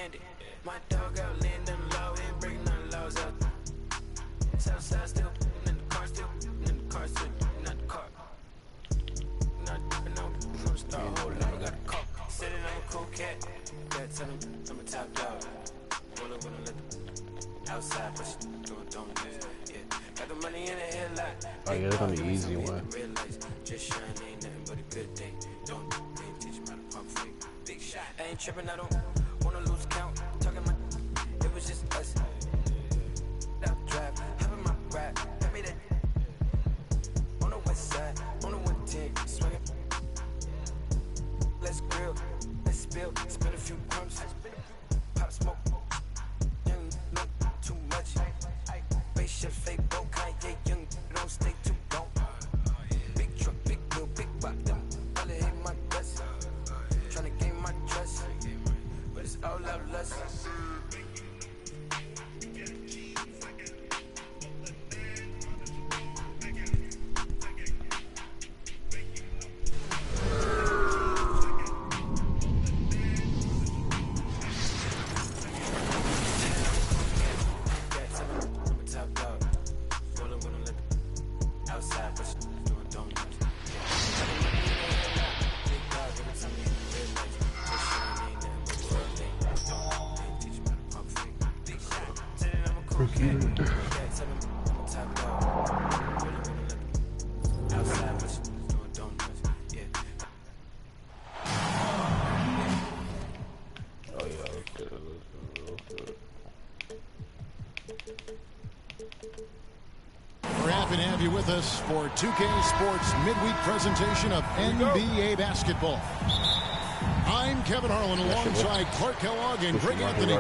candy. My dog out laying them low, ain't breaking none laws out. Southside still in the car, still not the car. Not no star, hold up, I got a car. Said that I'm a cool cat. Gotta tell him I'm a top dog. Roll up when I let them outside, but she don't yeah. Got the money in the headlight. Oh yeah, that's gonna be easy one. Just shine, ain't nothing but a good thing. Don't teach me how to pump fake. Big shot. I ain't tripping, I don't wanna lose count. Talking my, it was just us. That drive, having my ride, got me that. On the west side, on the 110, swinging. Let's grill, let's spill, spin a few crumbs. Pop smoke, young, no, too much. Spaceship, fake boat, Kanye, young, don't stay too long. Big truck, big wheel, big rock, them, all it hit my guts. Tryna gain my trust, but it's all out lust. We're happy to have you with us for 2K Sports midweek presentation of NBA basketball. I'm Kevin Harlan alongside Clark Kellogg and Greg Anthony.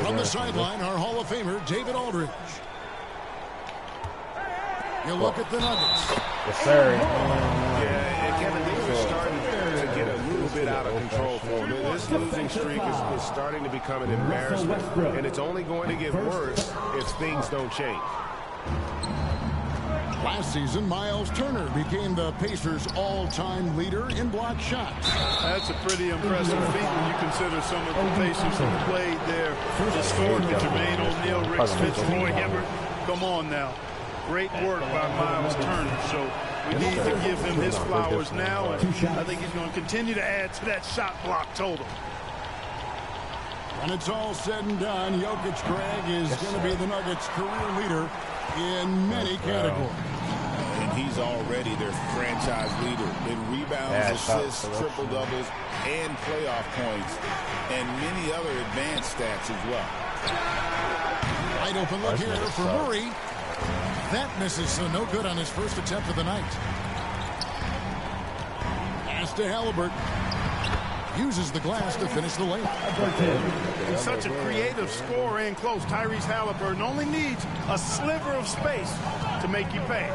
From the sideline, our Hall of Famer, David Aldridge. You look at the Nuggets. Yes, sir. Yeah, and Kevin, things are starting to get a little bit out of control for him. This losing streak is starting to become an embarrassment, and it's only going to get worse if things don't change. Last season, Miles Turner became the Pacers' all-time leader in block shots. That's a pretty impressive feat when you consider some of the Pacers who played there historically. Jermaine O'Neal, Rick Smith, Roy Hibbert. Come on now. Great work by Miles Turner. So we need to give him his flowers now. And I think he's going to continue to add to that shot block total. When it's all said and done, Jokic, Greg, is going to be the Nuggets' career leader in many categories. And he's already their franchise leader in rebounds, assists, triple-doubles, and playoff points, and many other advanced stats as well. Wide open look here for Murray. That misses, so no good on his first attempt of the night. Pass to Halliburton. Uses the glass to finish the layup. He's such a creative scorer in close. Tyrese Halliburton only needs a sliver of space to make you pay.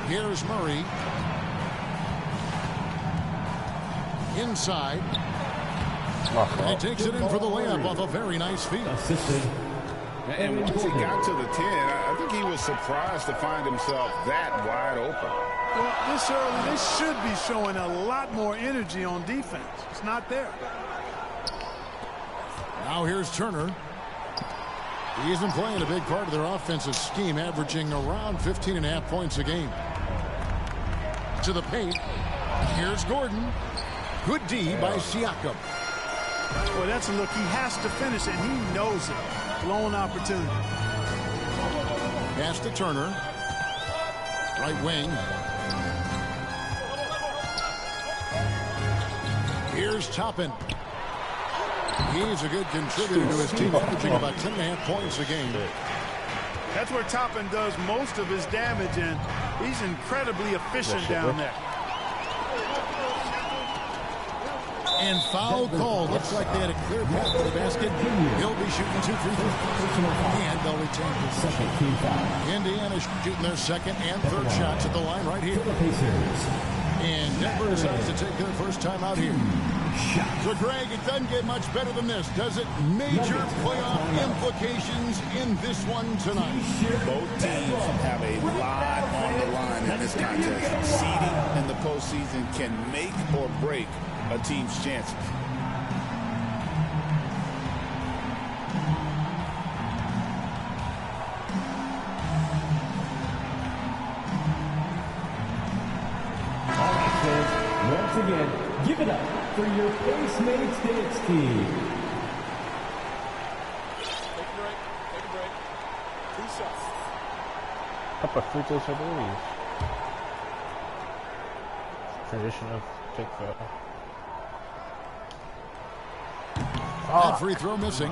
Here's Murray. Inside. And he takes it in for the layup off a very nice feed. And once he got to the 10, I think he was surprised to find himself that wide open. Well, this early, they should be showing a lot more energy on defense. It's not there. Now here's Turner. He isn't playing a big part of their offensive scheme, averaging around 15.5 points a game. To the paint. Here's Gordon. Good D by Siakam. Boy, that's a look. He has to finish, and he knows it. Blown opportunity. Pass to Turner. Right wing. Here's Toppin. He's a good contributor to his team, averaging about 10.5 points a game. That's where Toppin does most of his damage, and he's incredibly efficient down there. And foul call. Looks like they had a clear path to the basket. He'll be shooting 2 free throws. And they'll retain the second team foul. Indiana shooting their second and third shots at the line right here. And Denver decides to take their first time out here. So, Greg, it doesn't get much better than this, does it? Major playoff implications in this one tonight. Both teams have a lot on the line in this contest. Seeding in the postseason can make or break a team's chances. once again, give it up for your Pacemates Dance Team. Take a break. Take a break. 2 shots. Couple free throws for the lead. Tradition of take that. That free throw missing.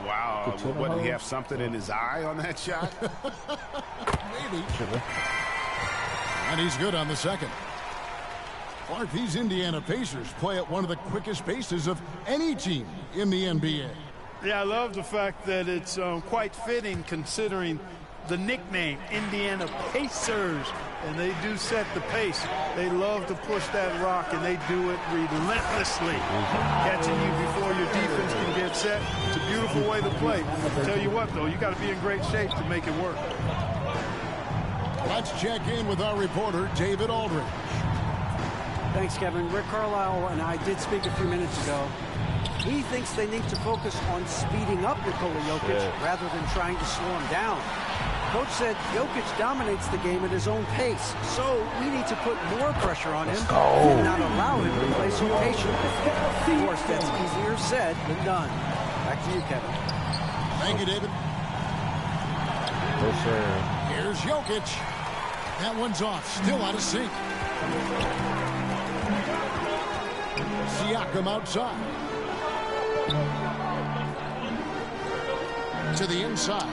Wow. What, did he have something in his eye on that shot? Maybe. And he's good on the second. Clark, these Indiana Pacers play at one of the quickest paces of any team in the NBA. Yeah, I love the fact that it's quite fitting considering the nickname, Indiana Pacers. And they do set the pace. They love to push that rock, and they do it relentlessly. Catching you before your defense can get set. It's a beautiful way to play. I'll tell you what, though, you got to be in great shape to make it work. Let's check in with our reporter, David Aldridge. Thanks, Kevin. Rick Carlisle and I did speak a few minutes ago. He thinks they need to focus on speeding up Nikola Jokic rather than trying to slow him down. Coach said Jokic dominates the game at his own pace, so we need to put more pressure on him and not allow him to play so patiently. Of course, that's easier said than done. Back to you, Kevin. Thank you, David. Yes, sir. Here's Jokic. That one's off. Still out of sync. Siakam outside. To the inside.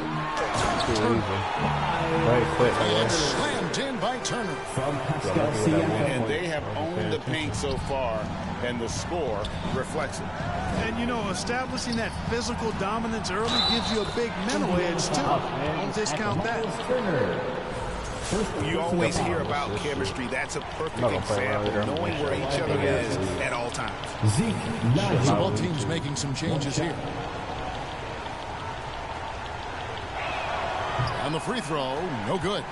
Very quick, And slammed in by Turner. From Pascal Siakam. And they have owned the paint so far, and the score reflects it. And, you know, establishing that physical dominance early gives you a big mental edge, too. Don't discount that. You always hear about chemistry. That's a perfect example, knowing where each other is at all times. So both teams making some changes here. And the free throw, no good.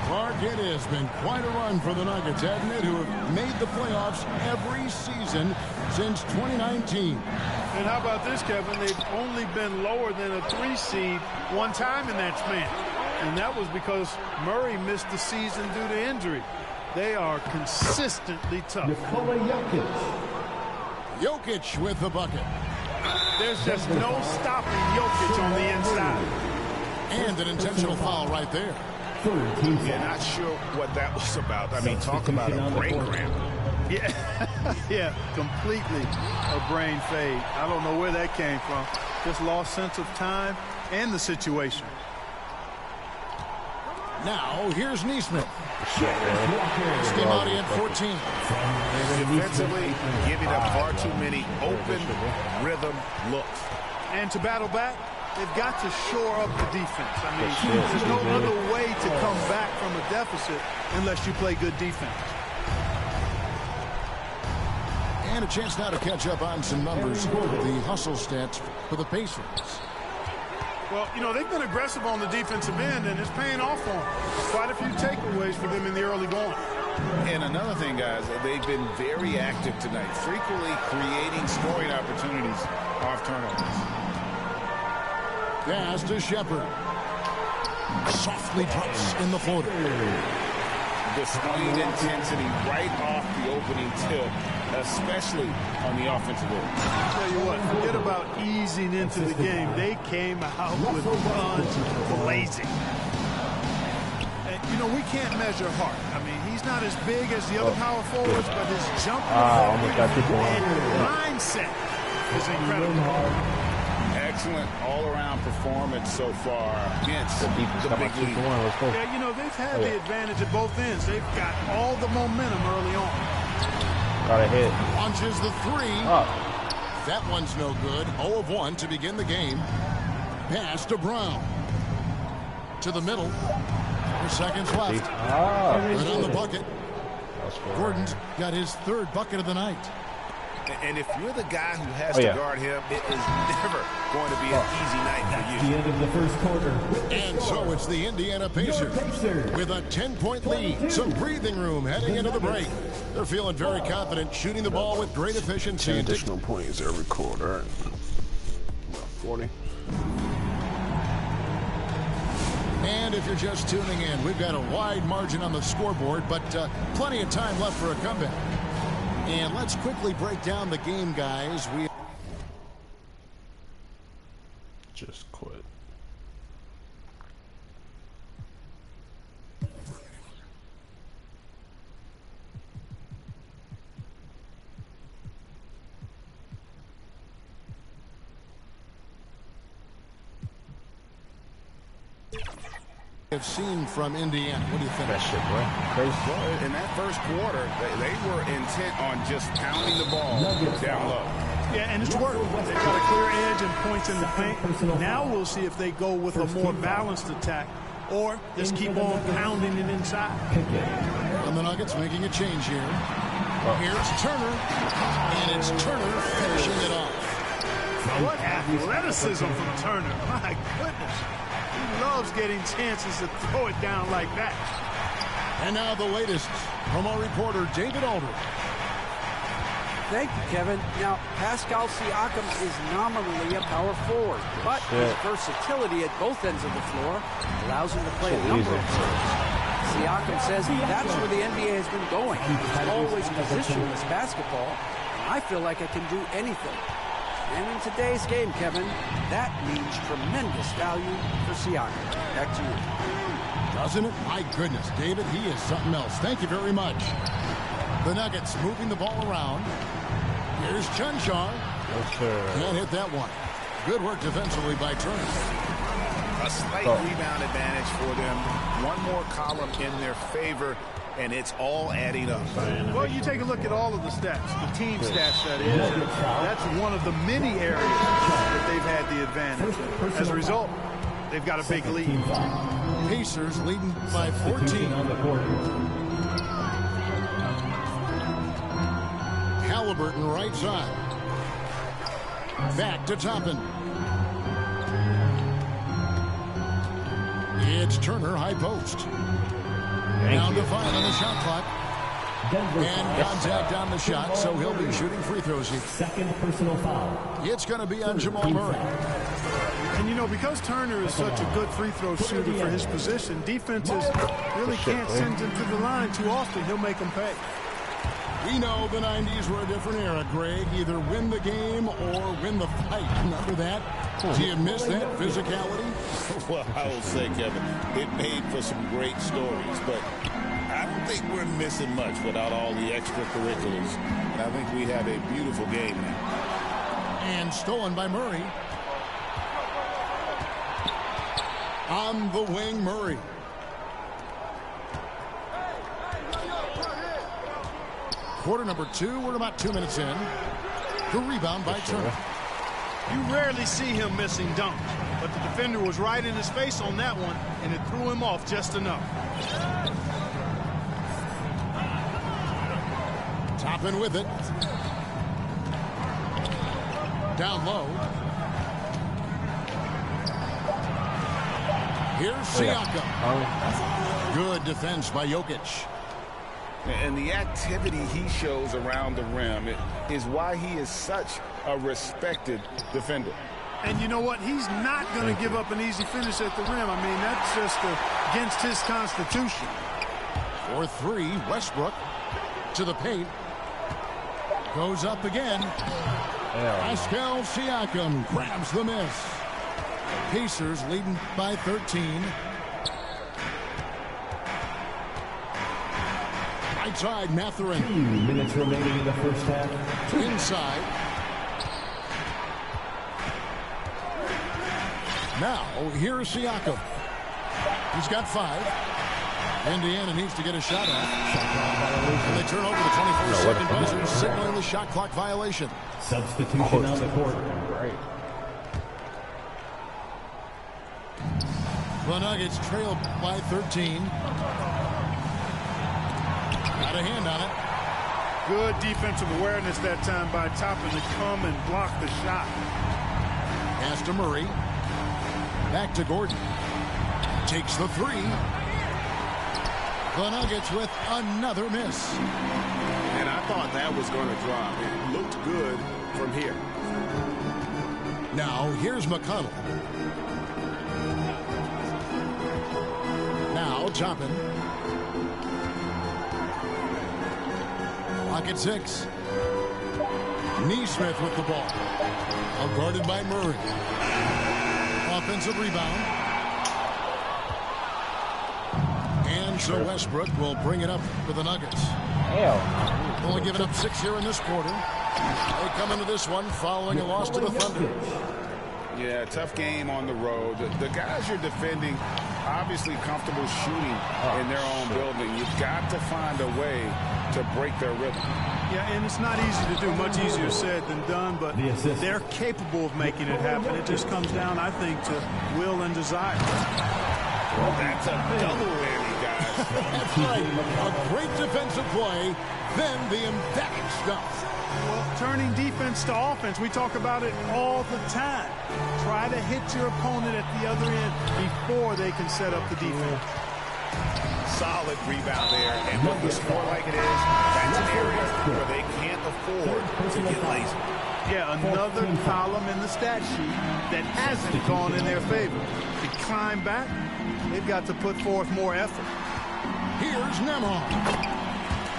Clark, it has been quite a run for the Nuggets, hasn't it, who have made the playoffs every season since 2019. And how about this, Kevin? They've only been lower than a 3 seed one time in that span. And that was because Murray missed the season due to injury. They are consistently tough. Nikola Jokic. Jokic with the bucket. There's just no stopping Jokic on the inside. And an intentional foul right there. Yeah, not sure what that was about. I mean, talk about a brain cramp. Yeah, yeah, completely a brain fade. I don't know where that came from. Just lost sense of time and the situation. Now, here's Neesmith. Came out at 14. Defensively, giving up far too many open rhythm looks. And to battle back, they've got to shore up the defense. I mean, there's no other way to come back from a deficit unless you play good defense. And a chance now to catch up on some numbers. The hustle stats for the Pacers. Well, you know, they've been aggressive on the defensive end, and it's paying off for them. Quite a few takeaways for them in the early going. And another thing, guys, they've been very active tonight, frequently creating scoring opportunities off turnovers. Pass to Shepard. Softly drops in the floater. Displaying intensity right off the opening tip, especially on the offensive end. I'll tell you what, forget about easing into the game. They came out with guns blazing. And, you know, we can't measure Hart. I mean, he's not as big as the other power forwards, but his jump and mindset is incredible. Excellent all-around performance so far against the big league. Yeah, you know, they've had the advantage at both ends. They've got all the momentum early on. Got a hit. Launches the three. That one's no good. 0 of 1 to begin the game. Pass to Brown. To the middle. 4 seconds left. Right on the bucket. Gordon's got his 3rd bucket of the night. And if you're the guy who has to guard him, it is never going to be an easy night for you. The end of the first quarter. And so it's the Indiana Pacers with a 10-point lead. Some breathing room heading into the break. They're feeling very confident, shooting the ball with great efficiency. 10 additional points every quarter. About 40. And And if you're just tuning in, we've got a wide margin on the scoreboard, but plenty of time left for a comeback. And let's quickly break down the game, guys. We just quit. have seen from Indiana. What do you think? That shit, boy. Crazy. Well, in that first quarter, they were intent on just pounding the ball down low. Yeah, and it's worked. They've got a clear edge and points in the paint. Now we'll see if they go with a more balanced attack or just keep on pounding it inside. And the Nuggets making a change here. Here's Turner, and it's Turner finishing it off. What athleticism from Turner. My goodness. He loves getting chances to throw it down like that. And now the latest from our reporter, David Aldridge. Thank you, Kevin. Now, Pascal Siakam is nominally a power forward, but his versatility at both ends of the floor allows him to play a number of roles. Siakam says that's where the NBA has been going. It's always positionless basketball, and I feel like I can do anything. And in today's game, Kevin, that means tremendous value for Siakam. Back to you. Doesn't it? My goodness, David, he is something else. Thank you very much. The Nuggets moving the ball around. Here's Chunchar. Can't hit that one. Good work defensively by Turner. A slight rebound advantage for them. One more column in their favor, and it's all adding up. Well, you take a look at all of the stats, the team stats, that is. That's one of the many areas that they've had the advantage. As a result, they've got a big lead. Pacers leading by 14. Halliburton right side. Back to Toppin. It's Turner, high post. Down to 5 on the shot clock. And contact on the shot, so he'll be shooting free throws here. Second personal foul. It's going to be on Jamal Murray. And, you know, because Turner is such a good free throw shooter for his position, defenses really can't send him to the line too often. He'll make them pay. We know the 90s were a different era, Greg. Either win the game or win the fight. Remember that? Do you miss that physicality? Well, I will say, Kevin, it made for some great stories, but I don't think we're missing much without all the extracurriculars. And I think we have a beautiful game now. And stolen by Murray. On the wing, Murray. Quarter number 2, we're about 2 minutes in. The rebound by Turner. You rarely see him missing dunks, but the defender was right in his face on that one, and it threw him off just enough. Toppin with it. Down low. Here's Siakam. Good defense by Jokic. And the activity he shows around the rim is why he is such a respected defender. And you know what? He's not going to give up an easy finish at the rim. I mean, that's just against his constitution. For 3, Westbrook to the paint. Goes up again. Pascal Siakam grabs the miss. Pacers leading by 13. Right side, Mathurin. 2 minutes remaining in the first half. Inside. Now, here's Siakam. He's got 5. Indiana needs to get a shot off. And they turn over the 24-second buzzer, signaling the shot clock violation. Substitution on the court. Right. The Nuggets trail by 13. Got a hand on it. Good defensive awareness that time by Toppin to come and block the shot. Pass to Murray. Back to Gordon. Takes the 3. The Nuggets with another miss. And I thought that was going to drop. It looked good from here. Now, here's McConnell. Oral Toppin. Lock at 6. Neesmith with the ball. Well guarded by Murray. Offensive rebound. And so Westbrook will bring it up for the Nuggets. Only giving up 6 here in this quarter. They come into this one following a loss to the Thunder. Yeah, tough game on the road. The guys you're defending, obviously comfortable shooting in their own building. You've got to find a way to break their rhythm. Yeah, and it's not easy to do. Much easier said than done, but they're capable of making it happen. It just comes down, I think, to will and desire. That's a double whammy, guys. That's right. A great defensive play, then the emphatic stuff. Well, turning defense to offense, we talk about it all the time. Try to hit your opponent at the other end before they can set up the defense. Solid rebound there, and with the score like it is, that's an area where they can't afford to get lazy. Yeah, another column in the stat sheet that hasn't gone in their favor. To climb back, they've got to put forth more effort. Here's Nembhard.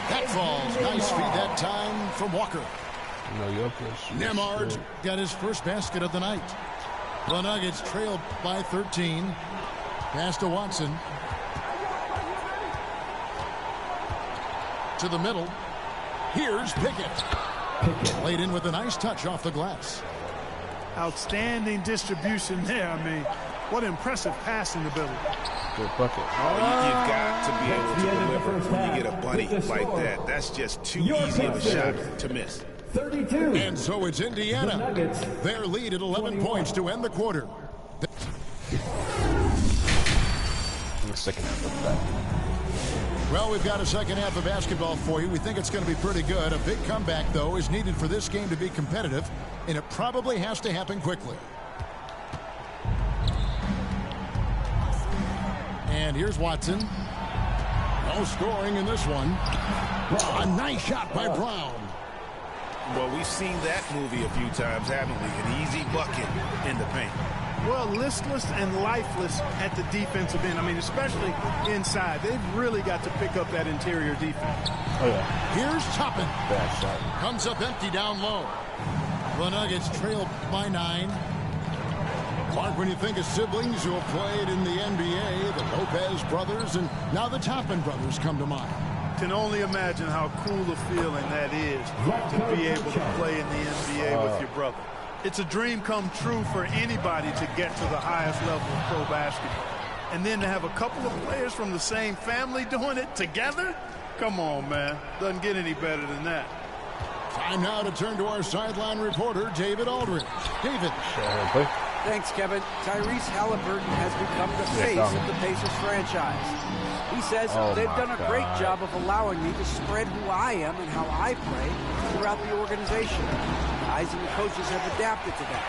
That falls. Nice feed that time from Walker. Nembhard got his first basket of the night. The Nuggets trailed by 13. Pass to Watson. To the middle. Here's Pickett. Laid in with a nice touch off the glass. Outstanding distribution there. I mean, what impressive passing ability. Good bucket. You've got to be able to deliver when you get a bunny like that. That's just too easy of a shot to miss. 32. And so it's Indiana. Their lead at 11 points to end the quarter. Second half of that. Well, we've got a second half of basketball for you. We think it's going to be pretty good. A big comeback, though, is needed for this game to be competitive, and it probably has to happen quickly. And here's Watson. No scoring in this one. A nice shot by Brown. Well, we've seen that movie a few times, haven't we? An easy bucket in the paint. Well, listless and lifeless at the defensive end. I mean, especially inside. They've really got to pick up that interior defense. Oh, yeah. Here's Toppin. Bad shot. Comes up empty down low. The Nuggets trail by 9. Mark, when you think of siblings who have played in the NBA, the Lopez brothers, and now the Toppin brothers come to mind. Can only imagine how cool a feeling that is to be able to play in the NBA with your brother. It's a dream come true for anybody to get to the highest level of pro basketball. And then to have a couple of players from the same family doing it together? Come on, man. Doesn't get any better than that. Time now to turn to our sideline reporter, David Aldridge. David. Thanks, Kevin. Tyrese Halliburton has become the face of the Pacers franchise. He says they've done a great job of allowing me to spread who I am and how I play throughout the organization. Guys and the coaches have adapted to that.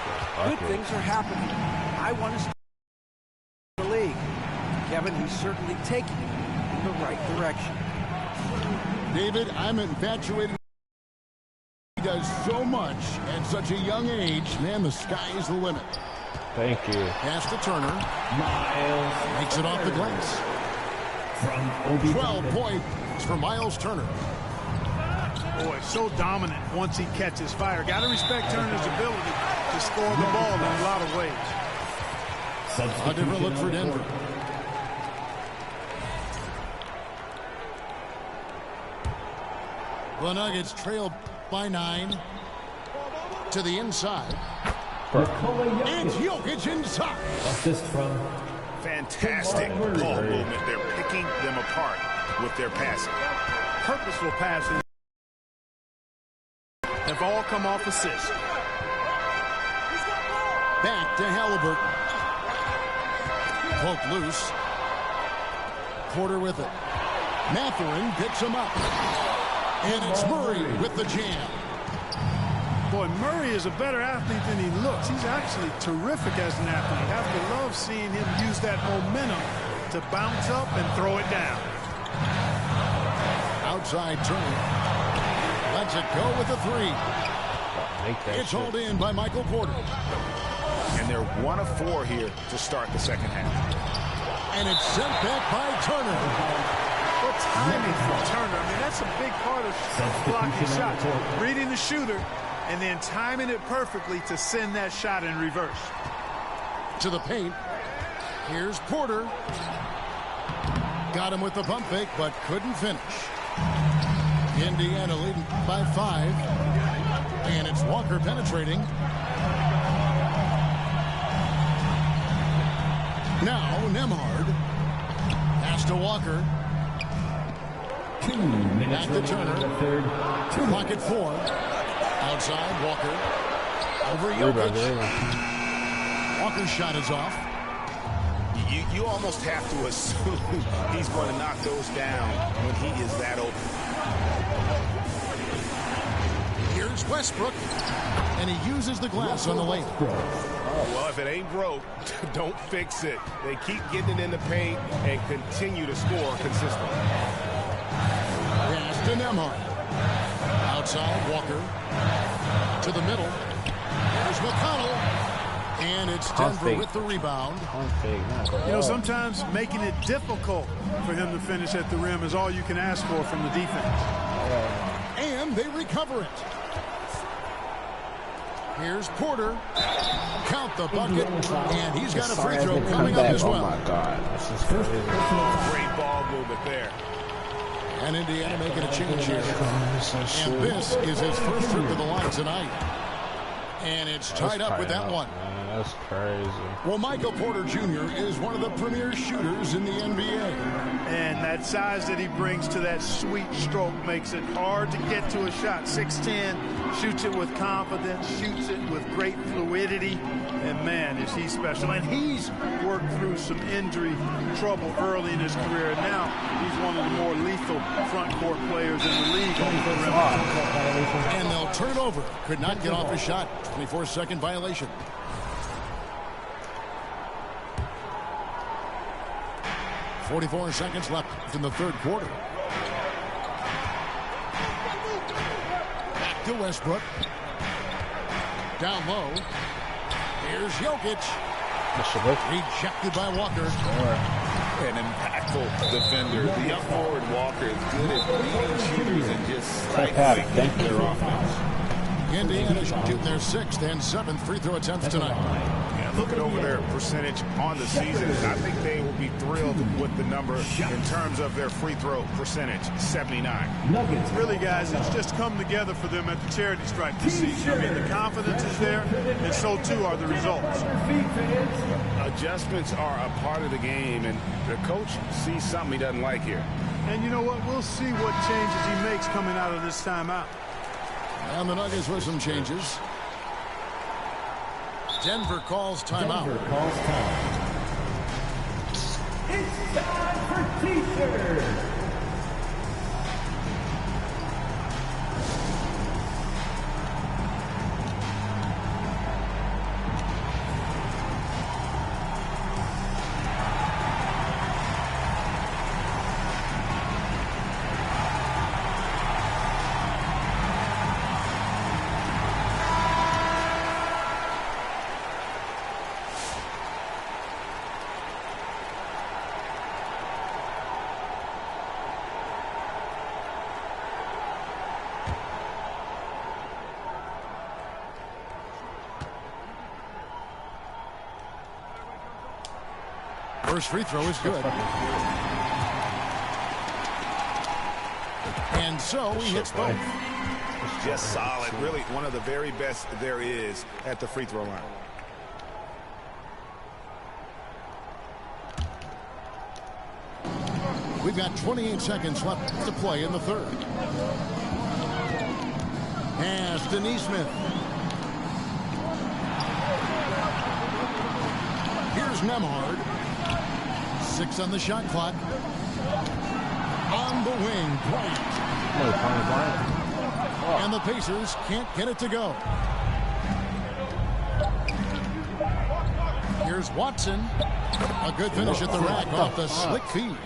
Good things are happening. I want to stay in the league. Kevin, he's certainly taking it in the right direction. David, I'm infatuated. He does so much at such a young age. Man, the sky is the limit. Thank you. Pass to Turner. Miles Makes it off the glass. from 12 points for Miles Turner. Boy, so dominant once he catches fire. Got to respect Turner's ability to score the ball in a lot of ways. A different look for Denver. The Nuggets trail by 9 to the inside. It's Jokic inside. Assist from Fantastic ball movement. They're picking them apart with their passing. Purposeful passing have all come off assists. Back to Halliburton. Poke loose. Porter with it. Mathurin picks him up. And it's Murray with the jam. Boy, Murray is a better athlete than he looks. He's actually terrific as an athlete. You have to love seeing him use that momentum to bounce up and throw it down. Outside Turner. Lets it go with the 3. It's hauled in by Michael Porter. And they're 1 of 4 here to start the second half. And it's sent back by Turner. What timing from Turner. I mean, that's a big part of blocking shots. Reading the shooter and then timing it perfectly to send that shot in reverse. To the paint. Here's Porter. Got him with the pump fake, but couldn't finish. Indiana leading by 5. And it's Walker penetrating. Now Nembhard. Pass to Walker. 2 minutes Back to Turner. Third. Clock at 4. Outside, Walker. Over Jokic. Walker's shot is off. You almost have to assume he's going to knock those down when he is that open. Here's Westbrook. And he uses the glass on the lane. Well, if it ain't broke, don't fix it. They keep getting it in the paint and continue to score consistently. Pass to Nembhard. Outside, Walker. To the middle. There's McConnell. And it's Denver with the rebound. You know, sometimes making it difficult for him to finish at the rim is all you can ask for from the defense. And they recover it. Here's Porter. Count the bucket. And he's got a free throw coming up as well. Oh, my God. This is crazy. Great ball movement there. And Indiana making a change here. And this is his first trip to the line tonight. And it's tied up with that one. Man, that's crazy. Well, Michael Porter Jr. is one of the premier shooters in the NBA. And that size that he brings to that sweet stroke makes it hard to get to a shot. 6'10", shoots it with confidence, shoots it with great fluidity. And, man, is he special. And he's worked through some injury trouble early in his career. And now he's one of the more lethal front court players in the league on the perimeter. And they'll turn over. Could not get off a shot. 24-second violation. .44 seconds left in the third quarter. Back to Westbrook. Down low. Here's Jokic. Rejected by Walker. An impactful defender. The young forward Walker is good at reading shooters and just stifling their offense. Indiana shooting their 6th and 7th free throw attempts tonight. Yeah, looking over their percentage on the season, I think they will be thrilled with the number in terms of their free throw percentage, 79. Really, guys, it's just come together for them at the charity stripe this season. I mean, the confidence is there, and so too are the results. Adjustments are a part of the game, and the coach sees something he doesn't like here. And you know what? We'll see what changes he makes coming out of this timeout. And the Nuggets with some changes. Denver calls timeout. Denver calls time. It's time for T-shirt. First free throw is good. And so he hits both. Just solid. Really one of the very best there is at the free throw line. We've got 28 seconds left to play in the third. Pass to Nesmith. Here's Nembhard. 6 on the shot clock. On the wing, Bryant. And the Pacers can't get it to go. Here's Watson. A good finish at the rack off the slick feed.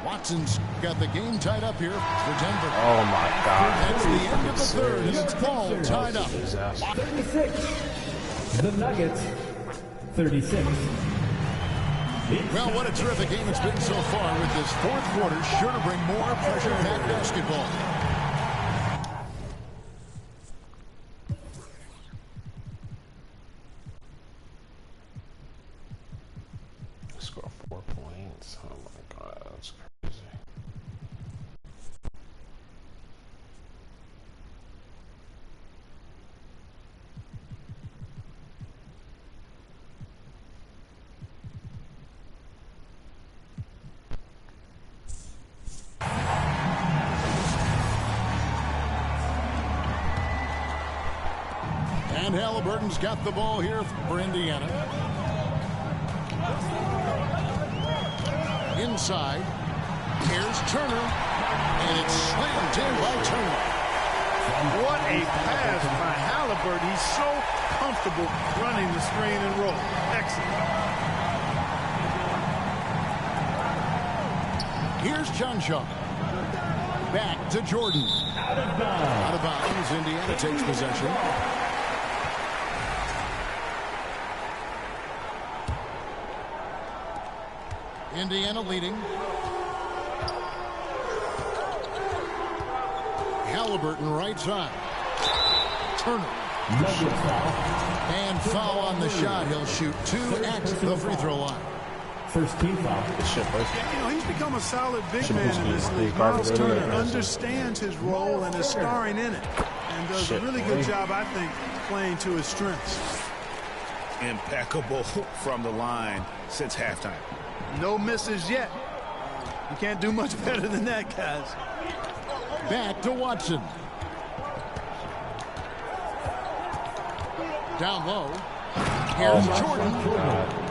Watson's got the game tied up here for Denver. Oh, my God. That's the end of the third, and it's ball tied up. 36. The Nuggets, 36. Well, what a terrific game it's been so far, with this fourth quarter sure to bring more pressure-packed basketball. Score 4 points. Oh my God, that's crazy. And Halliburton's got the ball here for Indiana. Inside. Here's Turner. And it's slammed in by Turner. What a pass by Halliburton. He's so comfortable running the screen and roll. Excellent. Here's Johnshaw. Back to Jordan. Out of bounds. Indiana takes possession. Indiana leading. Halliburton right side. Turner. And foul on the shot. He'll shoot 2 at the free throw line. First team foul. You know, he's become a solid big man in this league. Miles Turner understands his role and is starring in it, and does a really good job, I think, playing to his strengths. Impeccable from the line since halftime. No misses yet. You can't do much better than that, guys. Back to Watson. Down low. Here's Jordan.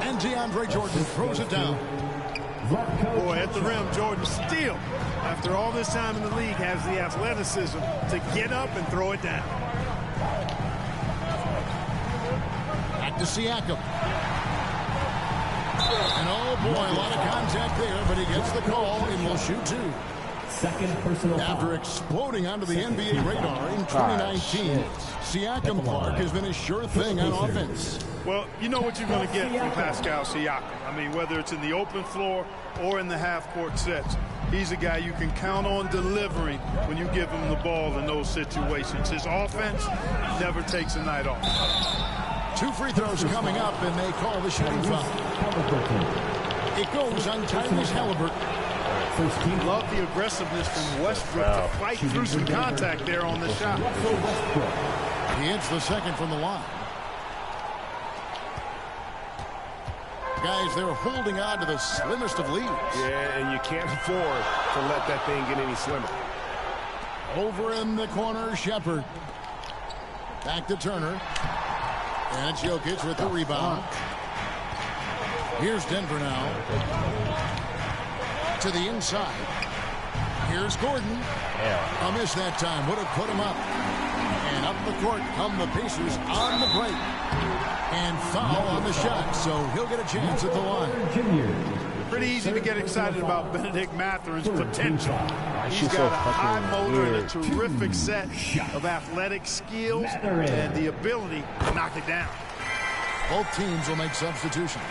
And DeAndre Jordan throws it down. Boy, at the rim, Jordan still, after all this time in the league, has the athleticism to get up and throw it down. Back to Siakam. And oh boy, a lot of contact there, but he gets the call and will shoot 2. Second personal After foul. exploding onto the NBA radar in 2019, Siakam Park has been a sure thing on offense. Well, you know what you're going to get from Pascal Siakam. I mean, whether it's in the open floor or in the half-court sets, he's a guy you can count on delivering when you give him the ball in those situations. His offense never takes a night off. 2 free throws coming up, and they call the shooting foul. It goes on Tyrese Halliburton. Love the aggressiveness from Westbrook to fight through some contact there on the shot. He hits the second from the line. Guys, they're holding on to the slimmest of leads. Yeah, and you can't afford to let that thing get any slimmer. Over in the corner, Shepard. Back to Turner. And Jokic with the rebound. Here's Denver now. To the inside. Here's Gordon. A miss that time. Would have put him up. And up the court come the Pacers on the break. And foul on the shot, so he'll get a chance at the line. Pretty easy to get excited about Benedict Mathurin's potential. He's got a high motor and a terrific set of athletic skills and the ability to knock it down. Both teams will make substitutions.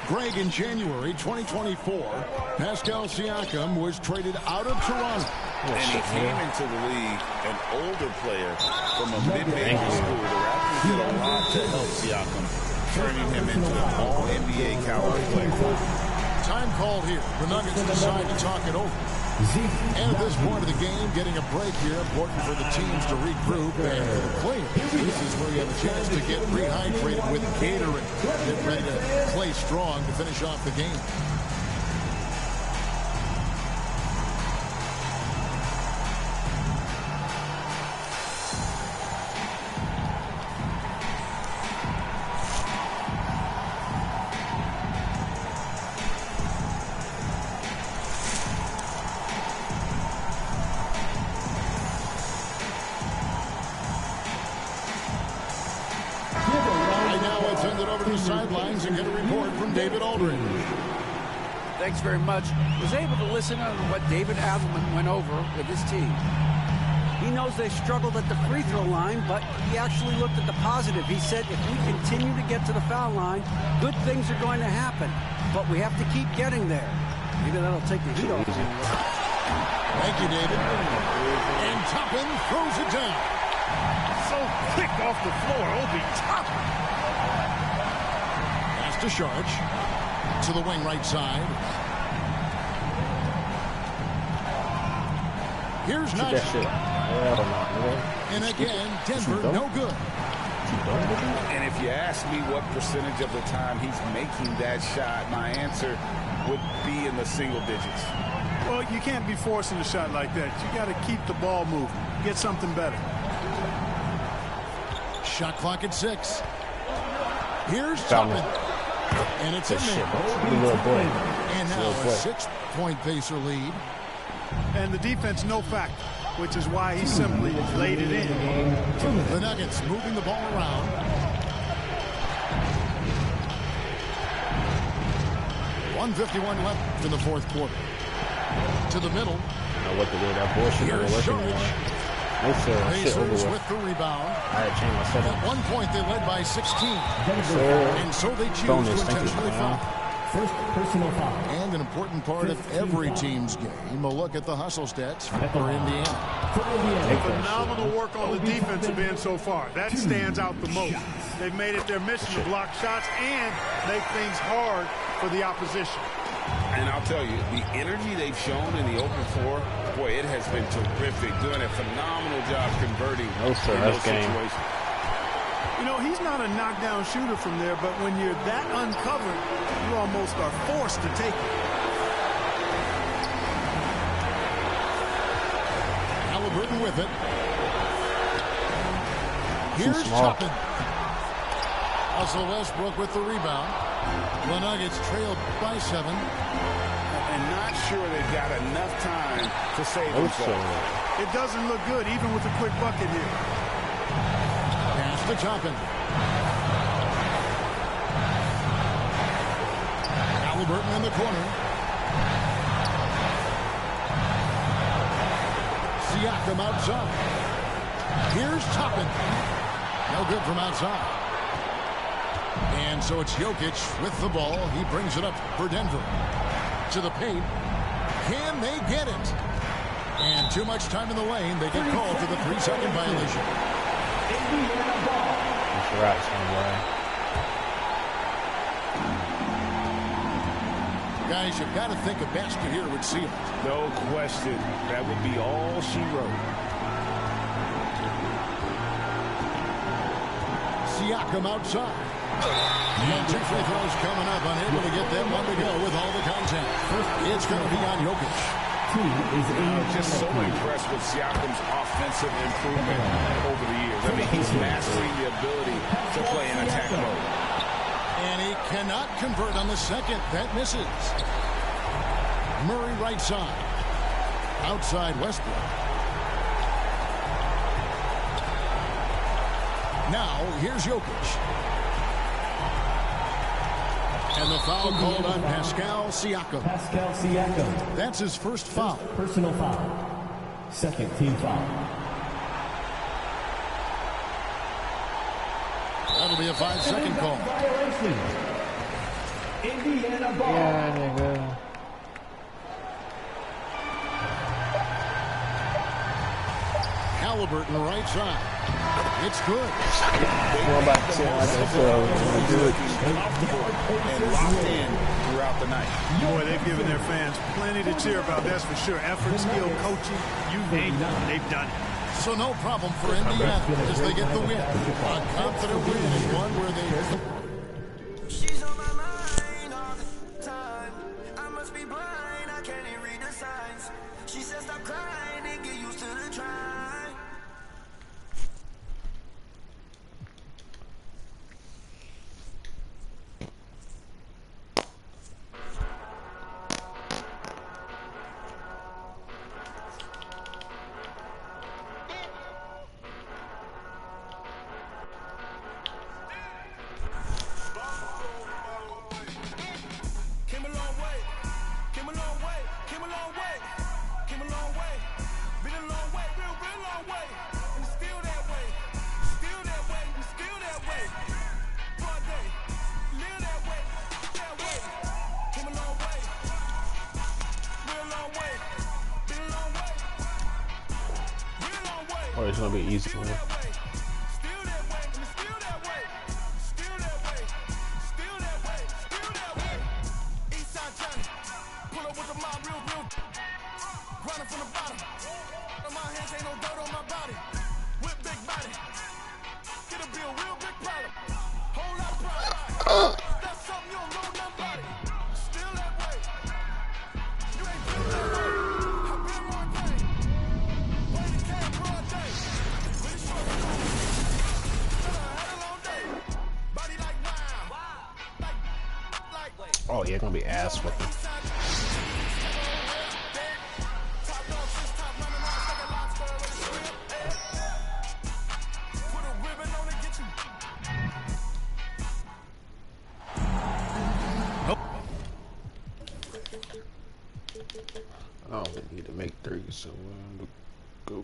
Greg, in January 2024, Pascal Siakam was traded out of Toronto. And he came into the league an older player from a mid-major school. The Raptors did a lot to help Siakam, turning him into an all-NBA caliber player. Time called here. The Nuggets decide to talk it over. And at this point of the game, getting a break here, important for the teams to regroup and for the players. This is where you have a chance to get rehydrated with Gatorade. Get ready to play strong to finish off the game. Sidelines and get a report from David Aldridge. Thanks very much. Was able to listen to what David Adelman went over with his team. He knows they struggled at the free throw line, but he actually looked at the positive. He said, if we continue to get to the foul line, good things are going to happen. But we have to keep getting there. Maybe that'll take the heat off. Thank you, David. And Toppin throws it down. So quick off the floor, Obi Toppin. Pass to Sharch. To the wing right side. Here's Najee. And again, Denver, no good. And if you ask me what percentage of the time he's making that shot, my answer would be in the single digits. Well, you can't be forcing a shot like that. You got to keep the ball moving. Get something better. Shot clock at 6. Here's Toppin. And it's in there. And now a 6-point Pacer lead. And the defense no factor, which is why he simply laid it in. The Nuggets moving the ball around. .151 left in the fourth quarter. To the middle. Know what to do. That bullshit ain't working anymore. Pacers with the rebound. I had changed my setup. At one point, they led by 16. And so they choose Bonus, to intentionally foul. First personal foul. And an important part of every team's game, a look at the hustle stats for Indiana. Phenomenal work on the defensive end so far. That stands out the most. They've made it their mission to block shots and make things hard for the opposition. And I'll tell you, the energy they've shown in the open floor, boy, it has been terrific. Doing a phenomenal job converting in those situations. You know, he's not a knockdown shooter from there, but when you're that uncovered, you almost are forced to take it. Halliburton with it. Here's Toppin. Russell Westbrook with the rebound. The Nuggets trailed by 7. And not sure they've got enough time to save themselves. It doesn't look good, even with a quick bucket here. Pass to Toppin. Halliburton in the corner. Siakam outside. Here's Toppin. No good from outside. And so it's Jokic with the ball. He brings it up for Denver. To the paint. Can they get it? And too much time in the lane. They get called for the 3-second violation. That's right, somewhere. Guys, you've got to think a basket here would seal it. No question. That would be all she wrote. Siakam outside. And 2 free throws coming up. Unable to get that one to go with all the contact. It's going to be on Jokic. Just so impressed with Siakam's offensive improvement over the years. I mean, he's mastering the ability to play in attack mode. And he cannot convert on the second. That misses. Murray right side. Outside Westbrook. Now, here's Jokic. And the foul called on Pascal Siakam. Pascal Siakam. That's his first foul. Personal foul. Second team foul. That'll be a 5-second call. Violation. Indiana ball. Yeah, nigga. Halliburton right side. It's good. Well, back to like this, And locked in throughout the night. Boy, they've given their fans plenty to cheer about, that's for sure. Effort, skill, coaching, you name it, they've done it. So no problem for Indiana as they get the win. A confident win and one where they... She's on my mind all the time. I must be blind, I can't even read the signs. She said stop crying and get used to the try. Oh, it's gonna be easy for him. Oh yeah, gonna be ass whipping. I don't need to make three, so go.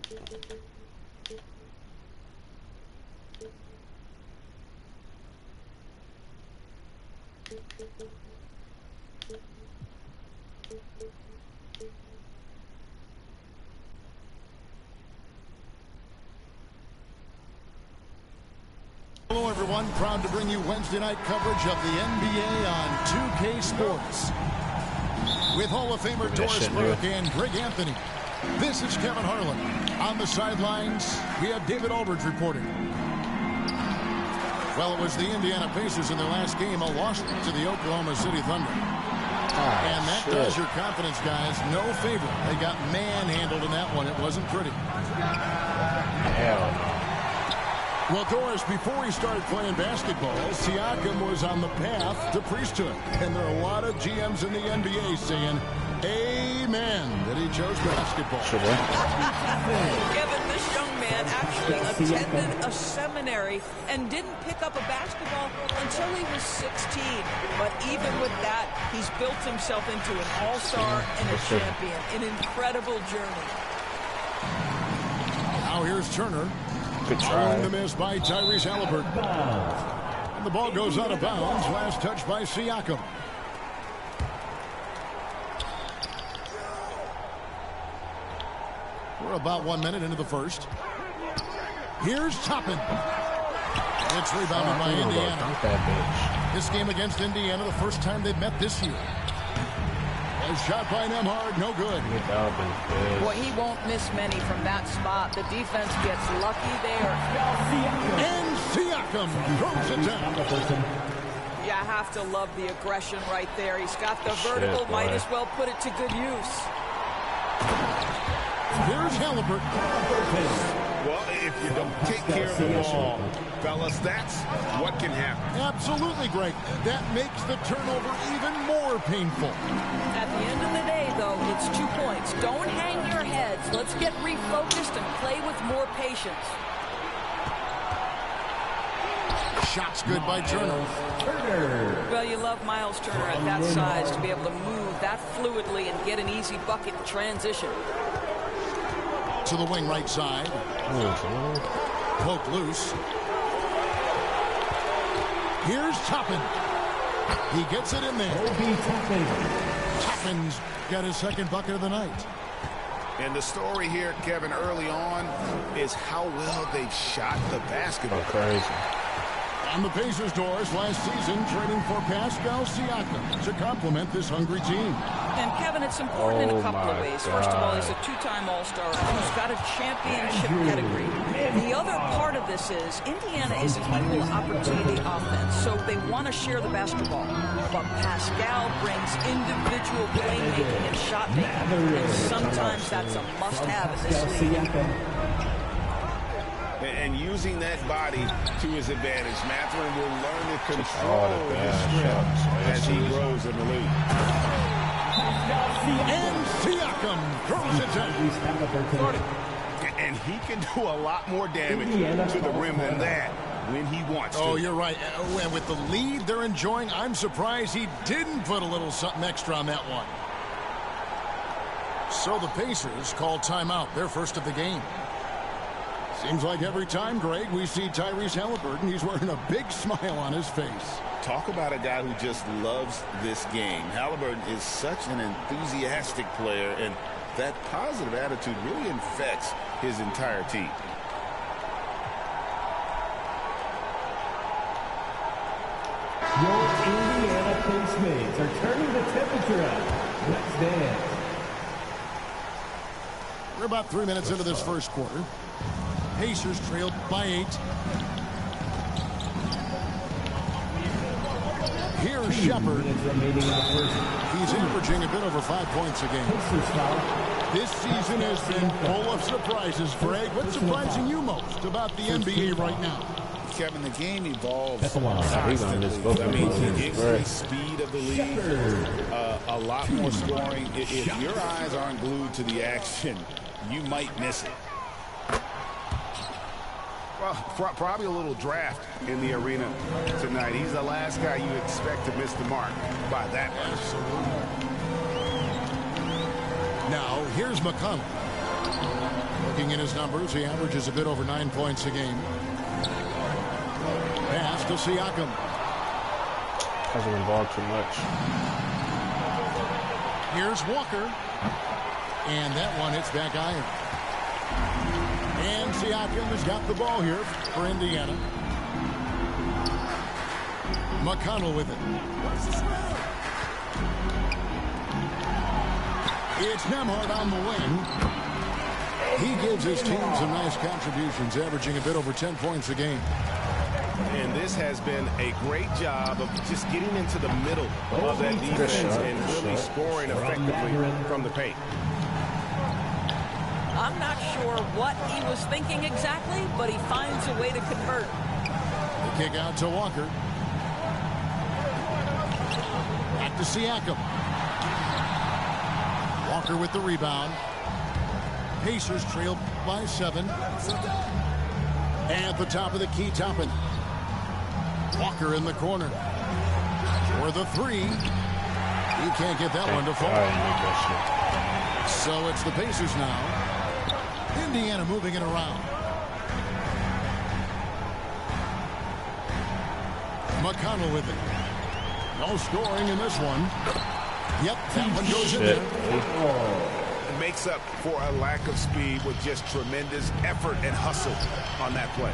Hello, everyone. Proud to bring you Wednesday night coverage of the NBA on 2K Sports. With Hall of Famer Doris Burke and Greg Anthony. This is Kevin Harlan. On the sidelines, we have David Aldridge reporting. Well, it was the Indiana Pacers in their last game, a loss to the Oklahoma City Thunder. And that does your confidence, guys, no favor. They got manhandled in that one. It wasn't pretty. Hell no. Well, Doris, before he started playing basketball, Siakam was on the path to priesthood. And there are a lot of GMs in the NBA saying, amen, that he chose basketball. Kevin, this young man actually attended a seminary and didn't pick up a basketball until he was 16. But even with that, he's built himself into an all-star and a champion. An incredible journey. Now here's Turner. Good try. Following the miss by Tyrese Halliburton. And the ball goes out of bounds. Last touch by Siakam. We're about 1 minute into the first. Here's Toppin. It's rebounded by Indiana. This game against Indiana, the first time they've met this year. A shot by Nembhard, no good. Boy, he won't miss many from that spot. The defense gets lucky there. And Siakam throws it down. You have to love the aggression right there. He's got the vertical, might as well put it to good use. Here's Halliburton. Well, if you don't take care of the ball, fellas, that's what can happen. Absolutely, Greg. That makes the turnover even more painful. At the end of the day, though, it's 2 points. Don't hang your heads. Let's get refocused and play with more patience. Shot's good by Turner. Well, you love Miles Turner at that size to be able to move that fluidly and get an easy bucket in transition. To the wing right side. Poke loose. Here's Toppin. He gets it in there. Toppin's got his second bucket of the night. And the story here, Kevin, early on is how well they've shot the basketball. Crazy. And the Pacers, Doris, last season trading for Pascal Siakam to complement this hungry team. And, Kevin, it's important in a couple of ways. First of all, he's a two-time All-Star who's got a championship pedigree. The other part of this is Indiana is an equal opportunity offense, so they want to share the basketball. But Pascal brings individual playmaking and shot making, and sometimes that's a must-have in this league. And using that body to his advantage, Mathurin will learn to control his strength as he grows in the league. And Siakam throws it down. And he can do a lot more damage to the rim than that when he wants to. Oh, you're right. And with the lead they're enjoying, I'm surprised he didn't put a little something extra on that one. So the Pacers call timeout, their first of the game. Seems like every time, Greg, we see Tyrese Halliburton, he's wearing a big smile on his face. Talk about a guy who just loves this game. Halliburton is such an enthusiastic player, and that positive attitude really infects his entire team. mates are turning the temperature up. Let's dance. We're about 3 minutes into this first quarter. Pacers trailed by 8. Here's Shepard. He's averaging a bit over 5 points a game. This season has been full of surprises, Greg. What's surprising you most about the NBA right now? Kevin, the game evolves constantly. I mean, the increased speed of the league, a lot more scoring. If your eyes aren't glued to the action, you might miss it. Well, probably a little draft in the arena tonight. He's the last guy you expect to miss the mark by that much. Now, here's McConnell. Looking at his numbers, he averages a bit over 9 points a game. Pass to Siakam. Hasn't involved too much. Here's Walker. And that one hits back iron. And Siakam has got the ball here for Indiana. McConnell with it. It's Nembhard on the wing. He gives his team some nice contributions, averaging a bit over 10 points a game. And this has been a great job of just getting into the middle of that defense and really scoring effectively from the paint. I'm not sure what he was thinking exactly, but he finds a way to convert. The kick out to Walker. Back to Siakam. Walker with the rebound. Pacers trailed by 7. At the top of the key, Toppin. Walker in the corner. For the 3. He can't get that one to fall. So it's the Pacers now. Indiana moving it around. McConnell with it. No scoring in this one. Yep, that one goes in there. It makes up for a lack of speed with just tremendous effort and hustle on that play.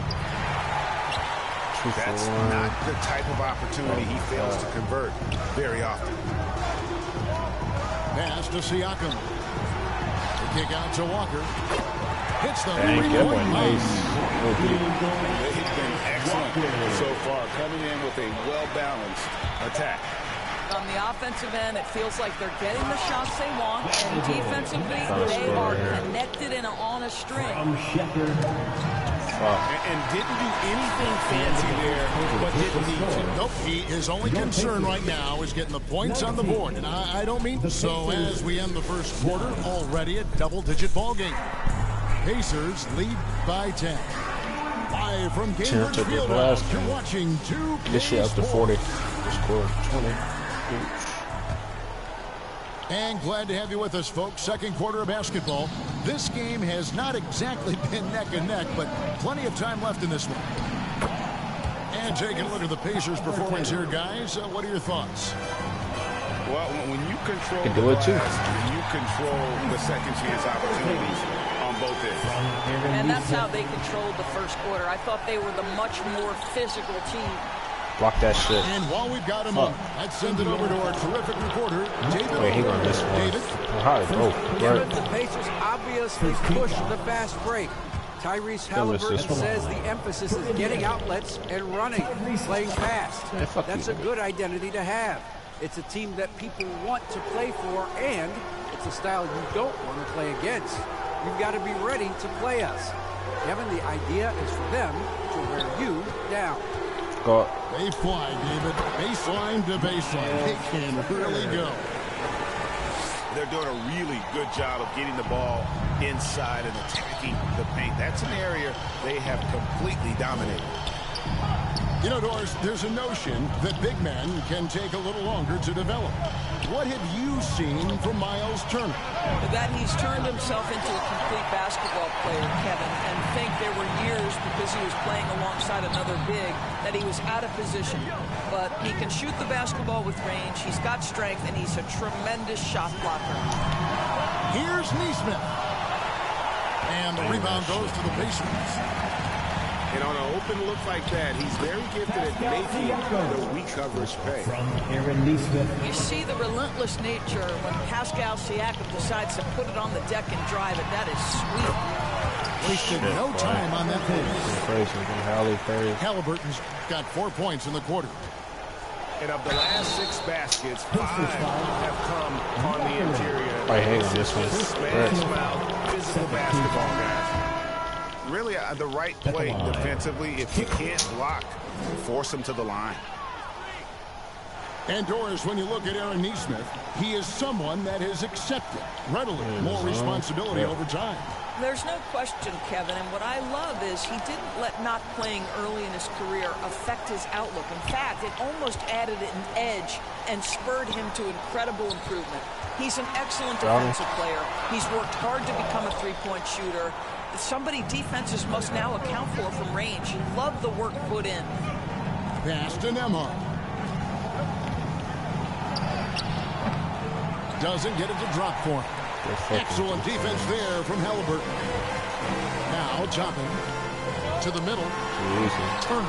That's not the type of opportunity he fails to convert very often. Pass to Siakam. The kick out to Walker. Hits the three-point nice. They've been excellent so far, coming in with a well-balanced attack. On the offensive end, it feels like they're getting the shots they want, and defensively, they are connected and on a string. And didn't do anything fancy there, but didn't need to. Nope, his only concern right now is getting the points on the board, and I don't mean so. As we end the first quarter, already a double-digit ball game. Pacers lead by 10. Live from Cambridge Fieldhouse, you're watching 2K This shit up to 40. Just scored 20. And glad to have you with us, folks. Second quarter of basketball. This game has not exactly been neck and neck, but plenty of time left in this one. And taking a look at the Pacers' performance here, guys. What are your thoughts? Well, when you control can do it too. You control the second chance opportunities on both ends. And that's how they controlled the first quarter. I thought they were the much more physical team. Block that shit. And while we've got a moment, let's send it over to our terrific reporter, David. Wait, hang on this one. David. David, the Pacers obviously pushed the fast break. Tyrese Halliburton says the emphasis is getting outlets and running, playing fast. That's a good identity to have. It's a team that people want to play for, and it's a style you don't want to play against. You've got to be ready to play us. Kevin, the idea is for them to wear you down. They fly, David. Baseline to baseline. They can really go. They're doing a really good job of getting the ball inside and attacking the paint. That's an area they have completely dominated. You know, Doris, there's a notion that big men can take a little longer to develop. What have you seen from Miles Turner? That he's turned himself into a complete basketball player, Kevin, and think there were years because he was playing alongside another big that he was out of position. But he can shoot the basketball with range, he's got strength, and he's a tremendous shot blocker. Here's Neesmith. And the rebound goes to the Pacers. And on an open look like that, he's very gifted at making the weak coverage pay. You see the relentless nature when Pascal Siakam decides to put it on the deck and drive it. That is sweet. Wasted no time on that play. Halliburton's got 4 points in the quarter. And of the last 6 baskets, 5 have come on the interior. I hate this one. Smash mouth, physical basketball, guys. Really, the right play defensively. If you can't block, force him to the line. And Doris, when you look at Aaron Nesmith, he is someone that has accepted readily more responsibility over time. There's no question, Kevin, and what I love is he didn't let not playing early in his career affect his outlook. In fact, it almost added an edge and spurred him to incredible improvement. He's an excellent defensive player. He's worked hard to become a three-point shooter. Somebody defenses must now account for from range. Love the work put in. Pass to Nembhard. Doesn't get it to drop for him. Excellent defense there from Halliburton. Now chopping to the middle. Turner.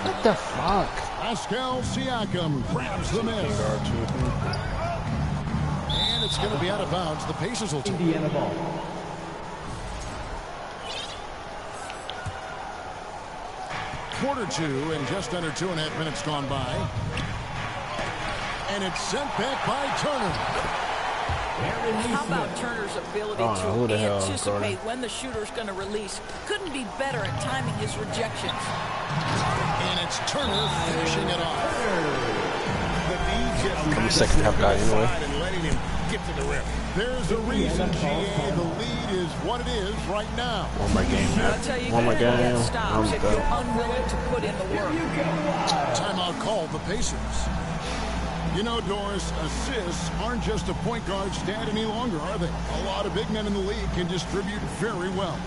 What the fuck? Pascal Siakam grabs the miss. And it's going to be out of bounds. The Pacers will take Indiana ball. Quarter 2 and just under 2.5 minutes gone by. And it's sent back by Turner. How about Turner's ability to anticipate when the shooter's going to release? Couldn't be better at timing his rejections. And it's Turner finishing it off. I'm the second half guy anyway. And letting him get to the rim. There's a reason, GA. The lead is what it is right now. One more game, man. I'll tell you, One more game. stops if you're unwilling to put in the work. Timeout called the Pacers. You know, Doris, assists aren't just a point guard stat any longer, are they? A lot of big men in the league can distribute very well.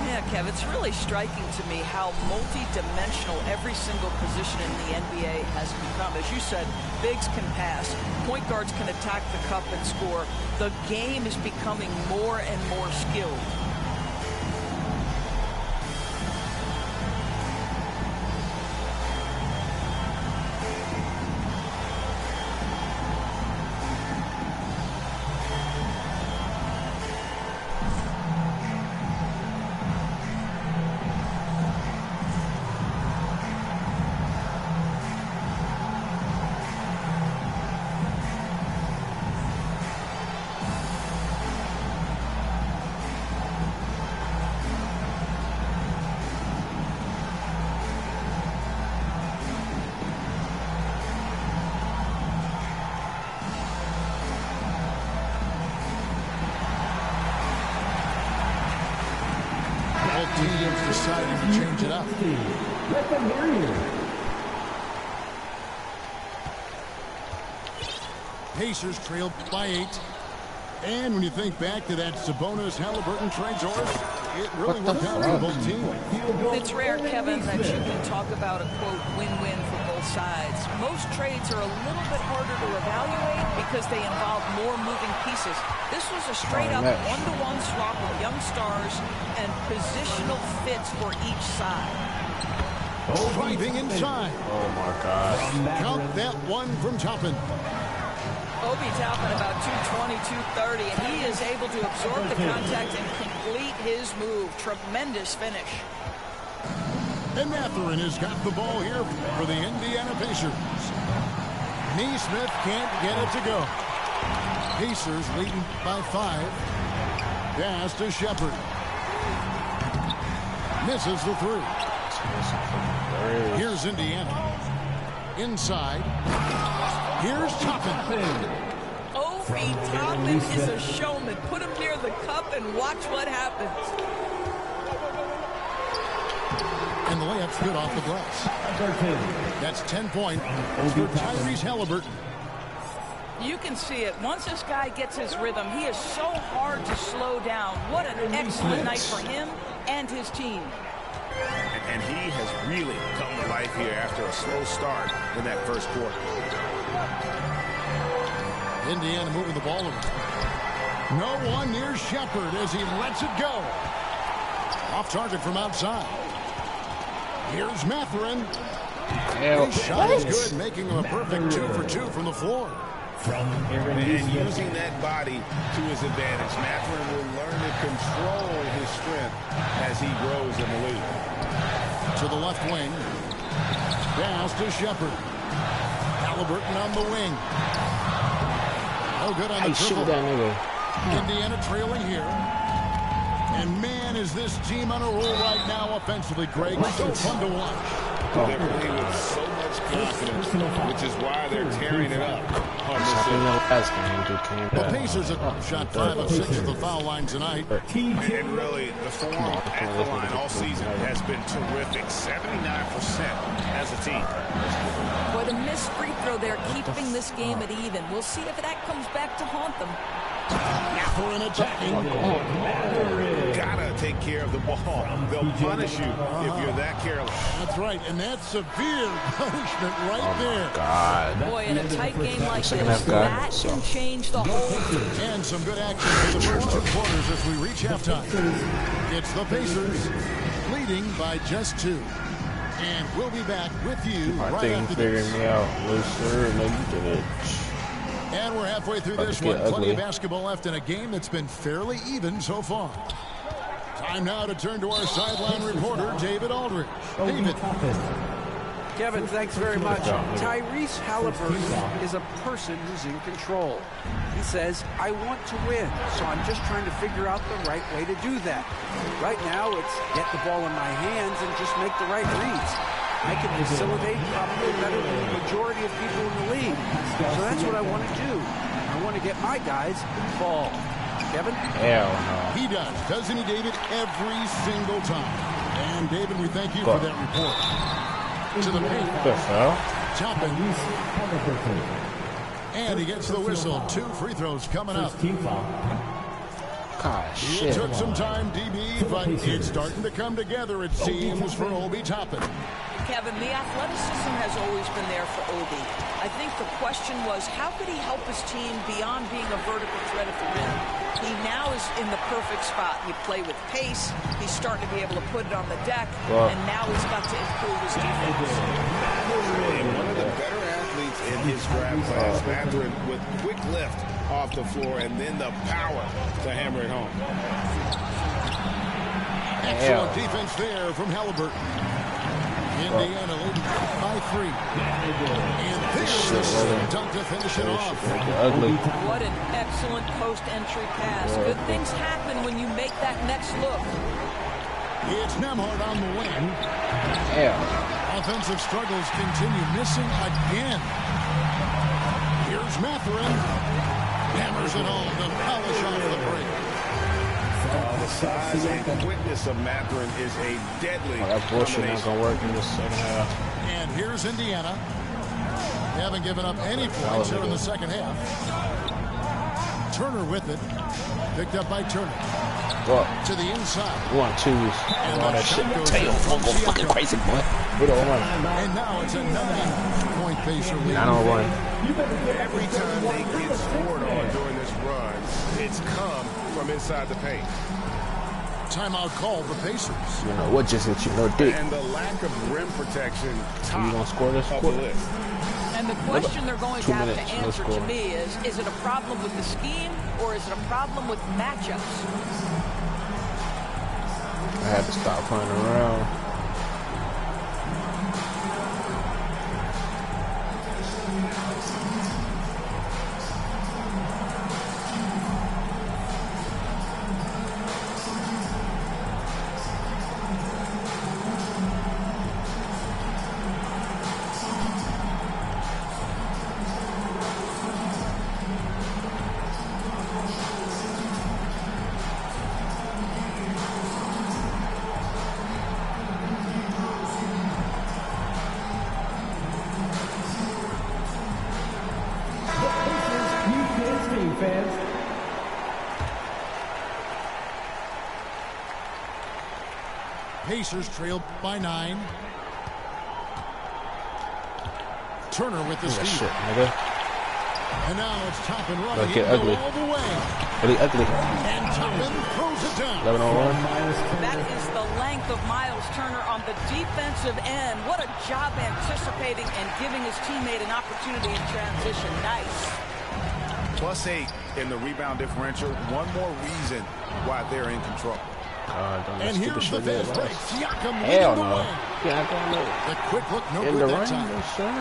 Yeah, Kev, it's really striking to me how multi-dimensional every single position in the NBA has become. As you said, bigs can pass, point guards can attack the cup and score. The game is becoming more and more skilled. Deciding to change it up. Pacers trailed by 8. And when you think back to that Sabonis-Halliburton trade, Doris, it really worked out for both teams. It's rare, Kevin, that you can talk about a, quote, win-win for both sides. Most trades are a little bit harder to evaluate because they involve more moving pieces. This was a straight-up one-to-one swap of young stars and positional fits for each side. Driving inside. Oh, my God. Count that one from Toppin. Obi Toppin about 220, 230, and he is able to absorb the contact and complete his move. Tremendous finish. And Mathurin has got the ball here for the Indiana Pacers. Nesmith can't get it to go. Pacers leading by 5. Pass to Shepard. Misses the 3. Here's Indiana. Inside. Here's Toppin. Obi Toppin is a showman. Put him near the cup and watch what happens. And the layup's good off the glass. That's 10 points for Tyrese Halliburton. You can see it. Once this guy gets his rhythm, he is so hard to slow down. What an excellent night for him and his team. And he has really come to life here after a slow start in that first quarter. Indiana moving the ball over. No one near Shepard as he lets it go. Off target from outside. Here's Mathurin. Hell, His shot is good, making him a perfect 2 for 2 from the floor. And using that body to his advantage, Mathurin will learn to control his strength as he grows in the league. To the left wing. Pass to Shepard. Halliburton on the wing. No good on the triple. Indiana trailing here. And man, is this team on a roll right now offensively, Greg. So fun to watch. They're playing with so much confidence, which is why they're tearing it up on this The Pacers have shot 5 of 6 at the foul line tonight. And really, the form at the line all season has been terrific. 79% as a team. Boy, the missed free throw there, keeping this game at even. We'll see if that comes back to haunt them. Mathurin attacking. Gotta take care of the ball. They'll punish you if you're that careless. That's right, and that's severe punishment right there. God. Boy, in a tight game like this, that can change the whole. And some good action for the first 2 quarters as we reach halftime. It's the Pacers leading by just 2. And we'll be back with you right after this. Me out. Yes, sir. No, you did it. And we're halfway through this one. Plenty of basketball left in a game that's been fairly even so far. Time now to turn to our sideline reporter, David Aldridge. David. Kevin, thanks very much. Tyrese Halliburton is a person who's in control. He says, I want to win, so I'm just trying to figure out the right way to do that. Right now, it's get the ball in my hands and just make the right reads. I can facilitate probably better than the majority of people in the league. So that's what I want to do. I want to get my guys involved. Kevin? Hell no. He does, doesn't he, David? Every single time. And, David, we thank you for that report. To the paint. Toppin. And he gets the whistle. 2 free throws coming up. Gosh, it took some time, DB, but it's starting to come together, it seems, for Obi Toppin. Kevin, the athleticism has always been there for Obi. I think the question was, how could he help his team beyond being a vertical threat at the rim? He now is in the perfect spot. You play with pace. He's starting to be able to put it on the deck, and now he's got to improve his defense. And one of the better athletes in his draft class, Mathurin, with quick lift off the floor and then the power to hammer it home. Excellent defense there from Halliburton. Indiana leading by 3. And there's the dunk to finish it off. What an excellent post-entry pass. Good things happen when you make that next look. It's Nembhard on the wing. Offensive struggles continue, missing again. Here's Mathurin. Hammers it home to polish off the break. The size and quickness of Mathurin is a deadly that bullshit not going to work in the second half. And here's Indiana. They haven't given up any points here in the second half. Turner with it. Picked up by Turner. To the inside. 1-2s. And all that shit. Tail go fucking crazy, boy. And now it's a 9-point Pacer lead. 9-1. Every time they get scored on during this run, it's come from inside the paint. Timeout called the Pacers. You know what just hit you? No dick. And the lack of rim protection You gonna score this quarter? And the question they're going to have to answer to me is it a problem with the scheme or is it a problem with matchups? I had to stop playing around. Pacers trail by 9. Turner with the steal. And now it's Toppin running. Get ugly. All the way. Really ugly. And Toppin throws it down. 11-on-1. That is the length of Miles Turner on the defensive end. What a job anticipating and giving his teammate an opportunity in transition. Nice. +8 in the rebound differential. One more reason why they're in control. And here's the fast break. Siakam Hell leading the no. way. The quick look, no In good the that rain, time. sir.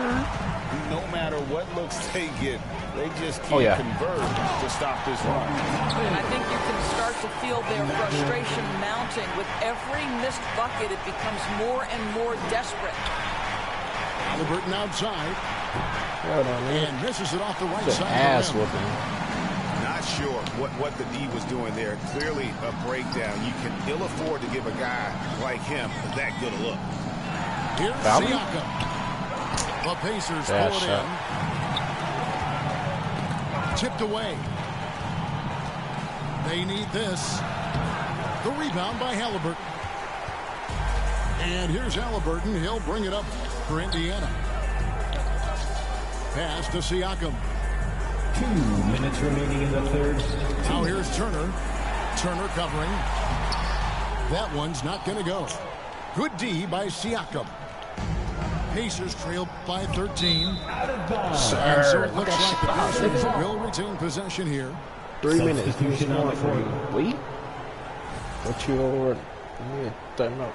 No matter what looks they get, they just can't convert to stop this run. I think you can start to feel their frustration mounting. With every missed bucket, it becomes more and more desperate. Halliburton outside. Hell no, man. And misses it off the right It's side. an ass whooping. Not sure what the D was doing there. Clearly a breakdown. You can ill afford to give a guy like him that good a look. Here's Foul? Siakam. The Pacers Bad pull it shot. in. Tipped away. They need this. The rebound by Halliburton. And here's Halliburton. He'll bring it up for Indiana. Pass to Siakam. 2 minutes remaining in the third. Now here's Turner. Turner covering. That one's not going to go. Good D by Siakam. Pacers trail by 13. And so it looks like the Pacers will retain possession here. 3 minutes. Substitution on the court. Wait. What you over? Yeah, time out.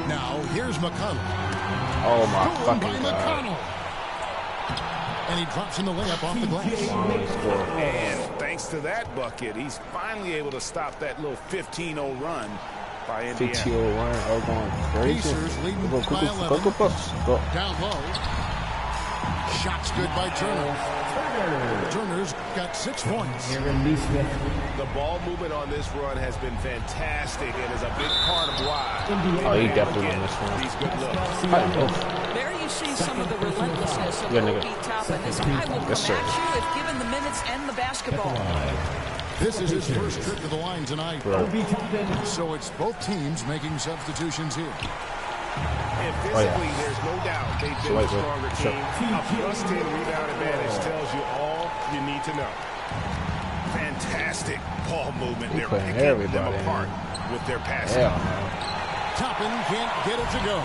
Now here's McConnell. Oh my Stolen fucking by god. McConnell. And he drops in the layup off the glass. And thanks to that bucket, he's finally able to stop that little 15-0 run by Indiana. 15-0 run. Oh, going crazy. Pacers leading Go, by go, 11. go, go, go, go. Down low. Shots good by Turner. Turner's got 6 points. The ball movement on this run has been fantastic and is a big part of why. Oh, he definitely won this one. These good looks. There you see some of the relentlessness of Yeah, nigga. Obi Toppin. This guy will come Yes, sir. at you if given the minutes and the basketball. This is his first trip to the line tonight. Bro. So it's both teams making substitutions here. And physically, there's no doubt they've been the stronger team. A +10 rebound advantage tells you all you need to know. Fantastic ball movement. He They're putting picking them everybody in. apart with their passing. Hell no. Toppin can't get it to go.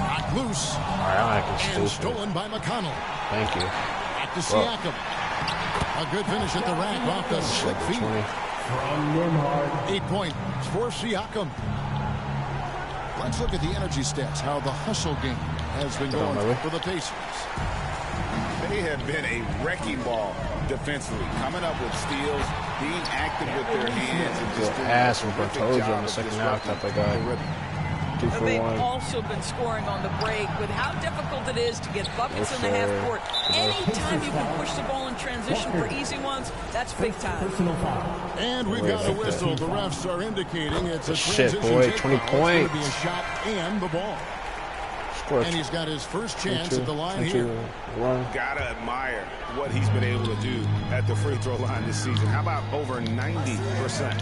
Knocked loose. Alright, I can And stupid. stolen by McConnell. Thank you. Back to Siakam. A good finish at the rack off the slick feet. 20. 8 points for Siakam. Let's look at the energy stats, how the hustle game has been going for the Pacers. They have been a wrecking ball defensively, coming up with steals, being active with their hands, and just doing Ass a from terrific Bertozzi job on the of second half type of disrupting the guy. rhythm. 2 for They've 1. also been scoring on the break with how difficult it is to get buckets Yes, in the half sir. court. Anytime you can push the ball in transition for easy ones, that's big time. And we've got a whistle. The refs are indicating it's a Shit, transition boy, tip 20 foul. It's going to be a points. shot and the ball. Score And he's got his first chance at the line here. 1. Gotta admire what he's been able to do at the free throw line this season. How about over 90%?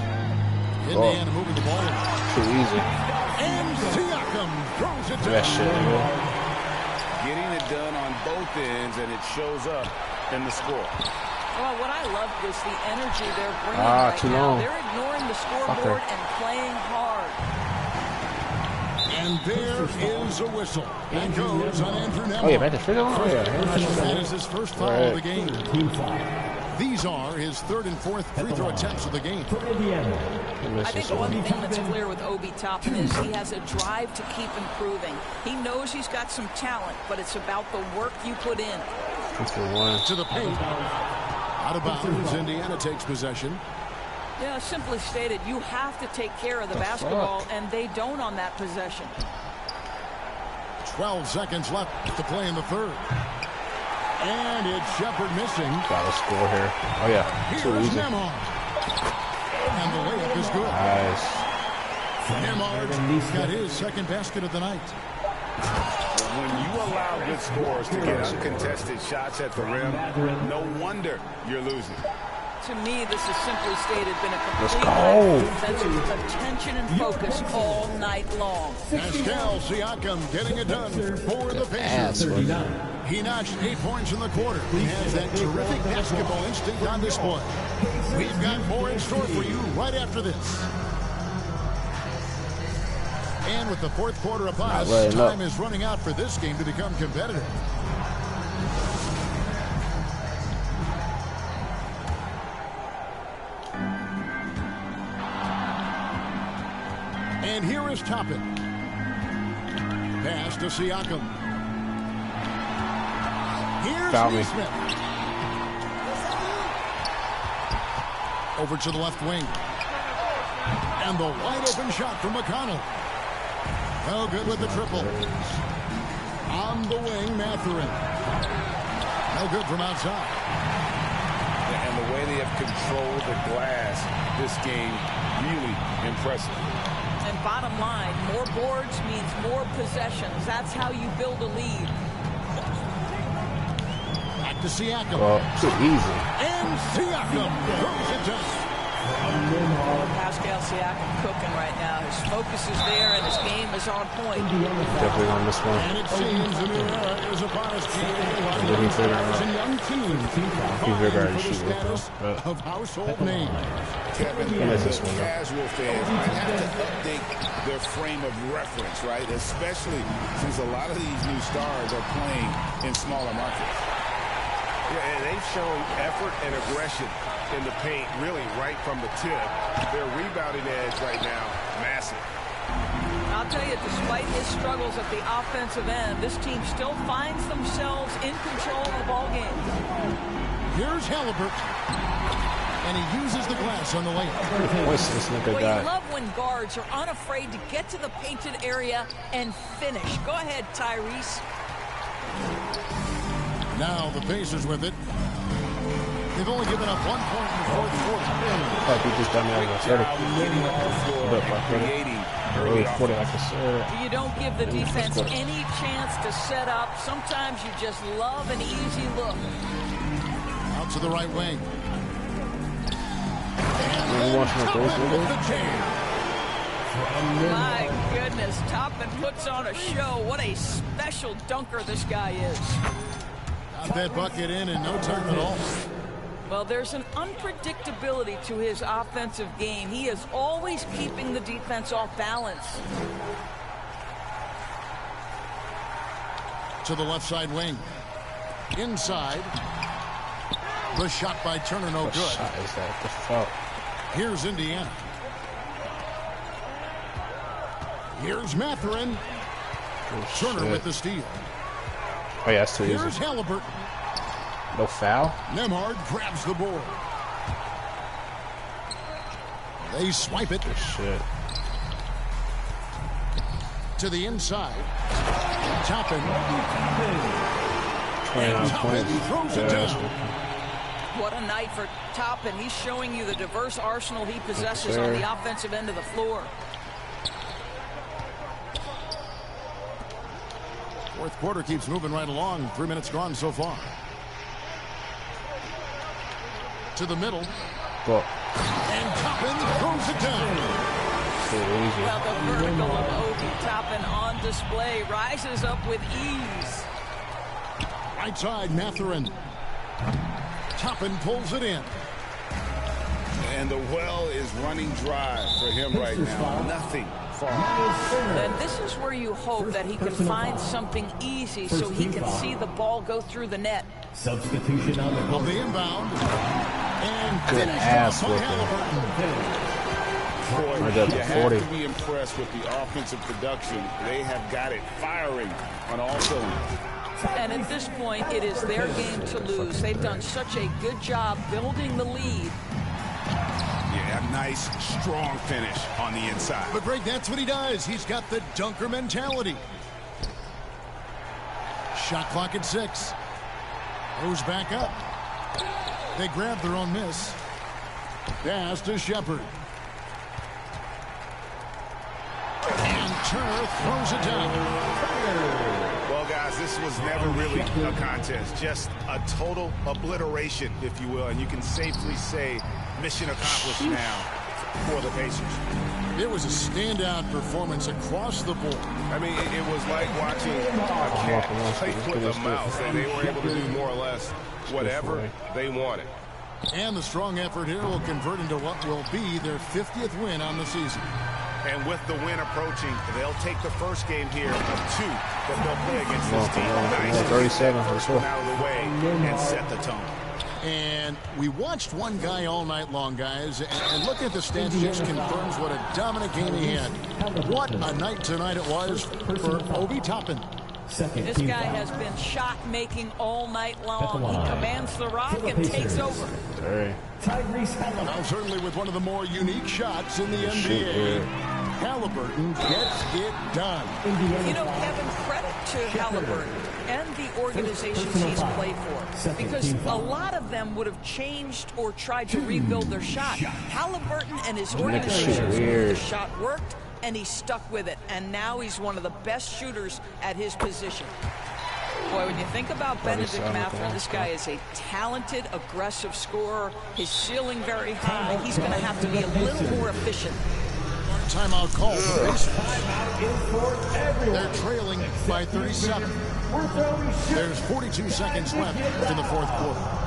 Indiana moving the ball. Too easy. And Siakam throws it That shit, down. nigga. Getting it done on both ends, and it shows up in the score. Well, what I love is the energy they're bringing right too now. long. They're ignoring the scoreboard and playing hard. And there is a whistle. That goes on Andrew Nemeth. Oh, yeah, back to free throw? Oh, yeah. That is his first foul of the game. These are his third and fourth free throw attempts of the game. I think one thing that's clear with Obi Toppin is he has a drive to keep improving. He knows he's got some talent, but it's about the work you put in. 2 for 1. To the paint. Out of bounds. Indiana takes possession. Yeah, simply stated, you have to take care of the basketball, and they don't on that possession. 12 seconds left to play in the third. And it's Shepard missing. Gotta score here. Oh, yeah. Too Here's easy. Nemeth. And the layup is good. Nice. Nemeth got his second basket of the night. When you allow good scores to get uncontested shots at the rim, no wonder you're losing. To me, this is simply stated been a complete lack of defensive attention and focus all night long. Pascal Siakam getting it done for the Pacers. He notched 8 points in the quarter. He has that terrific basketball instinct on display. We've got more in store for you right after this. And with the fourth quarter upon us, time is running out for this game to become competitive. And here is Toppin. Pass to Siakam. Here's Smith. Over to the left wing. And the wide open shot from McConnell. No good with the triple. On the wing, Mathurin. No good from outside. And the way they have controlled the glass this game, really impressive. And bottom line, more boards means more possessions. That's how you build a lead. Back to Siakam. Well, too easy. And Siakam throws it down. Pascal Siakam cooking right now. His focus is there and his game is on point. Definitely on this one. And it seems a new era is upon us. Young team He's very hard to shoot with, of household names. Kevin, this one, casual fans might have to update their frame of reference, right? Especially since a lot of these new stars are playing in smaller markets. Yeah, and they've shown effort and aggression in the paint, really right from the tip. Their rebounding edge right now, massive. I'll tell you, despite his struggles at the offensive end, this team still finds themselves in control of the ball game. Here's Halliburton. And he uses the glass on the layup. What's this nigga Well, got? you love when guards are unafraid to get to the painted area and finish. Go ahead, Tyrese. Now the Pacers with it. They've only given up 1 point in the fourth quarter. Like he just done me like a You don't give the defense any chance to set up. Sometimes you just love an easy look. Out to the right wing. My goodness, Toppin puts on a show. What a special dunker this guy is. Got that bucket in no time at all. Well, there's an unpredictability to his offensive game. He is always keeping the defense off balance. To the left side wing. Inside. The shot by Turner, no good. What shot is that? The fuck? Here's Indiana. Here's Mathurin. Oh, Turner shit. with the steal. Oh yeah, that's too easy. Here's Halliburton. No foul? Nembhard grabs the board. They swipe it. Good shit. To the inside. Toppin. 29 Toppin points. throws it down. What a night for Toppin. He's showing you the diverse arsenal he possesses on the offensive end of the floor. Fourth quarter keeps moving right along. 3 minutes gone so far. To the middle. Well, And Toppin throws it down. too easy. Well, the vertical of Obi Toppin on display rises up with ease. Right side, Mathurin. Toppin pulls it in. And the well is running dry for him right now. Nothing far. And this is where you hope that he can find something easy so he can see the ball go through the net. Substitution on the Of the inbound. And Good finished ass off by whipping. Halliburton. Boy, I got you the have 40. to be impressed with the offensive production. They have got it firing on all cylinders. And at this point, it is their game to lose. They've done such a good job building the lead. Yeah, a nice, strong finish on the inside. But Greg, that's what he does. He's got the dunker mentality. Shot clock at 6. Goes back up. They grab their own miss. Pass to Shepard. And Turner throws it down. Well, guys, this was never really a contest. Just a total obliteration, if you will. And you can safely say mission accomplished now for the Pacers. It was a standout performance across the board. I mean, it was like watching a cat play with a mouse, and they were able to do more or less whatever they wanted. And the strong effort here will convert into what will be their 50th win on the season. And with the win approaching, they'll take the first game here of 2 that they'll play against this team. Nice 37 for sure. Out of the way and set the tone. And we watched one guy all night long, guys, and looking at the stats just confirms what a dominant game he had. What a night tonight it was for Obi Toppin. This guy has been shot-making all night long. He commands the rock and takes over. Now, certainly with one of the more unique shots in the NBA, Halliburton gets it done. You know, Kevin, credit to Halliburton and the organizations he's played for, because a lot of them would have changed or tried to rebuild their shot. Halliburton and his organization, the shot worked, and he stuck with it, and now he's one of the best shooters at his position. Boy, when you think about Benedict Mathurin, this guy is a talented, aggressive scorer. His ceiling very high. He's going to have to be a little more efficient. Timeout call for the Pacers. They're trailing by 37. There's 42 seconds left in the fourth quarter.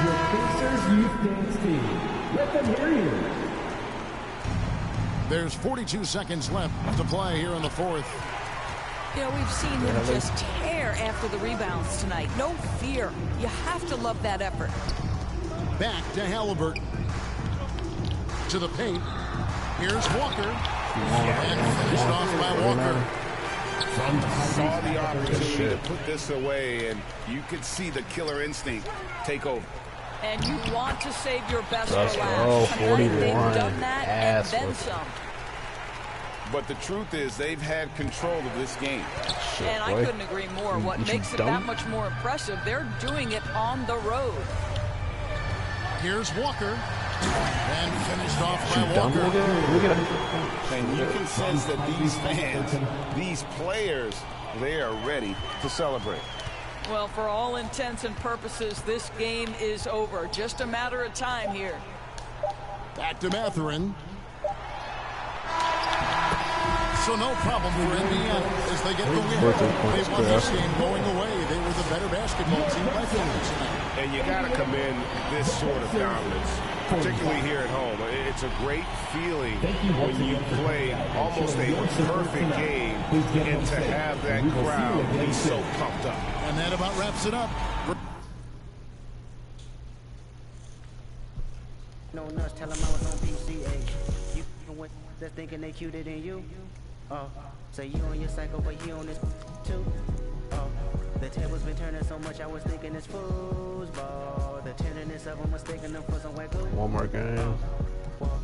Your Pacers Youth Dance Team. Let them hear you. There's 42 seconds left to play here in the fourth. You know, we've seen him just tear after the rebounds tonight. No fear. You have to love that effort. Back to Halliburton. To the paint. Here's Walker. And finished off by Walker. Saw the opportunity to put this away, and you could see the killer instinct take over. And you want to save your best for last. Oh, 41. They've done that and then some. But the truth is, they've had control of this game. And I couldn't agree more. What makes it that much more impressive, they're doing it on the road. Here's Walker. And finished off by Walker. And you can sense that these fans, these players, they are ready to celebrate. Well, for all intents and purposes, this game is over. Just a matter of time here. Back to Mathurin. So no problem for Indiana as they get the win. They won this game going away. They were the better basketball team by 4 tonight. And you got to commend this sort of dominance, particularly here at home. It's a great feeling when you play almost a perfect game and to have that crowd be so pumped up. And that about wraps it up. No nuts, tell them I was on PCA. You went there thinking they cuter than you. Say you on your cycle, but he on this too. The tables been turning so much, I was thinking it's foosball. The tenderness of them mistaking them for some white glue. One more game. Walk,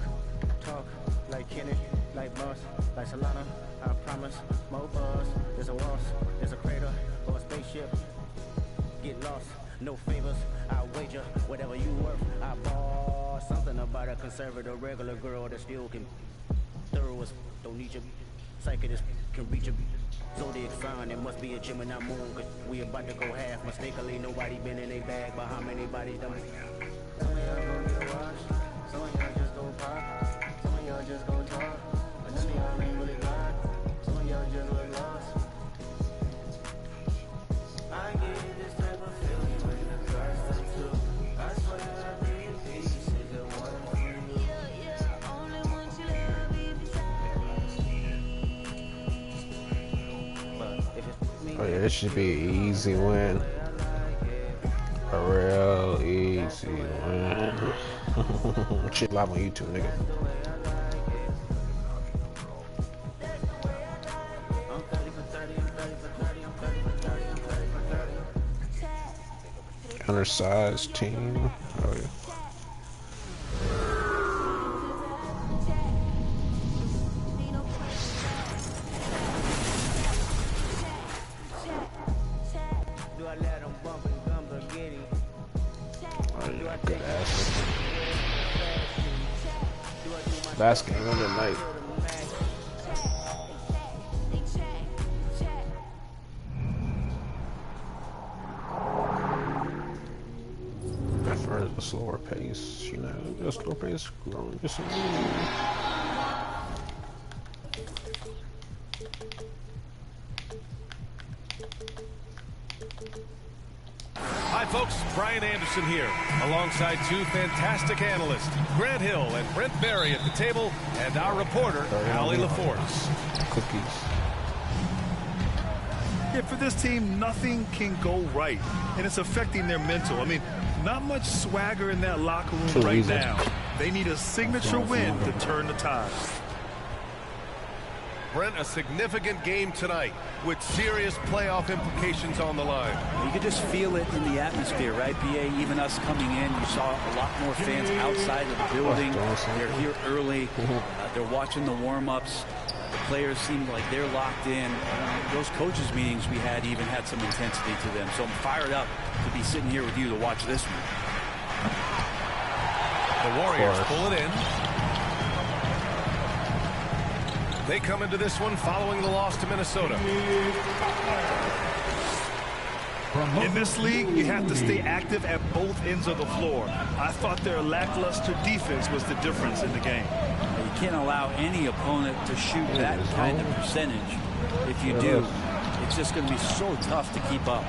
talk, like Kenny, like Boss, like Solana. I promise, more buzz. There's a waltz, there's a crater, or a spaceship. Get lost, no favors. I wager whatever you worth. I ball something about a conservative regular girl that still can thorough as don't need you. Psychic can reach a zodiac sign. It must be a Gemini moon, cause we about to go half. Mistakenly, nobody been in a bag, but how many bodies done? Some of y'all gon' get washed, some of y'all just gon' pop, some of y'all just gon' Oh yeah, this should be an easy win. A real easy win. Shit live on YouTube, nigga. Undersized team. Oh yeah. Last game of the night. Prefer the slower pace, you know, the slower pace growing just a little. Hi folks, Brian Anderson here, alongside two fantastic analysts, Grant Hill and Brent Berry at the table, and our reporter, Allie LaForce. Cookies. Yeah, for this team, nothing can go right, and it's affecting their mental. I mean, not much swagger in that locker room right now. They need a signature win to turn the tide. Brent, a significant game tonight with serious playoff implications on the line. You could just feel it in the atmosphere, right, BA? Even us coming in, you saw a lot more fans outside of the building. They're here early. They're watching the warm-ups. The players seem like they're locked in. Those coaches' meetings we had even had some intensity to them. So I'm fired up to be sitting here with you to watch this one. The Warriors pull it in. They come into this one following the loss to Minnesota. In this league, you have to stay active at both ends of the floor. I thought their lackluster defense was the difference in the game. You can't allow any opponent to shoot that kind of percentage. If you do, it's just going to be so tough to keep up.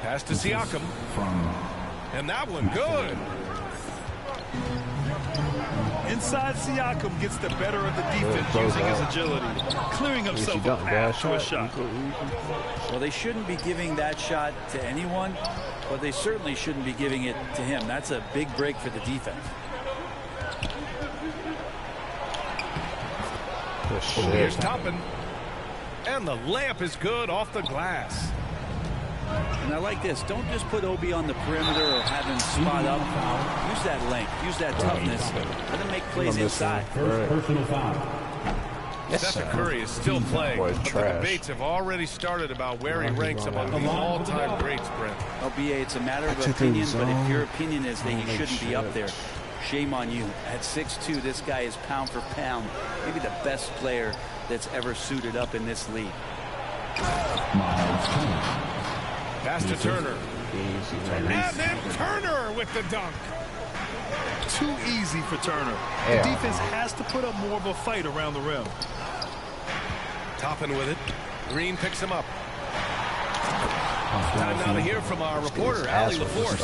Pass to Siakam. And that one good. Inside, Siakam gets the better of the defense using his agility, clearing himself a path to a shot. Well, they shouldn't be giving that shot to anyone, but they certainly shouldn't be giving it to him. That's a big break for the defense. Here's Toppin. And the layup is good off the glass. And I like this. Don't just put Obi on the perimeter or have him spot up. Use that length. Use that toughness. Let him make plays inside. Personal foul. Stephen Curry is still playing. But the debates have already started about where he ranks among the all-time greats, Brent. Oh, BA, it's a matter of opinion, but if your opinion is that he shouldn't be up there, shame on you. At 6'2", this guy is pound for pound, maybe the best player that's ever suited up in this league. Pass to Turner. And then Turner with the dunk. Too easy for Turner. The defense has to put up more of a fight around the rim. Toppin with it. Green picks him up. Time now to hear from our reporter, Allie LaForce.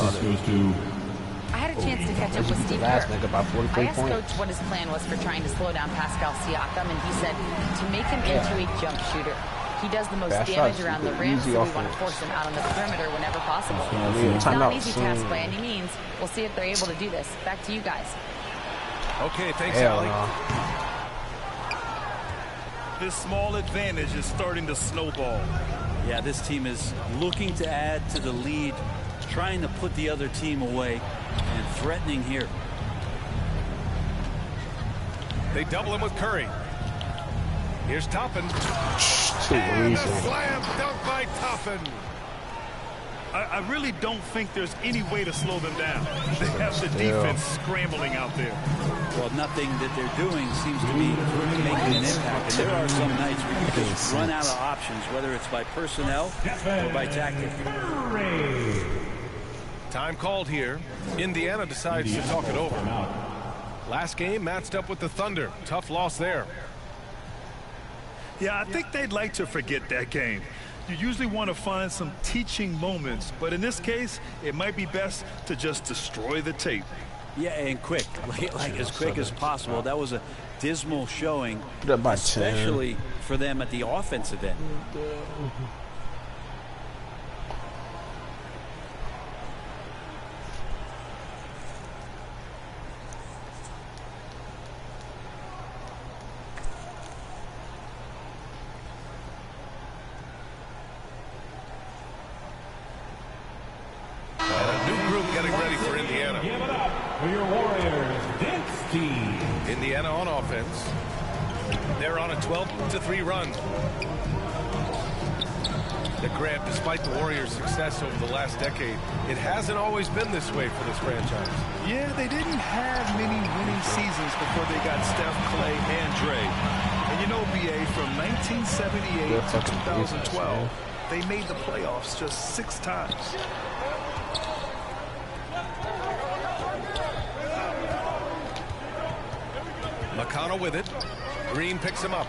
I had a chance to catch up with Steve Kerr. I asked Coach what his plan was for trying to slow down Pascal Siakam, and he said to make him into a jump shooter. He does the most damage around the rim, so we want to force him out on the perimeter whenever possible. It's not an easy task by any means. We'll see if they're able to do this. Back to you guys. Okay, thanks, Allie. This small advantage is starting to snowball. Yeah, this team is looking to add to the lead, trying to put the other team away, and threatening here. They double him with Curry. Here's Toppin. Too easy. Slam dunk by Toppin. I really don't think there's any way to slow them down. They have the defense scrambling out there. Well, nothing that they're doing seems to be making an impact. And there are some nights where you just run out of options, whether it's by personnel or by tactic. Time called here. Indiana decides to talk it over. Last game matched up with the Thunder. Tough loss there. Yeah, I think they'd like to forget that game. You usually want to find some teaching moments, but in this case, it might be best to just destroy the tape. Yeah, and quick, like as quick as possible. That was a dismal showing, especially for them at the offensive end. Indiana on offense. They're on a 12-3 run. The Grant, despite the Warriors' success over the last decade, it hasn't always been this way for this franchise. Yeah, they didn't have many winning seasons before they got Steph, Clay, and Dre. And you know, BA, from 1978 to 2012, they made the playoffs just 6 times. McConnell with it. Green picks him up.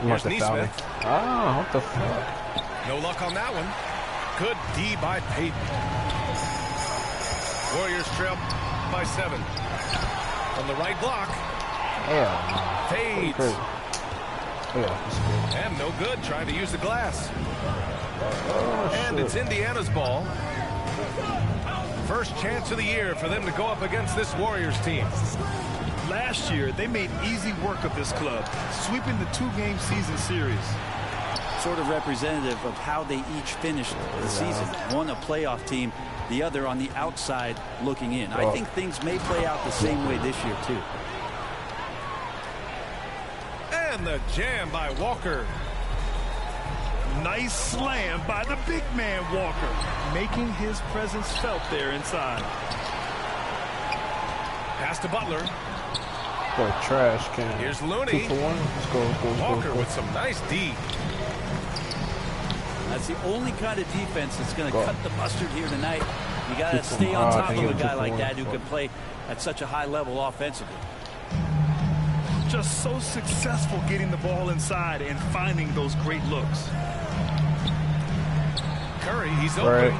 Here's Neesmith. Oh, what the fuck? No luck on that one. Good D by Payton. Warriors trail by 7. From the right block. Fades. And no good, trying to use the glass. And it's Indiana's ball. First chance of the year for them to go up against this Warriors team. Last year, they made easy work of this club, sweeping the 2-game season series. Sort of representative of how they each finished the season. One a playoff team, the other on the outside looking in. I think things may play out the same way this year, too. And the jam by Walker. Nice slam by the big man Walker, making his presence felt there inside. Pass to Butler. Boy, trash can. Here's Looney. 2 for 1. Let's go. Walker with some nice D. That's the only kind of defense that's going to cut the mustard here tonight. You got to stay on top of a guy like that who can play at such a high level offensively. Just so successful getting the ball inside and finding those great looks. Curry, he's open.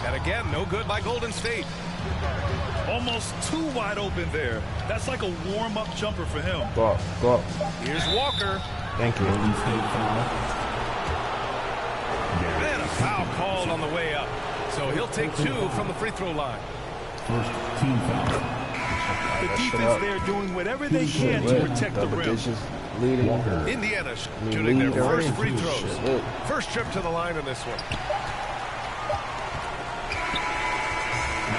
And again, no good by Golden State. Almost too wide open there. That's like a warm-up jumper for him. Go up. Here's Walker. Thank you. And a foul called on the way up. So he'll take 2 from the free throw line. First team foul. The defense there doing whatever they can to protect the rim. Indiana shooting their first free throws. First trip to the line in this one.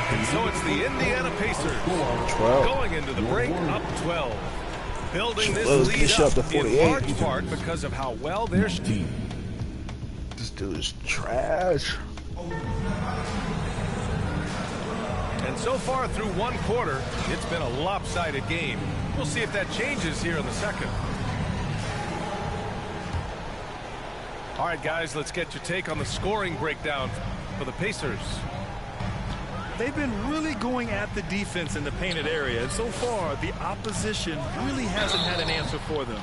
And so it's the Indiana Pacers going into the break up 12. Building this lead up in large part because of how well they're shooting. This dude is trash. And so far through 1 quarter, it's been a lopsided game. We'll see if that changes here in the second. All right, guys, let's get your take on the scoring breakdown for the Pacers. They've been really going at the defense in the painted area, and so far the opposition really hasn't had an answer for them.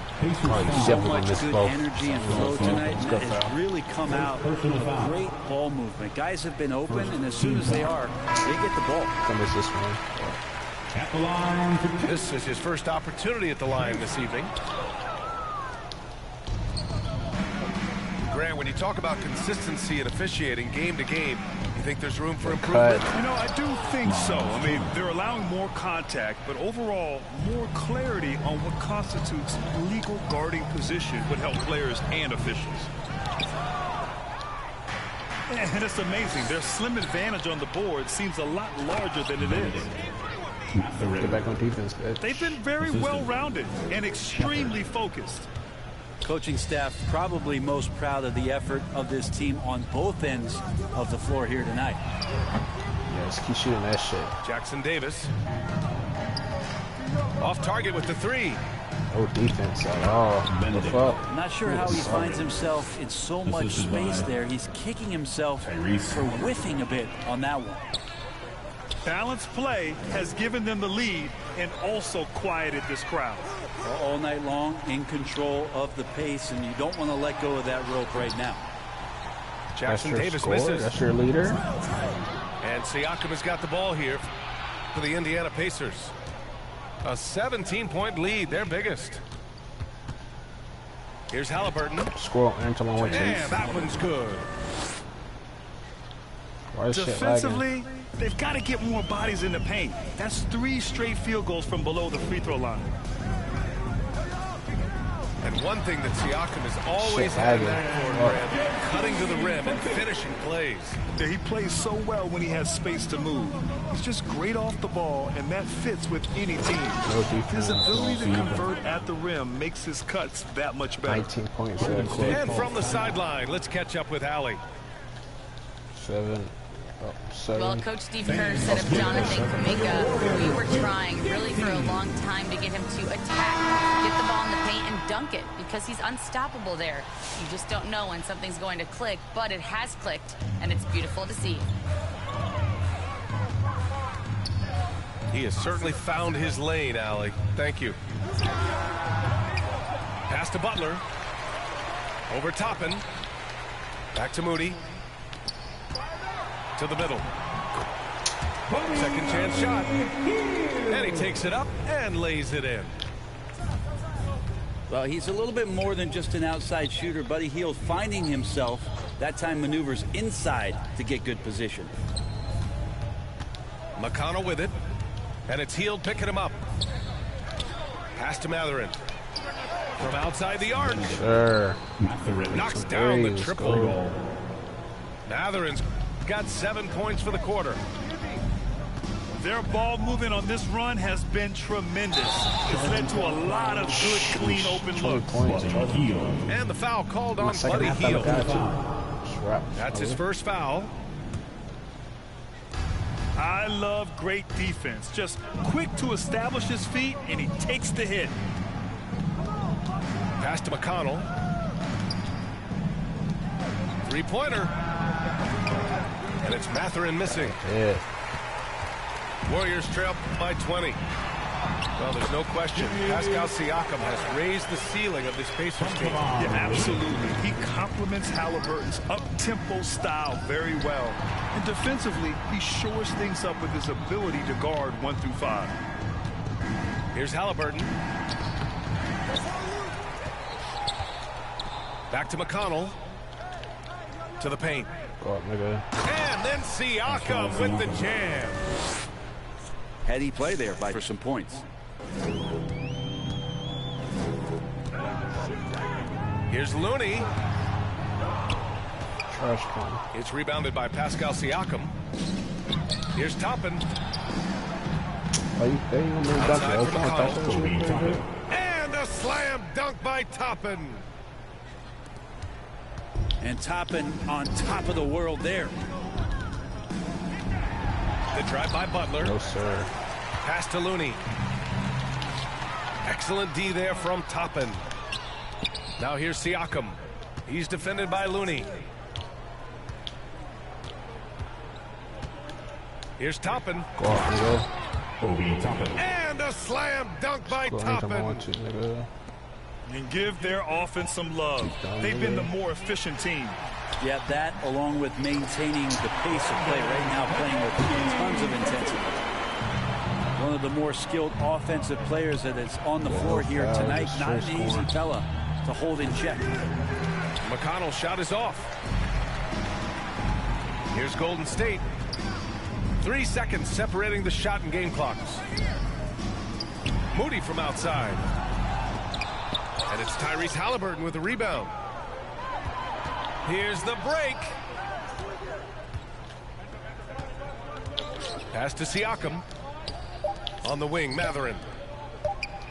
So much good energy and flow tonight, and that has really come out. Great ball movement. Guys have been open, and as soon as they are, they get the ball. This is his first opportunity at the line this evening. Grant, when you talk about consistency and officiating game to game, you think there's room for improvement? You know, I do think so. I mean, they're allowing more contact, but overall, more clarity on what constitutes legal guarding position would help players and officials. And it's amazing. Their slim advantage on the board seems a lot larger than it is. Get back on defense, bitch. They've been very well-rounded and extremely focused. Coaching staff probably most proud of the effort of this team on both ends of the floor here tonight. Yeah, let's keep shooting that shit. Jackson Davis. Off target with the 3. No defense at all. I'm not sure how he finds himself in so much space there. He's kicking himself for whiffing a bit on that one. Balanced play has given them the lead and also quieted this crowd. All night long, in control of the pace, and you don't want to let go of that rope right now. Jackson Davis misses. That's your leader. And And Siakam has got the ball here for the Indiana Pacers. A 17-point lead, their biggest. Here's Halliburton. Squirrel into my way. And that one's good. Defensively, they've got to get more bodies in the paint. That's 3 straight field goals from below the free throw line. And one thing that Siakam has always had in that corner, cutting to the rim and finishing plays. Yeah, he plays so well when he has space to move. He's just great off the ball, and that fits with any team. His ability to convert at the rim makes his cuts that much better. 19 points. And from the sideline, let's catch up with Allie. 7. Well, Coach Steve Kerr said of Jonathan Kuminga, we were trying really for a long time to get him to attack, get the ball in the paint and dunk it because he's unstoppable there. You just don't know when something's going to click, but it has clicked, and it's beautiful to see. He has certainly found his lane, Allie. Thank you. Pass to Butler. Over Toppin. Back to Moody. To the middle. Second chance shot. And he takes it up and lays it in. Well, he's a little bit more than just an outside shooter. Buddy Hield finding himself. That time maneuvers inside to get good position. McConnell with it. And it's Hield picking him up. Pass to Matherin. From outside the arc. Sure. Knocks down the triple. Matherin's got 7 points for the quarter. Their ball movement on this run has been tremendous. It's led to a lot of good, clean, open looks. And the foul called on Buddy Hield. That's his first foul. I love great defense. Just quick to establish his feet, and he takes the hit. Pass to McConnell. Three-pointer. And it's Matherin missing. Yeah. Warriors trail by 20. Well, there's no question. Pascal Siakam has raised the ceiling of this Pacers team. Yeah, absolutely. He complements Halliburton's up-tempo style very well. And defensively, he shores things up with his ability to guard 1 through 5. Here's Halliburton. Back to McConnell. To the paint. And then Siakam with the jam. Heady play there for some points. Here's Looney. Trash can. It's rebounded by Pascal Siakam. Here's Toppin. Outside for McConnell. And a slam dunk by Toppin. And Toppin on top of the world there. The drive by Butler. No, sir. Pass to Looney. Excellent D there from Toppin. Now here's Siakam. He's defended by Looney. Here's Toppin. Go off, nigga. And a slam dunk by Toppin. And give their offense some love. They've been the more efficient team. Yeah, that along with maintaining the pace of play right now, playing with tons of intensity. One of the more skilled offensive players that is on the floor here tonight. Not an easy fella to hold in check. McConnell's shot is off. Here's Golden State. 3 seconds separating the shot and game clocks. Moody from outside. And it's Tyrese Halliburton with the rebound. Here's the break. Pass to Siakam. On the wing, Matherin.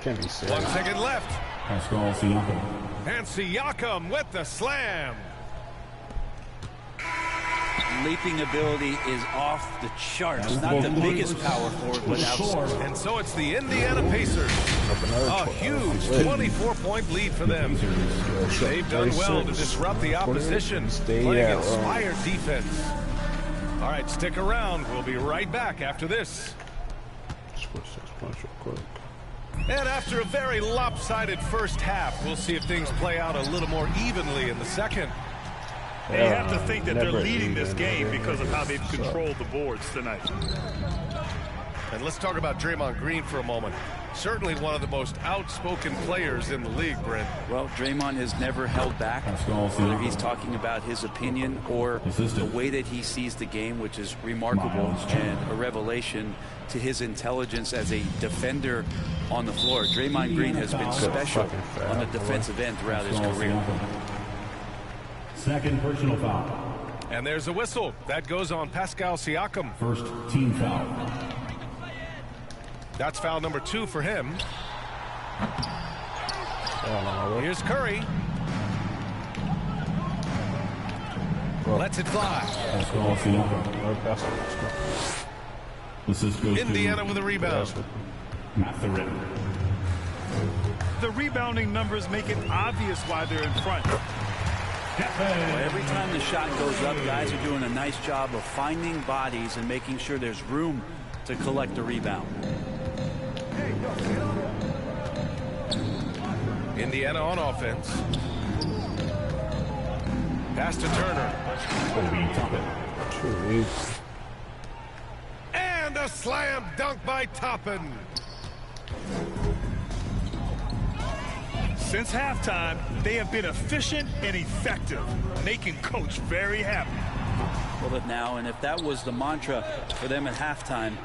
Can't be serious. 1 second left. Pascal Siakam. And Siakam with the slam. Leaping ability is off the charts. Not the biggest power forward, but outside. And so it's the Indiana Pacers. A huge 24-point lead for them. They've done well to disrupt the opposition, playing inspired defense. All right, stick around. We'll be right back after this. And after a very lopsided first half, we'll see if things play out a little more evenly in the second. And you have to think that they're leading this game because of how they've controlled the boards tonight. And let's talk about Draymond Green for a moment. Certainly one of the most outspoken players in the league, Brent. Well, Draymond has never held back, whether he's talking about his opinion or the way that he sees the game, which is remarkable and a revelation to his intelligence as a defender on the floor. Draymond Green has been special on the defensive end throughout his career. Second personal foul. And there's a whistle. That goes on Pascal Siakam. First team foul. That's foul number 2 for him. Here's Curry. Lets it fly. Indiana with a rebound. The rebounding numbers make it obvious why they're in front. Well, every time the shot goes up, guys are doing a nice job of finding bodies and making sure there's room to collect the rebound. Indiana on offense. Pass to Turner. And a slam dunk by Toppin. Since halftime, they have been efficient and effective, making Coach very happy. Well, now, and if that was the mantra for them at halftime,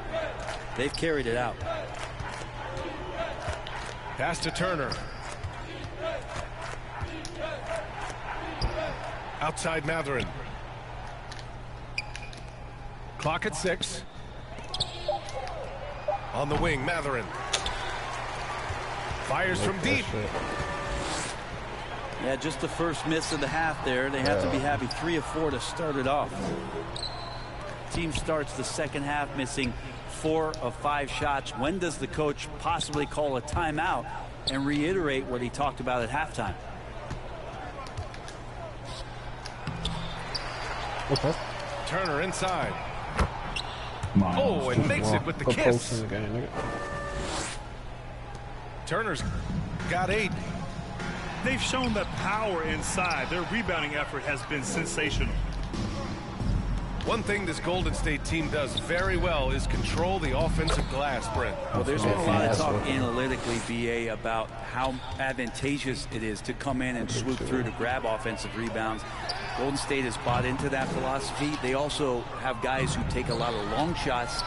they've carried it out. Pass to Turner. Outside Mathurin. Clock at 6. On the wing, Mathurin. Fires from deep. Yeah, just the first miss of the half there. They have to be happy 3 of 4 to start it off. Team starts the second half missing 4 of 5 shots. When does the coach possibly call a timeout and reiterate what he talked about at halftime? Okay. Turner inside. Oh, and makes it with the kiss. Turner's got 8. They've shown the power inside. Their rebounding effort has been sensational. One thing this Golden State team does very well is control the offensive glass, Brent. Well, there's been a lot of talk analytically, BA, about how advantageous it is to come in and swoop through to grab offensive rebounds. Golden State has bought into that philosophy. They also have guys who take a lot of long shots,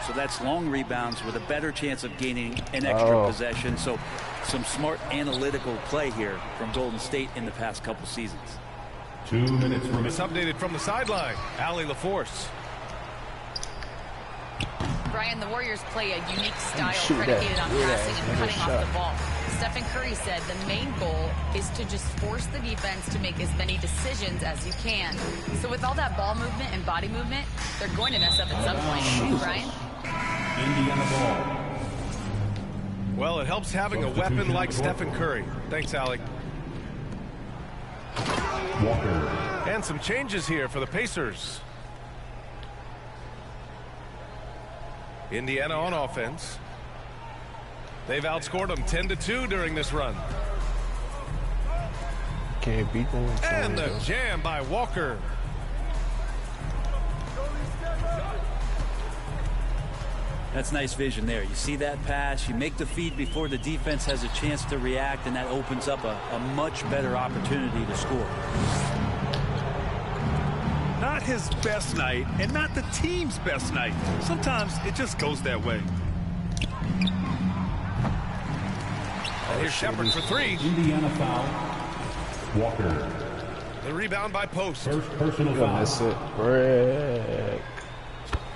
so that's long rebounds with a better chance of gaining an extra possession. So some smart analytical play here from Golden State in the past couple seasons. 2 minutes remaining. It's updated from the sideline. Allie LaForce. Brian, the Warriors play a unique style predicated on passing and cutting off the ball. Stephen Curry said the main goal is to just force the defense to make as many decisions as you can. So with all that ball movement and body movement, they're going to mess up at some point. Brian? Indiana ball. Well, it helps having a weapon like Stephen Curry. Thanks, Alec. Walker. And some changes here for the Pacers. Indiana on offense. They've outscored them 10-2 during this run. Can't beat them. And the jam by Walker. That's nice vision there. You see that pass, you make the feed before the defense has a chance to react, and that opens up a much better opportunity to score. Not his best night, and not the team's best night. Sometimes it just goes that way. And here's Shepard for 3. Indiana foul. Walker. The rebound by Post. First personal foul. That's it. Break.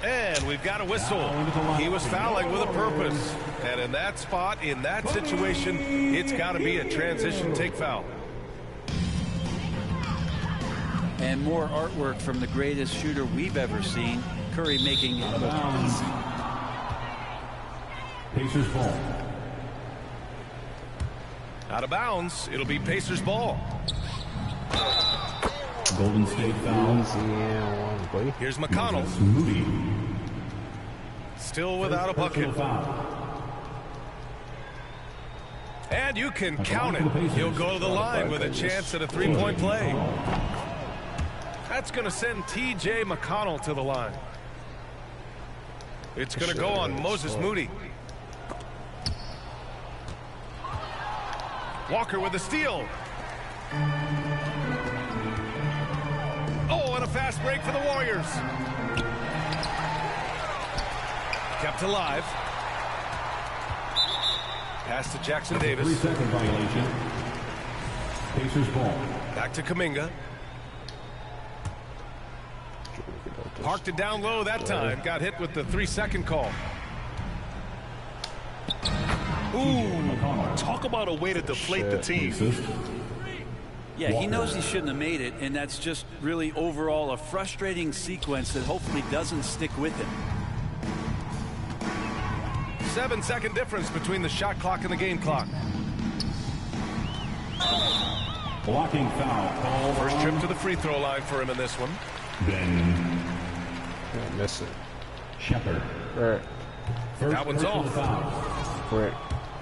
And we've got a whistle. He was fouling with a purpose. And in that spot, in that situation, it's got to be a transition take foul. And more artwork from the greatest shooter we've ever seen. Curry making it look easy. Pacers ball. Out of bounds. It'll be Pacers ball. Golden State foul. Here's McConnell. Moody. Still without a bucket. And you can count it. He'll go to the line with a chance at a three-point play. That's going to send T.J. McConnell to the line. It's going to go on Moses Moody. Walker with a steal. Oh, and a fast break for the Warriors. Kept alive. Pass to Jackson Davis. 3-second violation. Pacers ball. Back to Kuminga. Parked it down low that time. Got hit with the 3-second call. Ooh, talk about a way to deflate the team. Yeah, he knows he shouldn't have made it, and that's just really overall a frustrating sequence that hopefully doesn't stick with him. 7-second difference between the shot clock and the game clock. Blocking foul call. First trip to the free throw line for him in this one. Then miss it. Shepard. Right. That one's off. Quick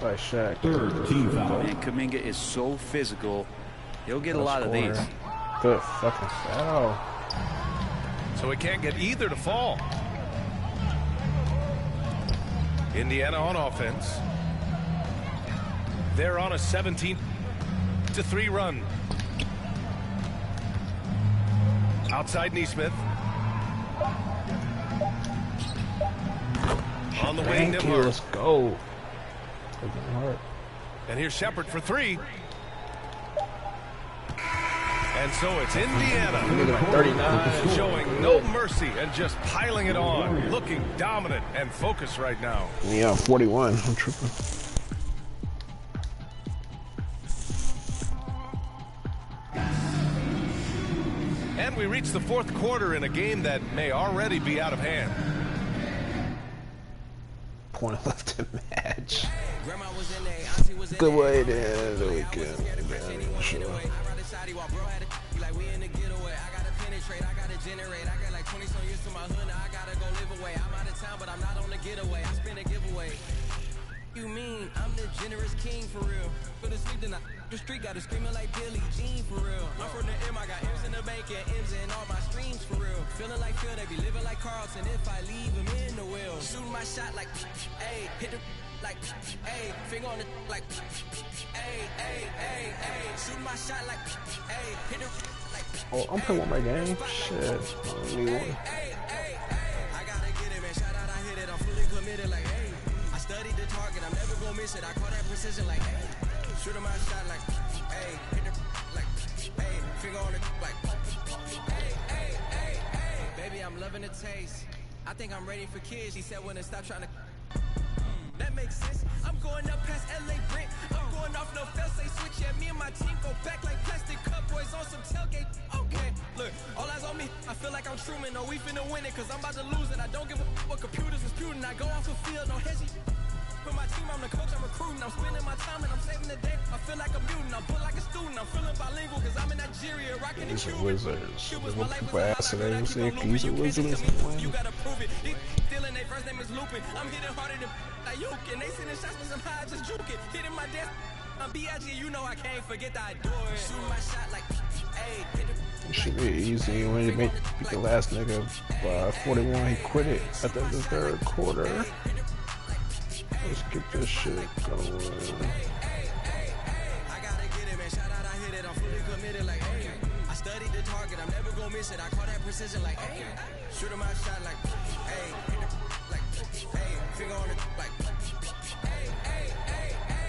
by Shaq. Third team foul. Man, Kuminga is so physical. He'll get a lot of these. Good fucking foul. So he can't get either to fall. Indiana on offense. They're on a 17-3 run. Outside Neesmith. On the wing, Nittler. Let's go. And here's Shepard for 3. And so it's Indiana 39, showing no mercy and just piling it on, looking dominant and focused right now. Yeah, 41. I'm tripping. And we reach the fourth quarter in a game that may already be out of hand. Point left to match. Good way to end the weekend. You mean I'm the generous king for real? For the sleep tonight, the street got it screaming like Billie Jean for real. I'm from the M, I got M's in the bank and M's in all my streams for real. Feeling like Phil, they be living like Carlton if I leave him in the wheel. Shooting my shot like ayy, hit the like ayy, finger on the like ayy, ayy, ayy, ayy. Shooting my shot like ayy, hit the like. Oh, I'm playing with my game. Shit, I need one. I gotta get it, man. Shout out, I hit it. I'm fully committed like ayy. I studied the target, I'm never gonna miss it. I call that precision like, hey, shooting my shot like, hey, hit the like, hey, finger on the like, hey, hey, hey, hey. Baby, I'm loving the taste. I think I'm ready for kids. She said when to stop trying to. That makes sense. I'm going up past LA Brent. I'm going off no fail, say switch. Yeah, me and my team go back like plastic cup boys on some tailgate. Okay, look, all eyes on me. I feel like I'm Truman. No, we finna win it, cause I'm about to lose it. I don't give a what computers is disputing. I go off the field, no hesi. For my team, I'm the coach, I'm recruiting. I'm spending my time and I'm saving the day. I feel like a mutant. I'm put like a student. I'm feeling bilingual, cause I'm in Nigeria, rocking the Cuban. Wizards. What people ask today, you say he's a wizard. You gotta prove it. Stealing, their first name is Lupin. I'm hitting harder than like Yuke, and they sending shots with some high, just juke it. Hitting my desk. I'm B.I.G. You know I can't forget that I do it. Shooting my shot like, hey, hit the. It should be easy when you beat the last nigga by 41. He quit it at the end of the third quarter. Let's get this shit going. I gotta get it, man. Shout out, I hit it. I'm fully committed like, hey. I studied the target. I'm never gonna miss it. I call that precision like, hey. Shooting my shot like, hey. Hit the like, hey. Finger on the like, hey, hey, hey, hey.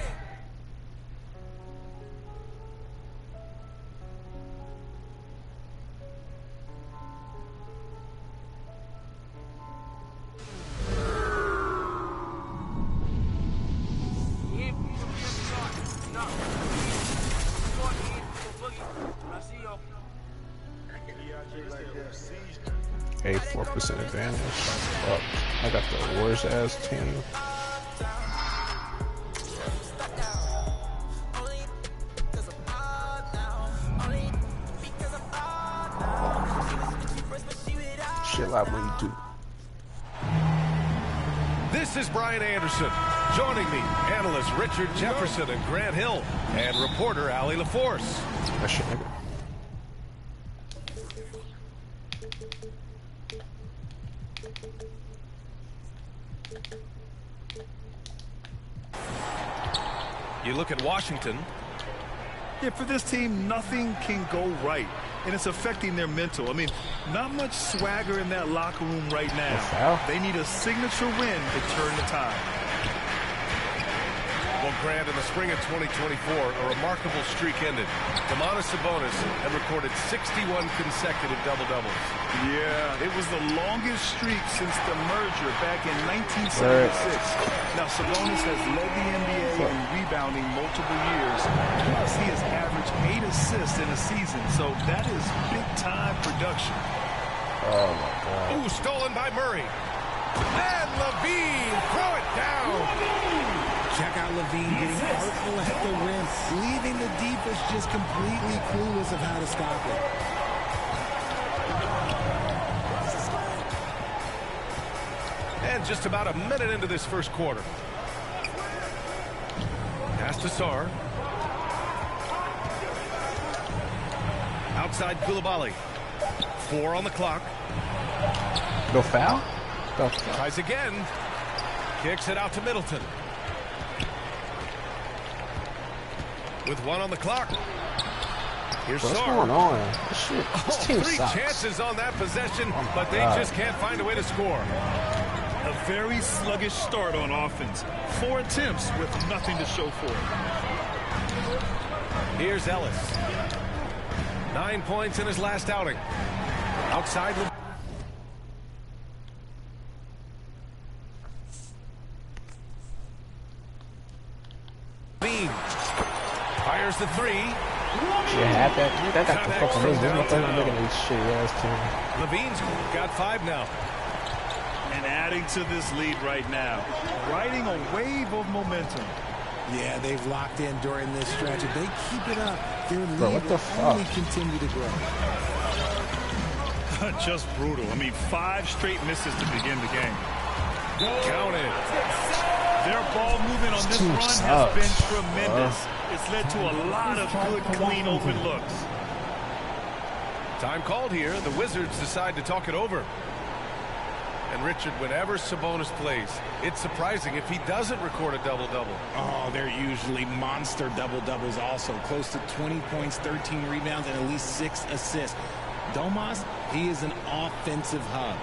A 4% advantage. Fuck. I got the worst ass team. Shit like what you do. This is Brian Anderson. Joining me, analyst Richard Jefferson and Grant Hill, and reporter Allie LaForce. That shit, nigga. You look at Washington. Yeah, for this team, nothing can go right, and it's affecting their mental. I mean, not much swagger in that locker room right now. They need a signature win to turn the tide. Well, Grant, in the spring of 2024, a remarkable streak ended. Sabonis had recorded 61 consecutive double-doubles. Yeah, it was the longest streak since the merger back in 1976. Now, Sabonis has led the NBA in rebounding multiple years. Plus, he has averaged 8 assists in a season, so that is big-time production. Oh, my God. Ooh, stolen by Murray. And Levine, throw it down. Check out Levine getting artful at the rim, leaving the defense just completely clueless of how to stop it. And just about a minute into this first quarter. Pass to Sarr. Outside Koulibaly. 4 on the clock. No foul? No. Tries again. Kicks it out to Middleton. With 1 on the clock. Here's What's Sarr. going on? Shit. This team 3 sucks. chances on that possession, but they God. just can't find a way to score. A very sluggish start on offense. 4 attempts with nothing to show for it. Here's Ellis. 9 points in his last outing. Outside. Levine fires the 3. Yeah, that got the fuck on this. There's nothing I'm making these shit ass team. Levine's got 5 now. And adding to this lead right now, riding a wave of momentum. Yeah, they've locked in during this stretch. If they keep it up, their lead Bro, what the will fuck? only continue to grow. Just brutal. I mean, 5 straight misses to begin the game. Count it. Their ball movement on this run has been tremendous. It's led to a lot of good, clean, open looks. Time called here. The Wizards decide to talk it over. And Richard, whenever Sabonis plays, it's surprising if he doesn't record a double-double. Oh, they're usually monster double-doubles also. Close to 20 points, 13 rebounds, and at least 6 assists. Domas, he is an offensive hub.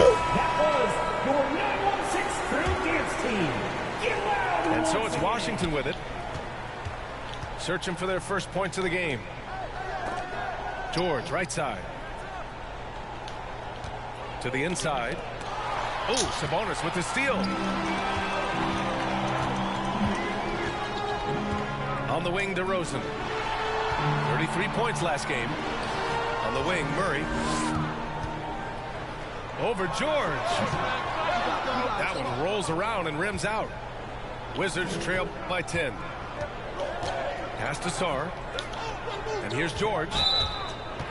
That was your 916 Crew Dance Team. Get loud! And so it's Washington with it. Searching for their first points of the game. George, right side. To the inside. Oh, Sabonis with the steal. On the wing, DeRozan. 33 points last game. On the wing, Murray. Over George. That one rolls around and rims out. Wizards trail by 10. Pass to Sarr. And here's George.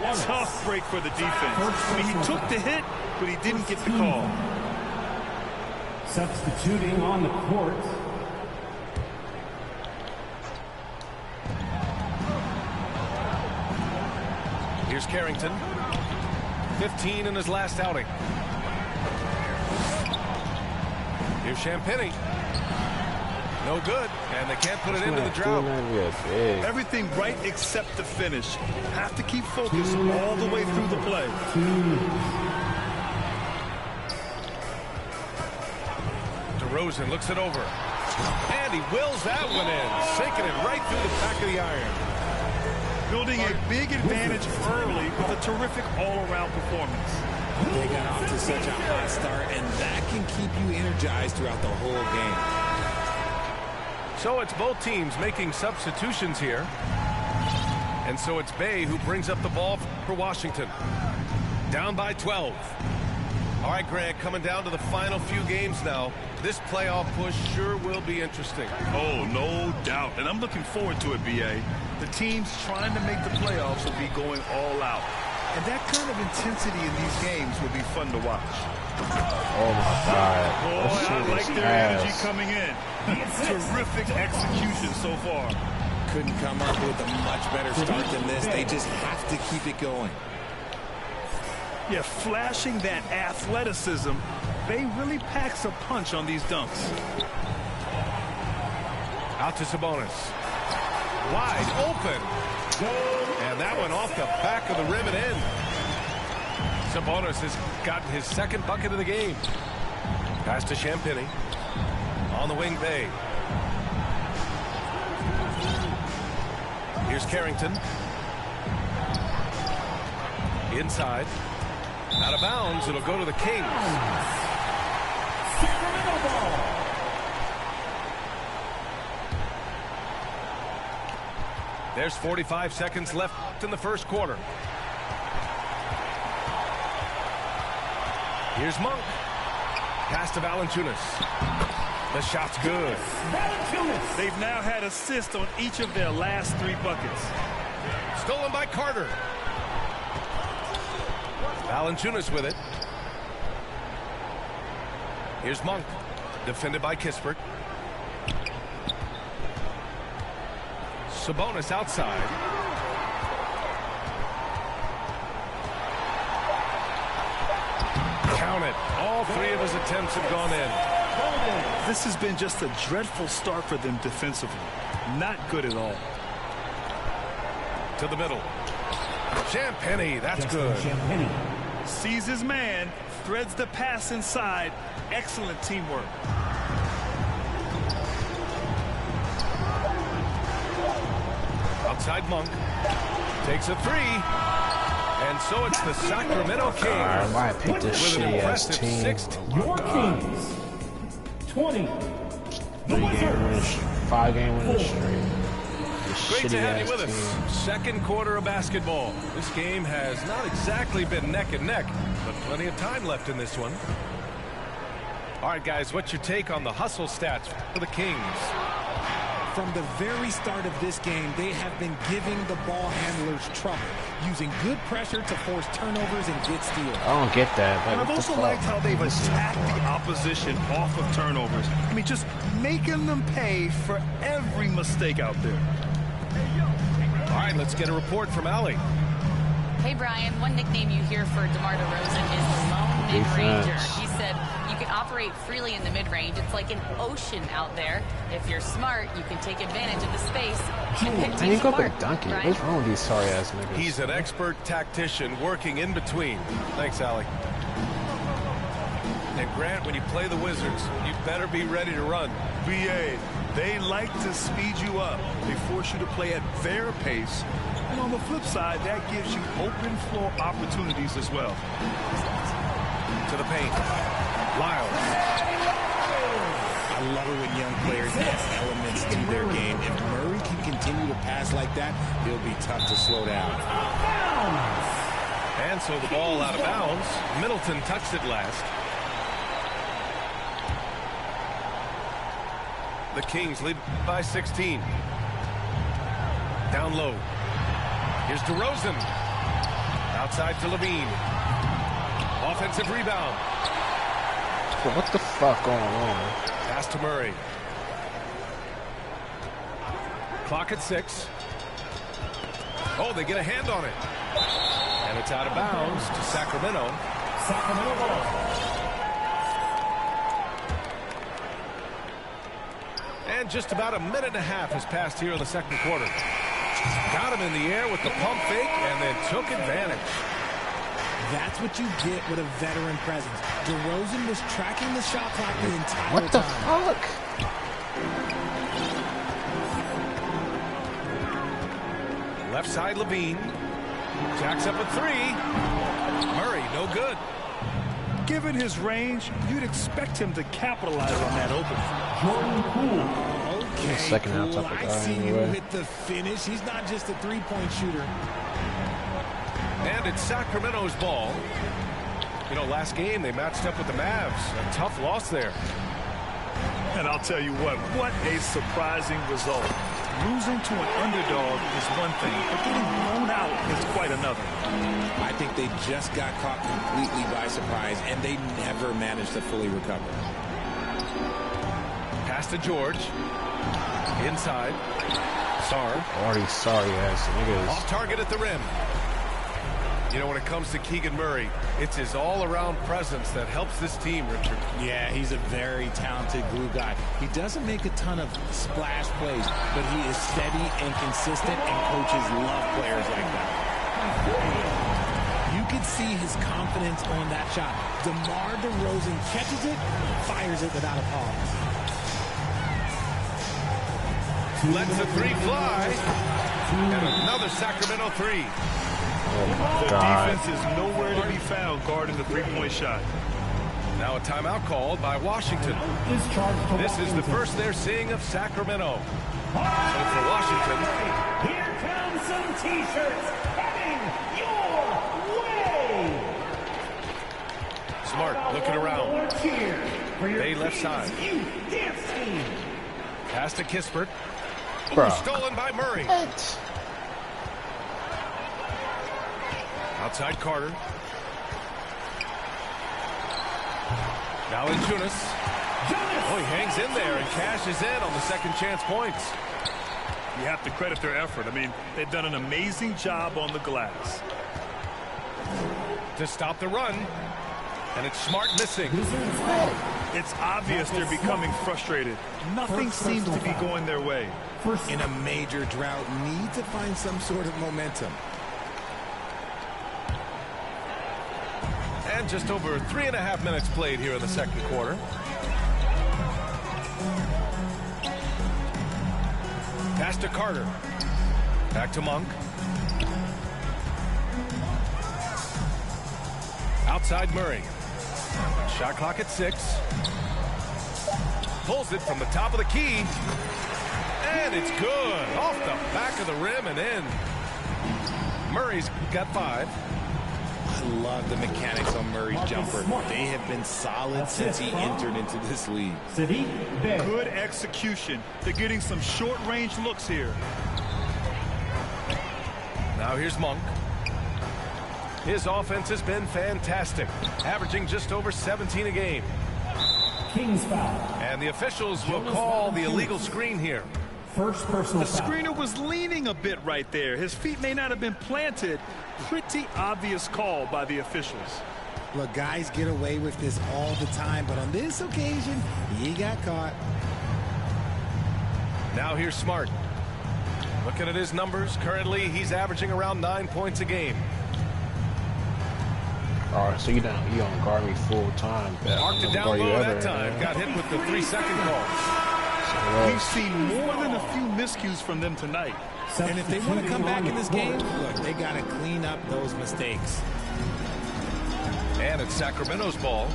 Tough break for the defense. I mean, he took the hit, but he didn't get the call. Substituting on the court. Here's Carrington. 15 in his last outing. Here's Champagny. No good, and they can't put it into the drought. Everything right except the finish. Have to keep focused all the way through the play. DeRozan looks it over. And he wills that one in, sinking it right through the back of the iron. Building a big advantage early with a terrific all-around performance. They got off to such a hot start, and that can keep you energized throughout the whole game. So it's both teams making substitutions here. And so it's Bay who brings up the ball for Washington. Down by 12. All right, Grant, coming down to the final few games now. This playoff push sure will be interesting. Oh, no doubt. And I'm looking forward to it, B.A. The teams trying to make the playoffs will be going all out. And that kind of intensity in these games will be fun to watch. Oh, my God. Boy, I like their energy coming in. Terrific execution so far. Couldn't come up with a much better start than this. They just have to keep it going. Yeah, flashing that athleticism, they really packs a punch on these dunks. Out to Sabonis. Wide open. And that one off the back of the rim and in. Sabonis has gotten his second bucket of the game. Pass to Champagny. On the wing, Bay. Here's Carrington. Inside. Out of bounds. It'll go to the Kings. Sacramento ball. There's 45 seconds left in the first quarter. Here's Monk. Pass to Valanciunas. The shot's good. They've now had assists on each of their last 3 buckets. Stolen by Carter. Valanciunas with it. Here's Monk. Defended by Kispert. Sabonis outside. Count it. All 3 of his attempts have gone in. This has been just a dreadful start for them defensively. Not good at all. To the middle. Champagny, that's good. Sees his man, threads the pass inside. Excellent teamwork. Outside Monk. Takes a 3. And so it's the Sacramento Kings. I picked this shitty ass team. Your Kings. 20. 5-game winning streak. Great to have you with us. Second quarter of basketball. This game has not exactly been neck and neck, but plenty of time left in this one. All right, guys, what's your take on the hustle stats for the Kings? From the very start of this game, they have been giving the ball handlers trouble, using good pressure to force turnovers and get steals. I don't get that. And I've also liked how they've attacked the opposition off of turnovers. I mean, just making them pay for every mistake out there. All right, let's get a report from Allie. Hey, Brian, one nickname you hear for DeMar DeRozan is the lone mid-ranger. He said you can operate freely in the mid-range. It's like an ocean out there. If you're smart, you can take advantage of the space and pick And you teams go up apart. and dunk it. Brian? What's wrong with these sorry-ass niggas? He's an expert tactician working in between. Thanks, Allie. And Grant, when you play the Wizards, you better be ready to run. BA, they like to speed you up. They force you to play at their pace. And on the flip side, that gives you open floor opportunities as well. To the paint. Lyles. I love it when young players add elements to their game. If Murray can continue to pass like that, he'll be tough to slow down. And so the ball out of bounds. Middleton touched it last. The Kings lead by 16. Down low. Here's DeRozan. Outside to Levine. Offensive rebound. What the fuck going on? Pass to Murray. Clock at 6. Oh, they get a hand on it. And it's out of bounds to Sacramento. Sacramento ball. And just about a minute and a half has passed here in the second quarter. Got him in the air with the pump fake and then took advantage. That's what you get with a veteran presence. DeRozan was tracking the shot clock the entire time. What the fuck? Left side, Levine. Jacks up a 3. Murray, no good. Given his range, you'd expect him to capitalize on that open. Jordan Poole. Okay, second half Poole, type of I guy see you anyway. hit the finish. He's not just a three-point shooter. And it's Sacramento's ball. You know, last game they matched up with the Mavs. A tough loss there. And I'll tell you what a surprising result. Losing to an underdog is one thing, but getting blown out is quite another. I think they just got caught completely by surprise, and they never managed to fully recover. Pass to George. Inside. Sarr. Already sorry ass niggas. Off target at the rim. You know, when it comes to Keegan Murray, it's his all-around presence that helps this team, Richard. Yeah, he's a very talented glue guy. He doesn't make a ton of splash plays, but he is steady and consistent, and coaches love players like that. You could see his confidence on that shot. DeMar DeRozan catches it, fires it without a pause. Lets the three fly, and another Sacramento three. The defense is nowhere to be found guarding the three-point shot. Now a timeout called by Washington. This is the first they're seeing of Sacramento. So for Washington, here comes some T-shirts heading your way. Smart looking around. They left side. Pass to Kispert. Ooh, stolen by Murray. Outside Carter. Now in Junis. Oh, he hangs in there and cashes in on the second chance points. You have to credit their effort. I mean, they've done an amazing job on the glass. To stop the run. And it's Smart missing. It's obvious they're becoming frustrated. Nothing seems to be going their way. In a major drought, need to find some sort of momentum. And just over 3.5 minutes played here in the second quarter. Pass to Carter. Back to Monk. Outside Murray. Shot clock at 6. Pulls it from the top of the key. And it's good. Off the back of the rim and in. Murray's got 5. I love the mechanics on Murray's jumper. They have been solid since he entered into this league. Good execution. They're getting some short-range looks here. Now here's Monk. His offense has been fantastic, averaging just over 17 a game. Kings foul. And the officials will call the illegal screen here. First personal The foul. screener was leaning a bit right there. His feet may not have been planted. Pretty obvious call by the officials. Look, guys get away with this all the time, but on this occasion, he got caught. Now here's Smart. Looking at his numbers, currently he's averaging around 9 points a game. All right, so you don't guard me full time. Marked it down low that time. Got hit with the 3-second call. We've seen more than a few miscues from them tonight. And if they want to come back in this game, look, they got to clean up those mistakes. And it's Sacramento's ball.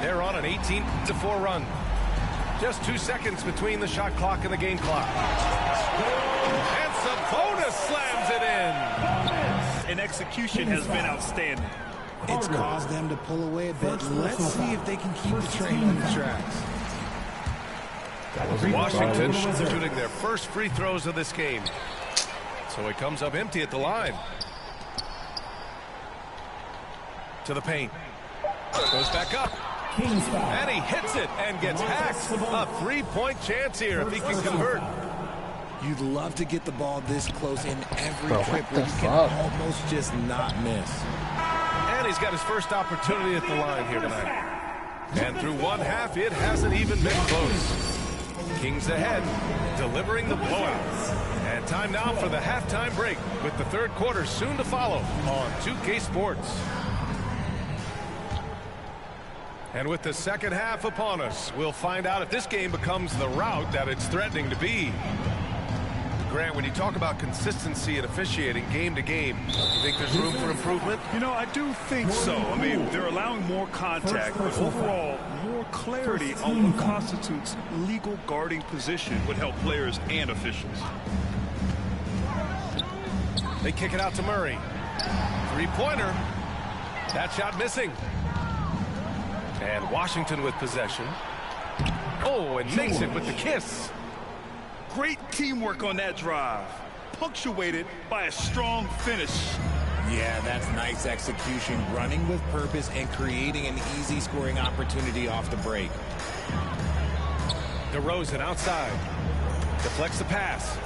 They're on an 18-4 run. Just 2 seconds between the shot clock and the game clock. And Sabonis slams it in. And execution has been outstanding. It's caused them to pull away a bit. Let's see if they can keep the train on the tracks. Washington shooting their first free throws of this game. So it comes up empty at the line. To the paint. Goes back up. And he hits it and gets hacked. A 3-point chance here if he can convert. You'd love to get the ball this close in every trip where you can almost just not miss. And he's got his first opportunity at the line here tonight. And through one half, it hasn't even been close. Kings ahead, delivering the blowout. And time now for the halftime break, with the third quarter soon to follow on 2K Sports. And with the second half upon us, we'll find out if this game becomes the rout that it's threatening to be. Grant, when you talk about consistency and officiating game to game, you think there's room for improvement? You know, I do think so. I mean, they're allowing more contact, but overall, more clarity on what constitutes legal guarding position would help players and officials. They kick it out to Murray. Three-pointer. That shot missing. And Washington with possession. Oh, and makes it with the kiss. Great teamwork on that drive, punctuated by a strong finish. Yeah, that's nice execution, running with purpose and creating an easy scoring opportunity off the break. DeRozan outside. Deflects the pass.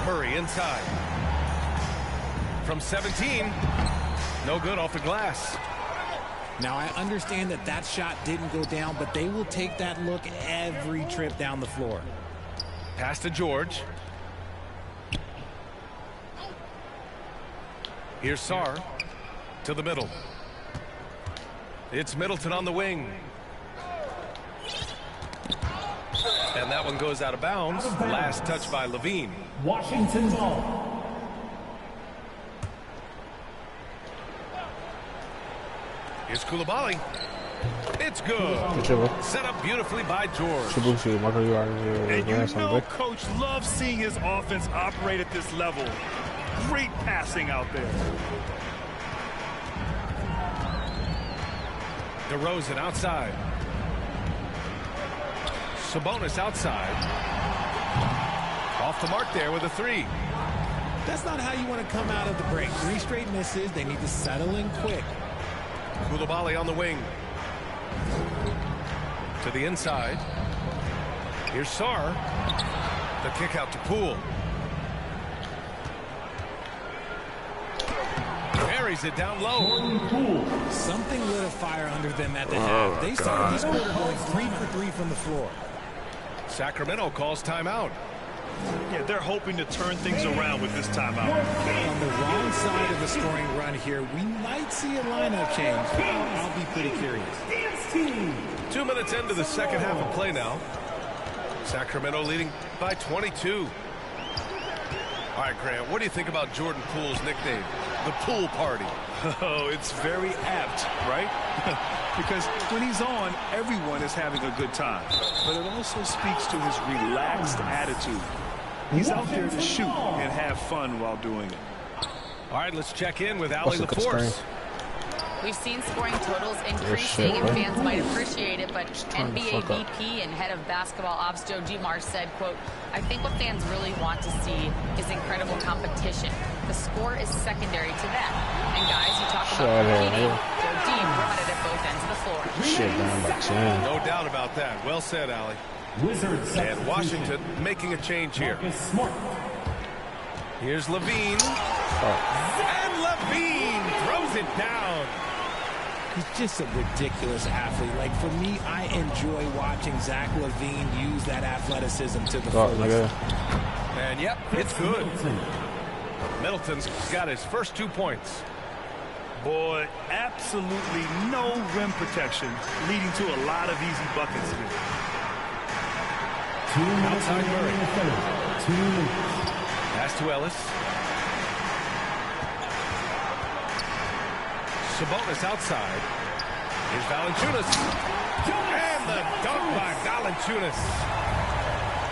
Murray inside. From 17. No good off the glass. Now, I understand that that shot didn't go down, but they will take that look every trip down the floor. Pass to George. Here's Sarr to the middle. It's Middleton on the wing. And that one goes out of bounds. Last touch by Levine. Washington ball. Here's Koulibaly. It's good. Set up beautifully by George. And you know Coach loves seeing his offense operate at this level. Great passing out there. DeRozan outside. Sabonis outside. Off the mark there with a three. That's not how you want to come out of the break. 3 straight misses. They need to settle in quick. Koulibaly on the wing. To the inside. Here's Sarr. The kick out to Poole. Carries it down low. Something lit a fire under them at the half. They started this quarter going 3 for 3 from the floor. Sacramento calls timeout. Yeah, they're hoping to turn things around with this timeout. On the wrong side of the scoring run here, we might see a lineup change. I'll be pretty curious. 2 minutes into the second half of play now. Sacramento leading by 22. All right, Grant, what do you think about Jordan Poole's nickname, the Pool Party? Oh, it's very apt, right? Because when he's on, everyone is having a good time. But it also speaks to his relaxed attitude. He's out there to shoot and have fun while doing it. All right, let's check in with Allie LaForce. We've seen scoring totals increasing, and fans might appreciate it, but NBA VP and head of basketball ops Joe Dumars said, quote, I think what fans really want to see is incredible competition. The score is secondary to that. And guys, you talk about competing. Joe D brought it at both ends of the floor. No doubt about that. Well said, Allie. And Washington making a change here. Here's Levine. And Levine throws it down. He's just a ridiculous athlete. Like, for me, I enjoy watching Zach LaVine use that athleticism to the fullest. And, yep, it's good. Middleton's got his first 2 points. Boy, absolutely no rim protection, leading to a lot of easy buckets here. Outside Murray. Pass to Ellis. Sabonis outside. Here's Valanciunas. And the dunk by Valanciunas.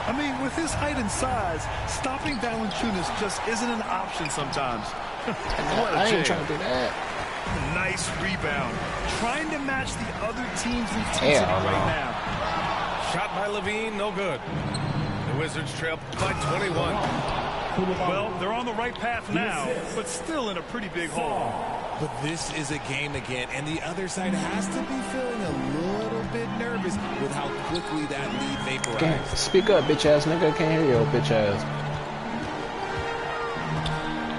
I mean, with his height and size, stopping Valanciunas just isn't an option sometimes. What a I ain't jam. trying to do that. Nice rebound. Trying to match the other team's intensity right now. Shot by Levine, no good. The Wizards trail by 21. Well, they're on the right path now, but still in a pretty big hole. But this is a game again, and the other side has to be feeling a little bit nervous with how quickly that lead vaporized. Speak up, bitch ass nigga. I can't hear you, bitch ass.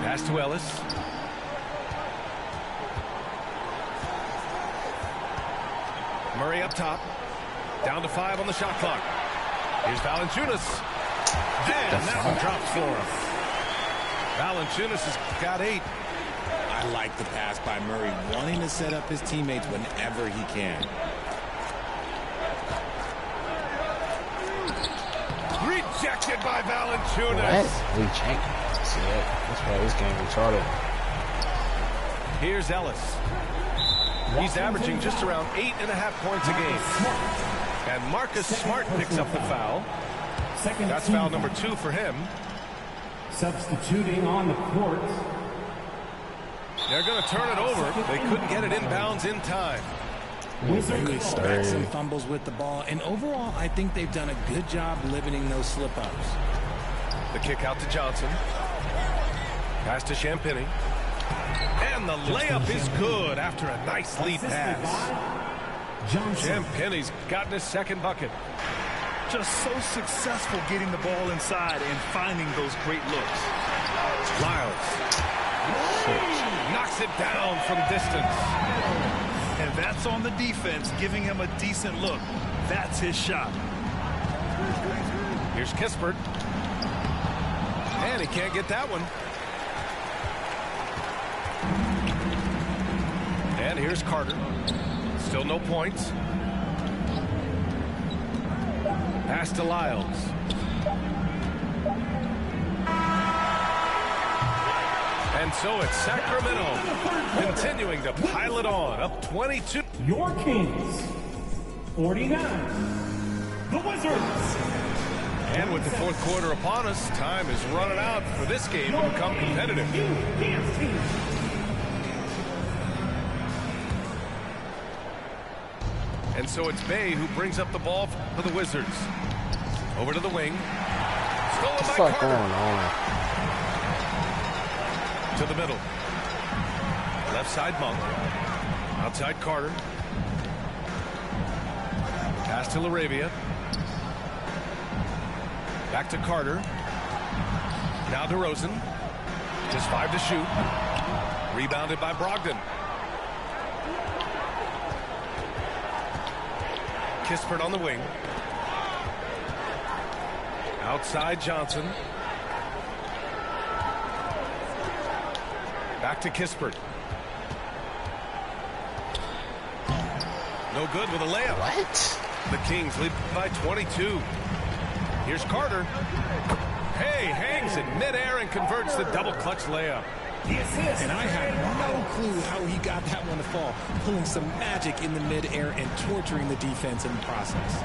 Pass to Ellis. Murray up top. Down to 5 on the shot clock. Here's Valanciunas. And that one drops for him. Valanciunas has got 8. I like the pass by Murray, wanting to set up his teammates whenever he can. Rejected by Valanciunas. What? Rejected. See that? That's why this game retarded. Here's Ellis. He's averaging just around 8.5 points a game. And Marcus Smart picks up the foul. That's foul number 2 for him. Substituting on the court. They're going to turn it over. They couldn't get it inbounds in time. You expect some fumbles with the ball, and overall, I think they've done a good job limiting those slip-ups. The kick out to Johnson. Pass to Champagny. And the layup is good after a nice lead pass. Champagny's gotten his second bucket. just so successful getting the ball inside and finding those great looks. Lyles knocks it down from distance. And that's on the defense, giving him a decent look. That's his shot. Here's Kispert. And he can't get that one. And here's Carter. Still no points. Pass to Lyles. And so it's Sacramento continuing to pile it on, up 22. Your Kings, 49. The Wizards. And with the fourth quarter upon us, time is running out for this game to become competitive. And so it's Bay who brings up the ball for the Wizards. Over to the wing. Stolen by Carter. Going on? To the middle. Left side Monk. Outside Carter. Pass to LaRavia. Back to Carter. Now DeRozan. Just 5 to shoot. Rebounded by Brogdon. Kispert on the wing. Outside Johnson. Back to Kispert. No good with a layup. What? The Kings lead by 22. Here's Carter. Hey, hangs in midair and converts the double clutch layup. And I have no clue how he got that one to fall, pulling some magic in the midair and torturing the defense in the process.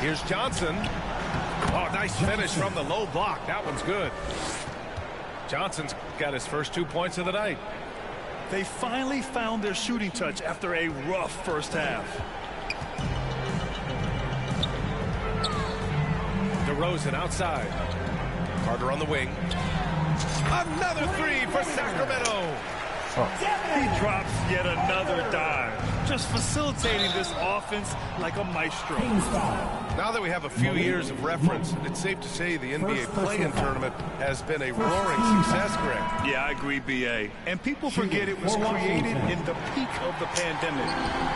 Here's Johnson. Oh, nice finish from the low block. That one's good. Johnson's got his first 2 points of the night. They finally found their shooting touch after a rough first half. DeRozan outside. Carter on the wing. Another three for Sacramento. He drops yet another dive, just facilitating this offense like a maestro. Now that we have a few years of reference, it's safe to say the NBA play-in tournament has been a roaring success, Greg. Yeah, I agree, BA. And people forget it was created in the peak of the pandemic.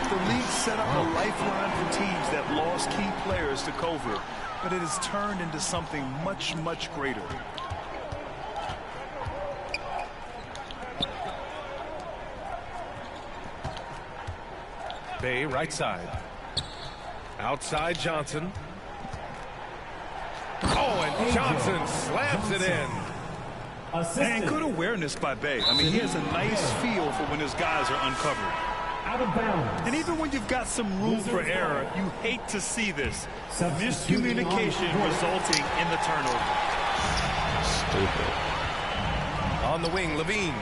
The league set up a lifeline for teams that lost key players to COVID, but it has turned into something much, much greater. Bay right side. Outside Johnson. Oh, and Johnson slams it in. And good awareness by Bay. I mean, he has a nice feel for when his guys are uncovered. Out of bounds. And even when you've got some room for error, you hate to see this. Miscommunication resulting in the turnover. Stupid. On the wing, Levine.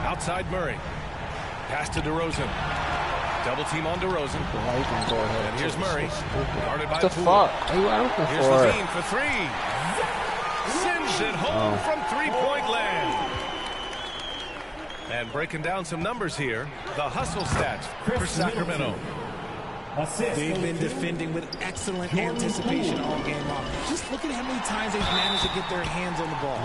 Outside Murray. Pass to DeRozan. Double team on DeRozan. And here's Murray. Guarded by What the fuck? Are you looking Here's for? Levine for three. Sends it home from three-point land. And breaking down some numbers here, the hustle stats for Sacramento. They've been defending with excellent anticipation all game long. Just look at how many times they've managed to get their hands on the ball.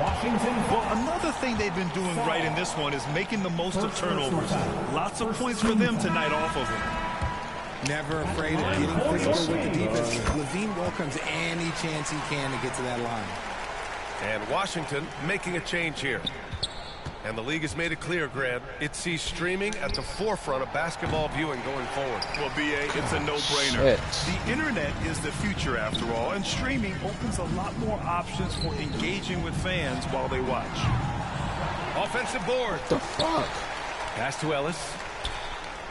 Well, another thing they've been doing right in this one is making the most of turnovers. Lots of points for them tonight off of them. Never afraid of getting physical with the defense. Levine welcomes any chance he can to get to that line. And Washington making a change here. And the league has made it clear, Grant, it sees streaming at the forefront of basketball viewing going forward. Well, BA, it's a no-brainer. The internet is the future, after all, and streaming opens a lot more options for engaging with fans while they watch. Offensive board. What the fuck? Pass to Ellis.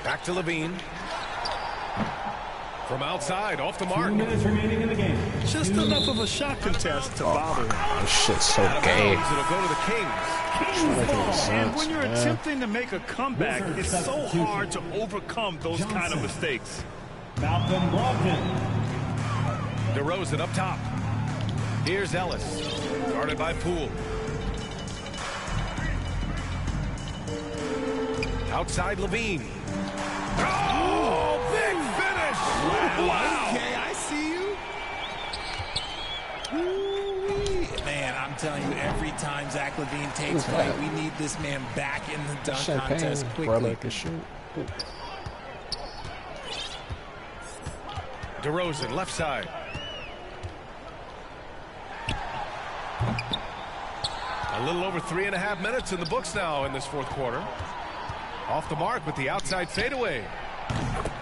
Back to Levine. From outside, off the mark. 2 minutes remaining in the game. Just enough of a shot contest to bother him. This shit's so gay. It'll go to the Kings. And when you're attempting to make a comeback, it's so hard to overcome those kind of mistakes. Malcolm Brogdon. DeRozan up top. Here's Ellis. Guarded by Poole. Outside Levine. Oh, big finish! Wow. Okay, I see you. Ooh-wee. Man, I'm telling you, every time Zach Levine takes flight, we need this man back in the dunk contest quickly. DeRozan, left side. A little over 3.5 minutes in the books now in this fourth quarter. Off the mark with the outside fadeaway.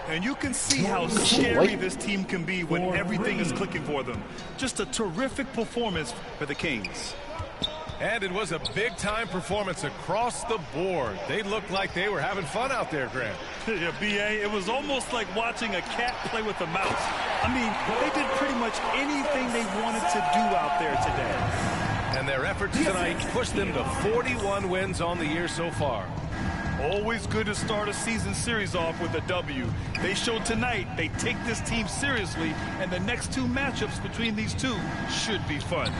And you can see how scary this team can be when everything is clicking for them. Just a terrific performance for the Kings. And it was a big-time performance across the board. They looked like they were having fun out there, Grant. Yeah, B.A., it was almost like watching a cat play with a mouse. I mean, they did pretty much anything they wanted to do out there today. And their efforts tonight pushed them to 41 wins on the year so far. Always good to start a season series off with a W. They showed tonight they take this team seriously, and the next two matchups between these two should be fun.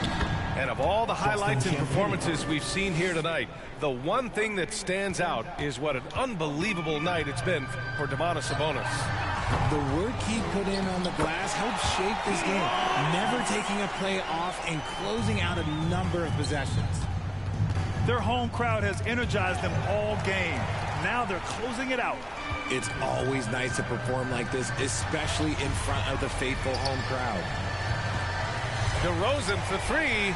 And of all the highlights and performances we've seen here tonight, the one thing that stands out is what an unbelievable night it's been for Domantas Sabonis. The work he put in on the glass helped shape this game, never taking a play off and closing out a number of possessions. Their home crowd has energized them all game. Now they're closing it out. It's always nice to perform like this, especially in front of the faithful home crowd. DeRozan for three.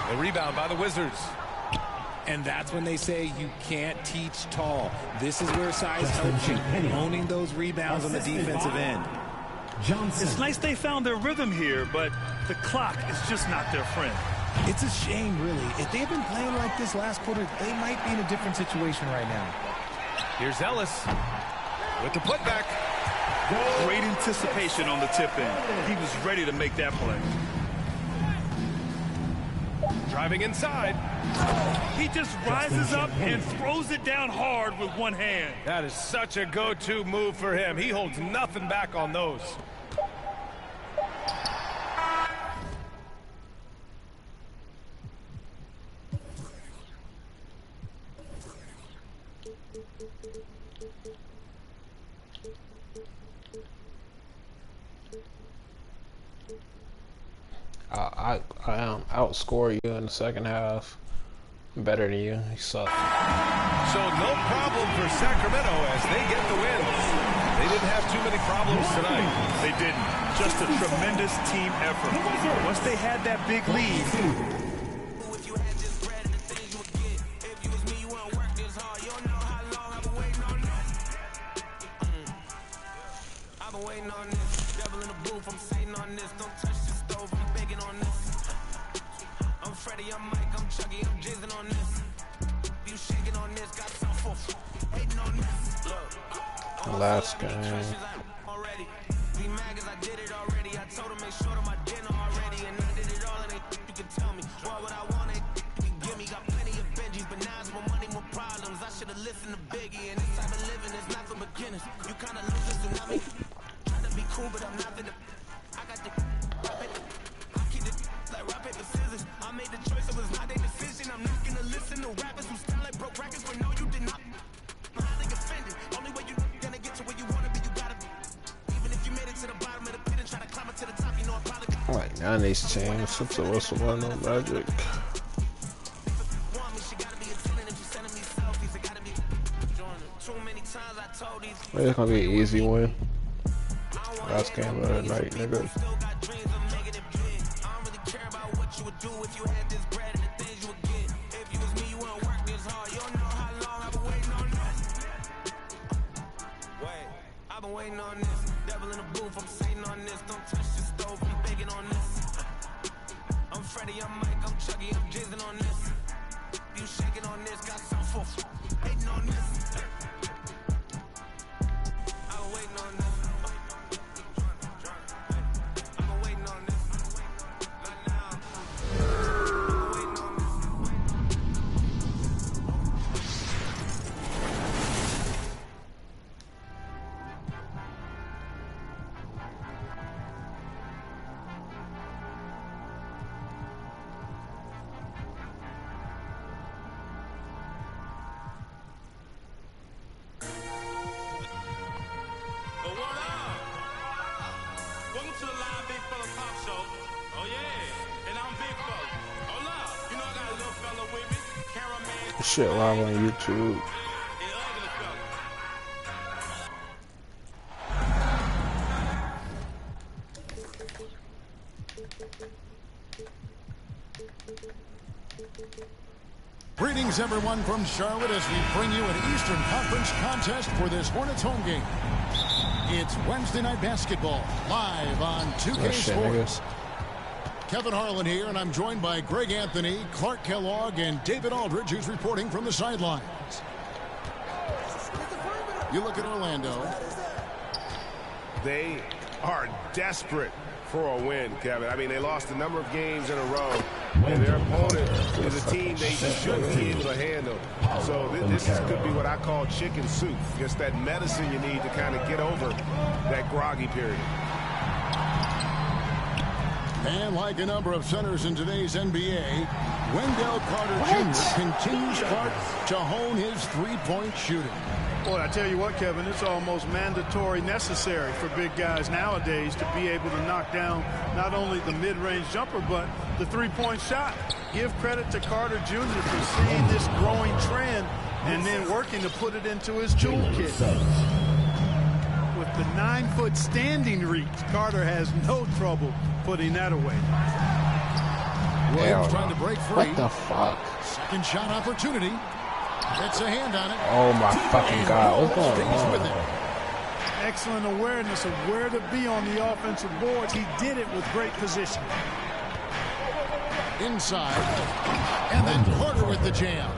The rebound by the Wizards. And that's when they say you can't teach tall. This is where size helps you, owning those rebounds on the defensive end. It's nice they found their rhythm here, but the clock is just not their friend. It's a shame, really. If they had been playing like this last quarter, they might be in a different situation right now. Here's Ellis with the putback. Great anticipation on the tip in. He was ready to make that play. Driving inside. He just rises up and throws it down hard with one hand. That is such a go-to move for him. He holds nothing back on those. I outscore you in the second half. Better than you. You suck. So no problem for Sacramento as they get the wins. They didn't have too many problems tonight. They didn't. Just a tremendous team effort. Once they had that big lead. Last game. Like none of these teams, so what's the one on Magic? It's gonna be an easy win. Last game of the night, nigga. Shit live on YouTube. Greetings, everyone, from Charlotte as we bring you an Eastern Conference contest for this Hornets home game. It's Wednesday night basketball, live on 2K Sports. Kevin Harlan here, and I'm joined by Greg Anthony, Clark Kellogg, and David Aldridge, who's reporting from the sidelines. You look at Orlando. They are desperate for a win, Kevin. I mean, they lost a number of games in a row, and their opponent is a team they should be able to handle. So this could be what I call chicken soup. Just that medicine you need to kind of get over that groggy period. And like a number of centers in today's NBA, Wendell Carter Jr. continues to hone his three-point shooting. Boy, I tell you what, Kevin, it's almost mandatory necessary for big guys nowadays to be able to knock down not only the mid-range jumper, but the three-point shot. Give credit to Carter Jr. for seeing this growing trend and then working to put it into his toolkit. With the 9-foot standing reach, Carter has no trouble putting that away. Williams trying to break free. What the fuck? Second shot opportunity. Gets a hand on it. Oh my fucking God. What's going on? Excellent awareness of where to be on the offensive boards. He did it with great position. Inside. And then Carter with the jam.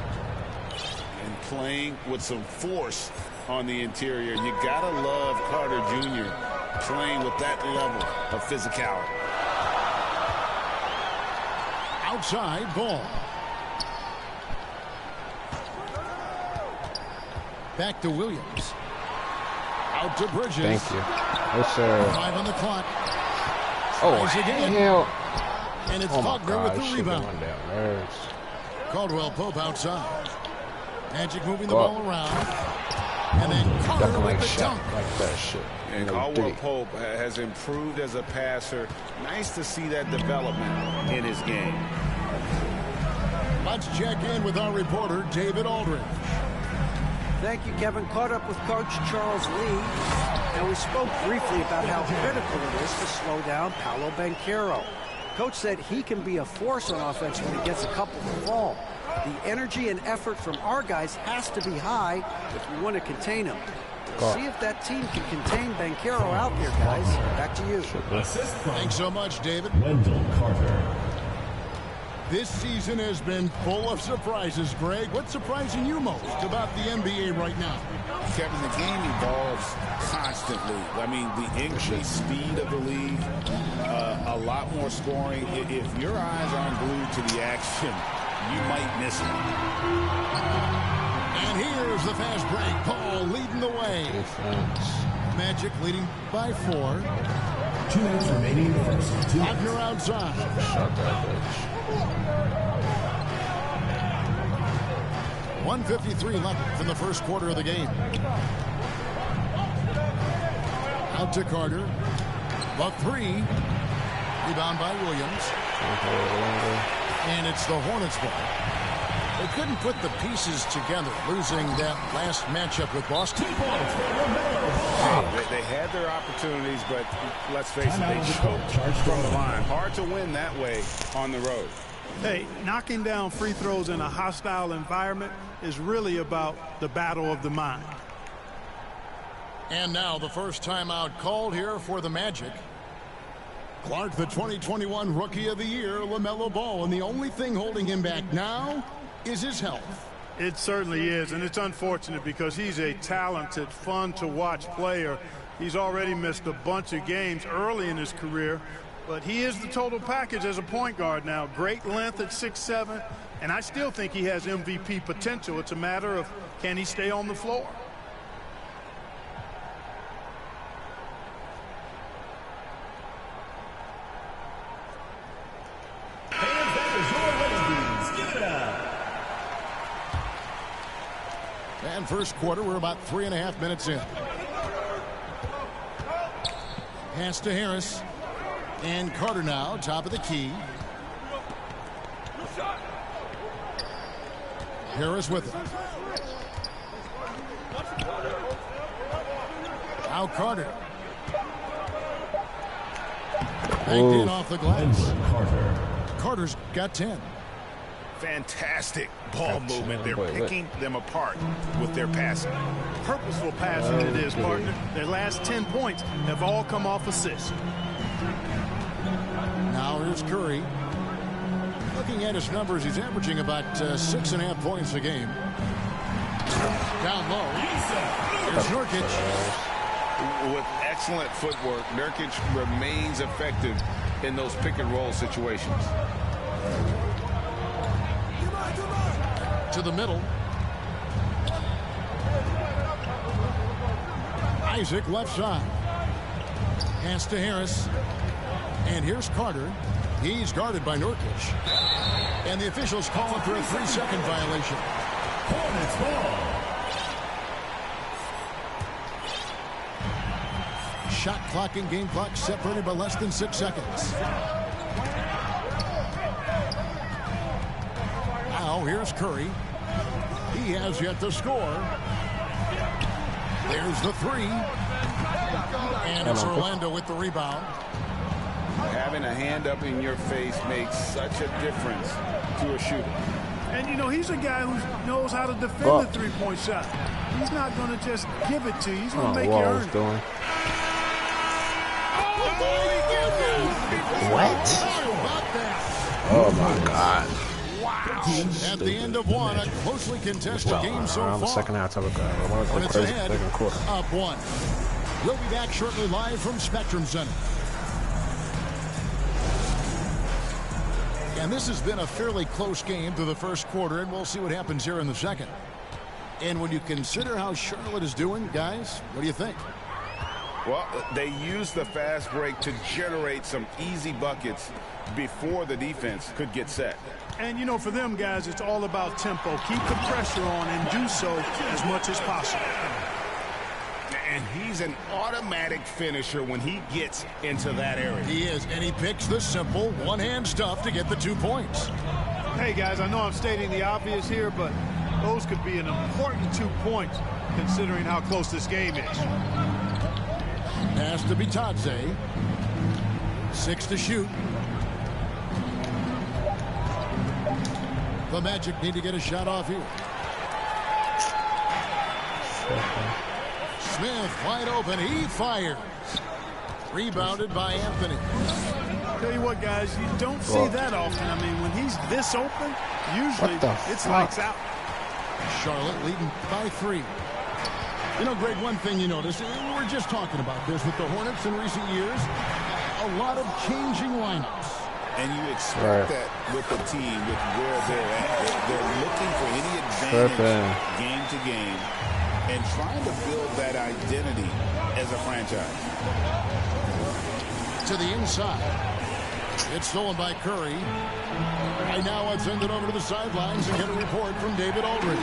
And playing with some force on the interior. You gotta love Carter Jr. playing with that level of physicality. Outside ball. Back to Williams. Out to Bridges. Thank you. Yes, sir. 5 on the clock. Oh, hell. And it's Wagner with the rebound. Caldwell Pope outside. Magic moving the ball around. And then Carter with the dunk. Like that shit. And Caldwell Pope has improved as a passer. Nice to see that development in his game. Let's check in with our reporter, David Aldridge. Thank you, Kevin. Caught up with Coach Charles Lee, and we spoke briefly about how critical it is to slow down Paolo Banchero. Coach said he can be a force on offense when he gets a couple to fall. The energy and effort from our guys has to be high if we want to contain him. We'll see if that team can contain Banchero out there, guys. Back to you. Thanks so much, David. Wendell Carter. This season has been full of surprises, Greg. What's surprising you most about the NBA right now? Kevin, the game evolves constantly. I mean, the increased speed of the league, a lot more scoring. If your eyes aren't glued to the action, you might miss it. And here's the fast break. Paul leading the way. Magic leading by 4. 2 minutes remaining in the first. Wagner outside. Shot that bitch. 1:53 left in the first quarter of the game. Out to Carter. The 3. Rebound by Williams. And it's the Hornets ball. They couldn't put the pieces together, losing that last matchup with Boston. They had their opportunities, but let's face it, they choked from the line. Hard to win that way on the road. Hey, knocking down free throws in a hostile environment is really about the battle of the mind. And now the first timeout called here for the Magic. Clark, the 2021 Rookie of the Year, LaMelo Ball, and the only thing holding him back now is his health. It certainly is, and it's unfortunate because he's a talented, fun-to-watch player. He's already missed a bunch of games early in his career, but he is the total package as a point guard now. Great length at 6'7", and I still think he has MVP potential. It's a matter of can he stay on the floor. And first quarter, we're about 3.5 minutes in. Pass to Harris. And Carter now, top of the key. Harris with it. Now Carter. Banked in off the glass. Carter's got 10. Fantastic ball movement. They're picking them apart with their passing. Purposeful passing it is, partner. Their last 10 points have all come off assists. Now here's Curry. Looking at his numbers, he's averaging about 6.5 points a game. Down low. Here's Nurkic. With excellent footwork, Nurkic remains effective in those pick and roll situations. To the middle. Isaac left side. Pass to Harris. And here's Carter. He's guarded by Nurkic. And the officials call him for a 3-second violation. Hornets ball. Shot clock and game clock separated by less than 6 seconds. Now here's Curry. He has yet to score. There's the 3. And it's Orlando with the rebound. Having a hand up in your face makes such a difference to a shooter. And, you know, he's a guy who knows how to defend the three-point shot. He's not going to just give it to you. He's going to make you earn it. What? Oh, my God. At the end of one, a closely contested game so far. The second half, It's ahead, up 1. We'll be back shortly live from Spectrum Center. And this has been a fairly close game through the first quarter, and we'll see what happens here in the second. And when you consider how Charlotte is doing, guys, what do you think? Well, they used the fast break to generate some easy buckets before the defense could get set. And, you know, for them guys, it's all about tempo. Keep the pressure on and do so as much as possible. And he's an automatic finisher when he gets into that area. He is, and he picks the simple one-hand stuff to get the 2 points. Hey, guys, I know I'm stating the obvious here, but those could be an important 2 points considering how close this game is. Pass to Bitadze. 6 to shoot. The Magic need to get a shot off here. Smith wide open. He fires. Rebounded by Anthony. Tell you what, guys, you don't see that often. I mean, when he's this open, usually it's lights out. Charlotte leading by 3. You know, Greg, one thing you notice, we were just talking about this with the Hornets in recent years, a lot of changing lineups. And you expect that with the team, with where they're at. They're looking for any advantage game to game and trying to build that identity as a franchise. To the inside. It's stolen by Curry. Right now, let's send it over to the sidelines and get a report from David Aldridge.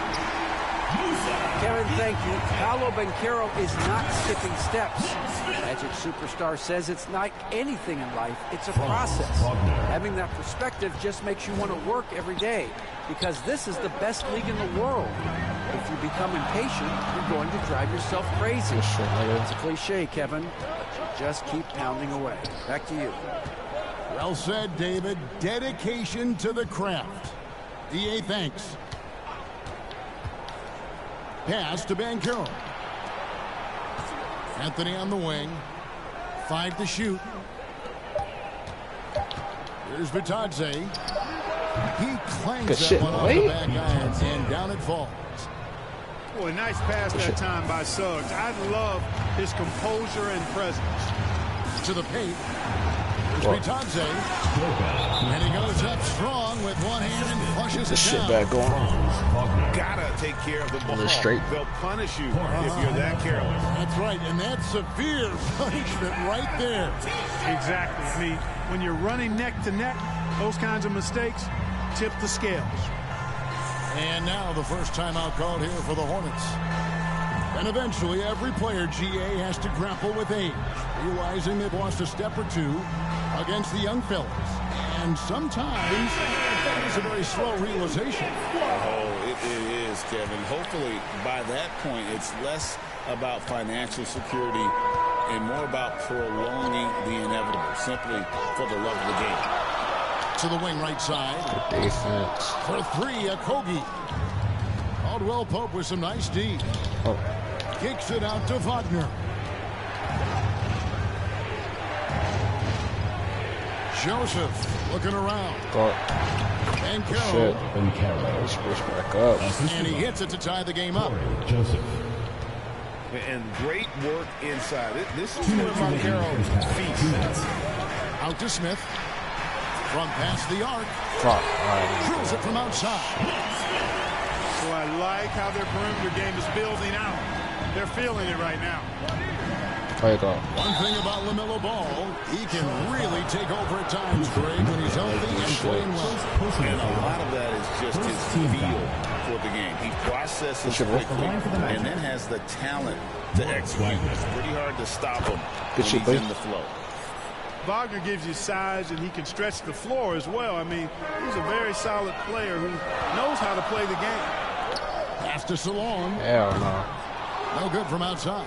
Kevin, thank you. Paolo Banchero is not skipping steps. Magic superstar says it's like anything in life. It's a process. Having that perspective just makes you want to work every day because this is the best league in the world. If you become impatient, you're going to drive yourself crazy. It's a cliche, Kevin, but you just keep pounding away. Back to you. Well said, David. Dedication to the craft. EA thanks. Pass to Banchero. Anthony on the wing. 5 to shoot. Here's Bitadze. He clangs that one off the back iron, and down it falls. Boy, nice pass that time by Suggs. I love his composure and presence. To the paint. Here's Bitadze. And he goes up strong with one hand and flushes it down. Back going on. Gotta take care of the ball. They'll punish you if you're that careless. That's right, and that's severe punishment right there. Exactly. I mean, when you're running neck to neck, those kinds of mistakes tip the scales. And now the first timeout called here for the Hornets. And eventually every player, GA, has to grapple with age, realizing they've lost a step or two against the young fellas. And sometimes that is a very slow realization. Oh, it is, Kevin. Hopefully, by that point, it's less about financial security and more about prolonging the inevitable, simply for the love of the game. To the wing right side. Defense. For three, a Kogi. Caldwell Pope with some nice D. Oh. Kicks it out to Wagner. Joseph looking around. And Carroll. Switch back up. And he hits it to tie the game up. Joseph. And great work inside. This is where Montero feats. Out to Smith. From past the arc. Drills it from outside. So I like how their perimeter game is building out. They're feeling it right now. There you go. One thing about LaMelo Ball, he can really take over at times, Greg, when he's healthy and playing well. And a lot of that is just his feel for the game. He processes quickly and then has the talent to execute. It's pretty hard to stop him when he's in the flow. Wagner gives you size, and he can stretch the floor as well. I mean, he's a very solid player who knows how to play the game. Pass to Salon. Hell no. No good from outside.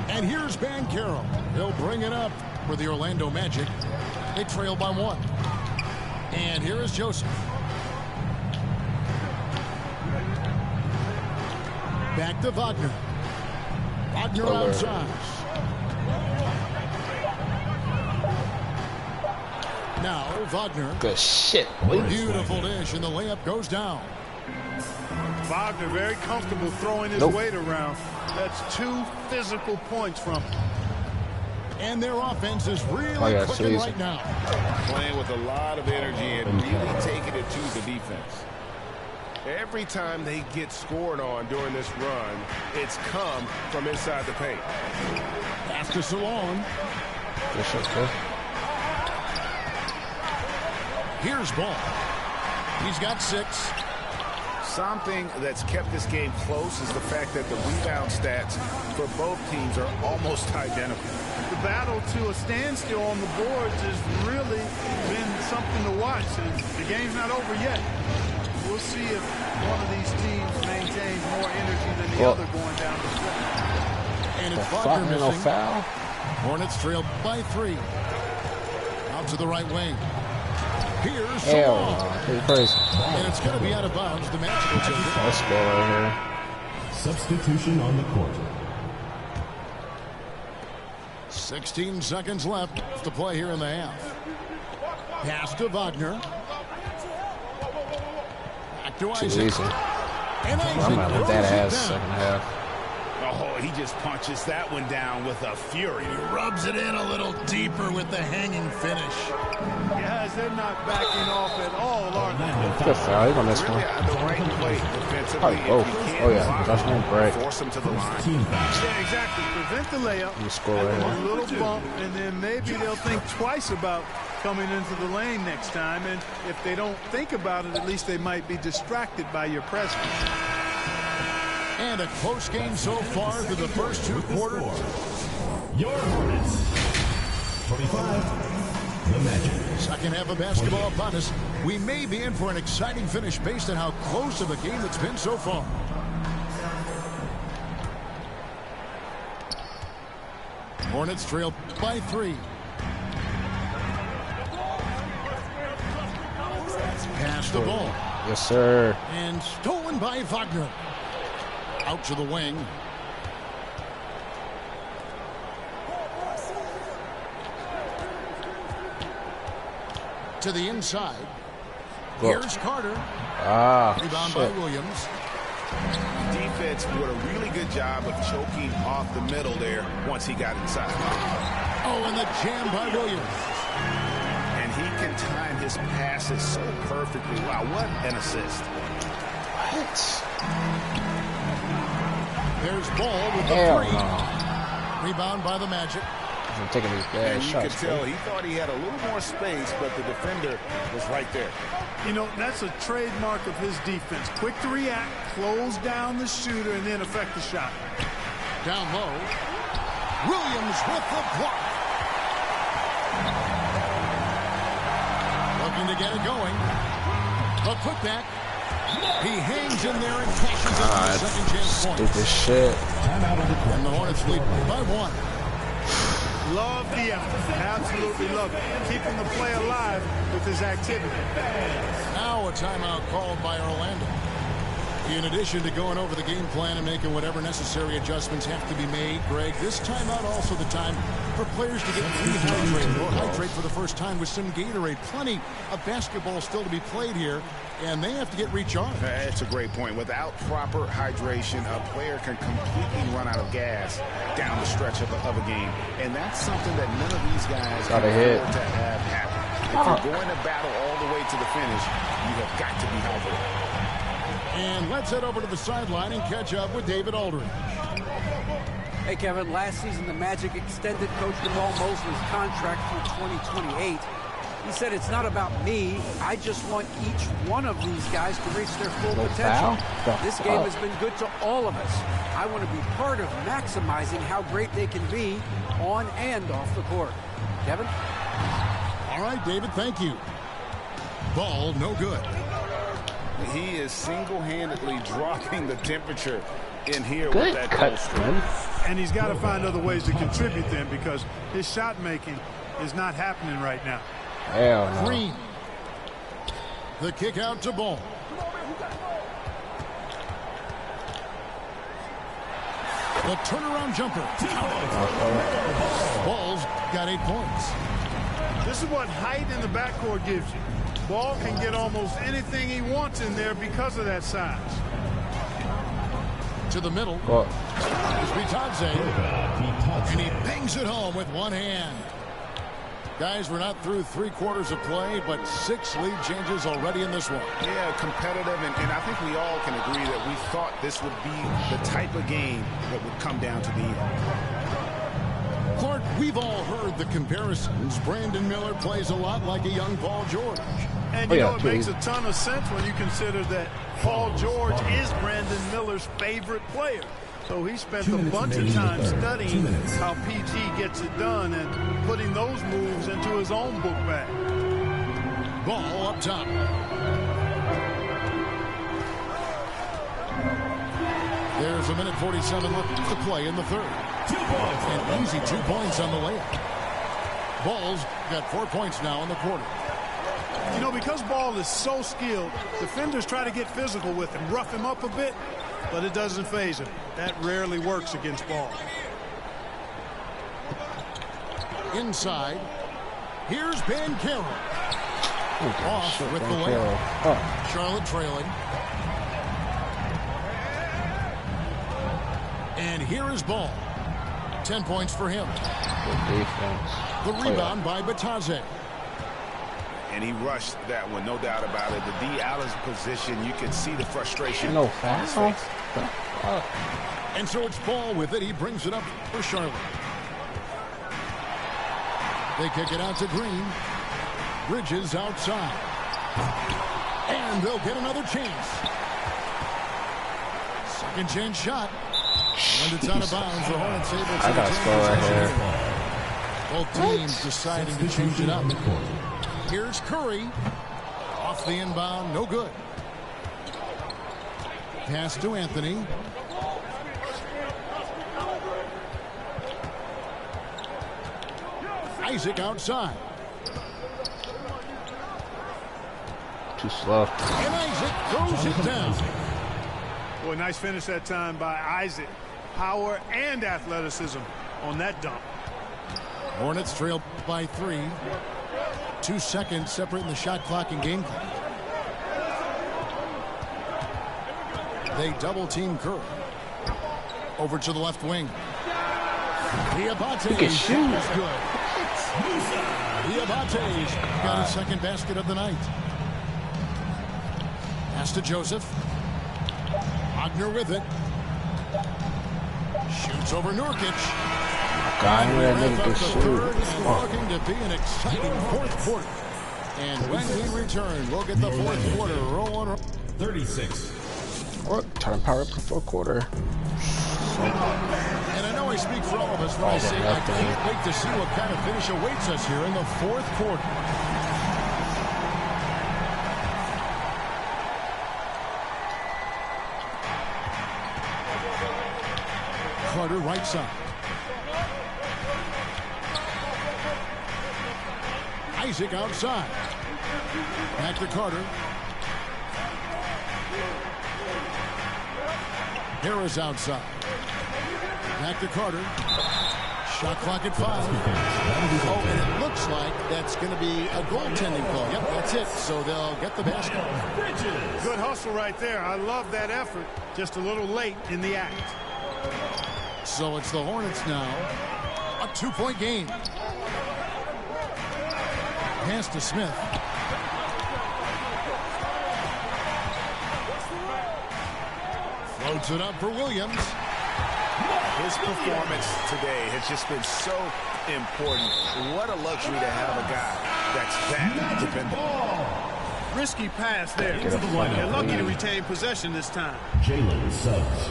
And here's Banchero. He'll bring it up for the Orlando Magic. They trail by one. And here is Joseph. Back to Wagner. Wagner outside. Now Wagner. Good shit. Beautiful dish, and the layup goes down. Wagner very comfortable throwing his weight around. That's 2 physical points from him. And their offense is really clicking right now. Playing with a lot of energy and really taking it to the defense. Every time they get scored on during this run, it's come from inside the paint. Pass to Salon. Here's Ball. He's got 6. Something that's kept this game close is the fact that the rebound stats for both teams are almost identical. The battle to a standstill on the boards has really been something to watch, and the game's not over yet. We'll see if one of these teams maintains more energy than the other going down the stretch. And it's Wagner missing. Foul. Hornets trail by 3. Out to the right wing. Here's Salon. And it's going to be out of bounds. The match will take it. Let's go right here. Substitution on the court. 16 seconds left to play here in the half. Pass to Wagner. Back to Isaac. And Isaac I'm gonna let that ass second half. Oh, he just punches that one down with a fury. He rubs it in a little deeper with the hanging finish. Guys, they're not backing off at all, are they? Good foul. He's on this one. The right play defensively. Oh yeah, that's one break. Force him to the line. Yeah, exactly. Prevent the layup. You score right a little bump, and then maybe they'll think twice about coming into the lane next time. And if they don't think about it, at least they might be distracted by your presence. And a close game so far through the first 2 quarters. Your Hornets. 45. The Magic. Second half of basketball upon us. We may be in for an exciting finish based on how close of a game it's been so far. Hornets trail by 3. Pass the ball. Yes, sir. And stolen by Wagner. Out to the wing. To the inside. Here's Carter. Rebound by Williams. Defense did a really good job of choking off the middle there once he got inside. Oh, and the jam by Williams. And he can time his passes so perfectly. Wow, what an assist. What? There's Ball with the 3. No. Rebound by the Magic. I'm taking these bad shots. You could tell he thought he had a little more space, but the defender was right there. You know, that's a trademark of his defense. Quick to react, close down the shooter, and then affect the shot. Down low. Williams with the block. to get it going. The putback. He hangs in there and cashes in on the second chance point. Stupid shit. And the Hornets lead by 1. Love the effort. Absolutely love it. Keeping the play alive with his activity. Now a timeout called by Orlando. In addition to going over the game plan and making whatever necessary adjustments have to be made, Greg, this timeout also the time for players to get rehydrated or hydrate for the first time with some Gatorade. Plenty of basketball still to be played here, and they have to get recharged. That's a great point. Without proper hydration, a player can completely run out of gas down the stretch of a game. And that's something that none of these guys can afford to have happen. If you're going to battle all the way to the finish, you have got to be hydrated. And let's head over to the sideline and catch up with David Aldridge. Hey, Kevin, last season the Magic extended Coach Jamal Mosley's contract through 2028. He said, it's not about me. I just want each one of these guys to reach their full potential. This game has been good to all of us. I want to be part of maximizing how great they can be on and off the court. Kevin? All right, David, thank you. Ball, no good. He is single-handedly dropping the temperature in here Good with that cut, man. And he's got to find other ways to contribute then, because his shot making is not happening right now. Hell no. Green. The kick out to Ball. The turnaround jumper. Ball's got 8 points. This is what height in the backcourt gives you. Ball can get almost anything he wants in there because of that size. To the middle. Here's Vitadze. And he bangs it home with one hand. Guys, we're not through 3 quarters of play, but 6 lead changes already in this one. Yeah, competitive, and I think we all can agree that we thought this would be the type of game that would come down to the end. Clark, we've all heard the comparisons. Brandon Miller plays a lot like a young Paul George. And you know, it makes a ton of sense when you consider that Paul George is Brandon Miller's favorite player. So he spent a bunch of time studying how PG gets it done and putting those moves into his own book bag. Ball up top. There's a minute 47 left to play in the third. An easy 2 points on the layup. Ball's got 4 points now in the quarter. You know, because Ball is so skilled, defenders try to get physical with him, rough him up a bit, but it doesn't faze him. That rarely works against Ball. Inside, here's Banchero. Off with the layup. Charlotte trailing. And here is Ball. 10 points for him. Good defense. The rebound by Vitadze. And he rushed that one, no doubt about it. The D out of position, you can see the frustration. No foul. And so it's Ball with it. He brings it up for Charlotte. They kick it out to Green. Bridges outside. And they'll get another chance. Second chance shot. And it's out of bounds. The Hornets able to I got to score right here. Both teams deciding to change it up. Here's Curry. Off the inbound. No good. Pass to Anthony. Isaac outside. Too slow. And Isaac throws it down. Boy, nice finish that time by Isaac. Power and athleticism on that dunk. Hornets trail by 3. 2 seconds separating the shot clock and game clock. They double team Curry. Over to the left wing. Diabate is good. Diabate's got his second basket of the night. Pass to Joseph. Wagner with it. Shoots over Nurkic. God, that nigga can shoot. Looking to be an exciting fourth quarter. And when we return, we'll get the fourth quarter rolling. 36. What? Turn power up for fourth quarter. And I know I speak for all of us when I say I can't wait to see what kind of finish awaits us here in the fourth quarter. Carter right side. Isaac outside. Back to Carter. Harris outside. Back to Carter. Shot clock at 5. Oh, and it looks like that's going to be a goaltending call. Yep, that's it. So they'll get the basket. Good hustle right there. I love that effort. Just a little late in the act. So it's the Hornets now. A 2-point game. Pass to Smith. Floats it up for Williams. His performance today has just been so important. What a luxury to have a guy that's that dependable. Risky pass there. They're lucky to retain possession this time. Jalen Suggs.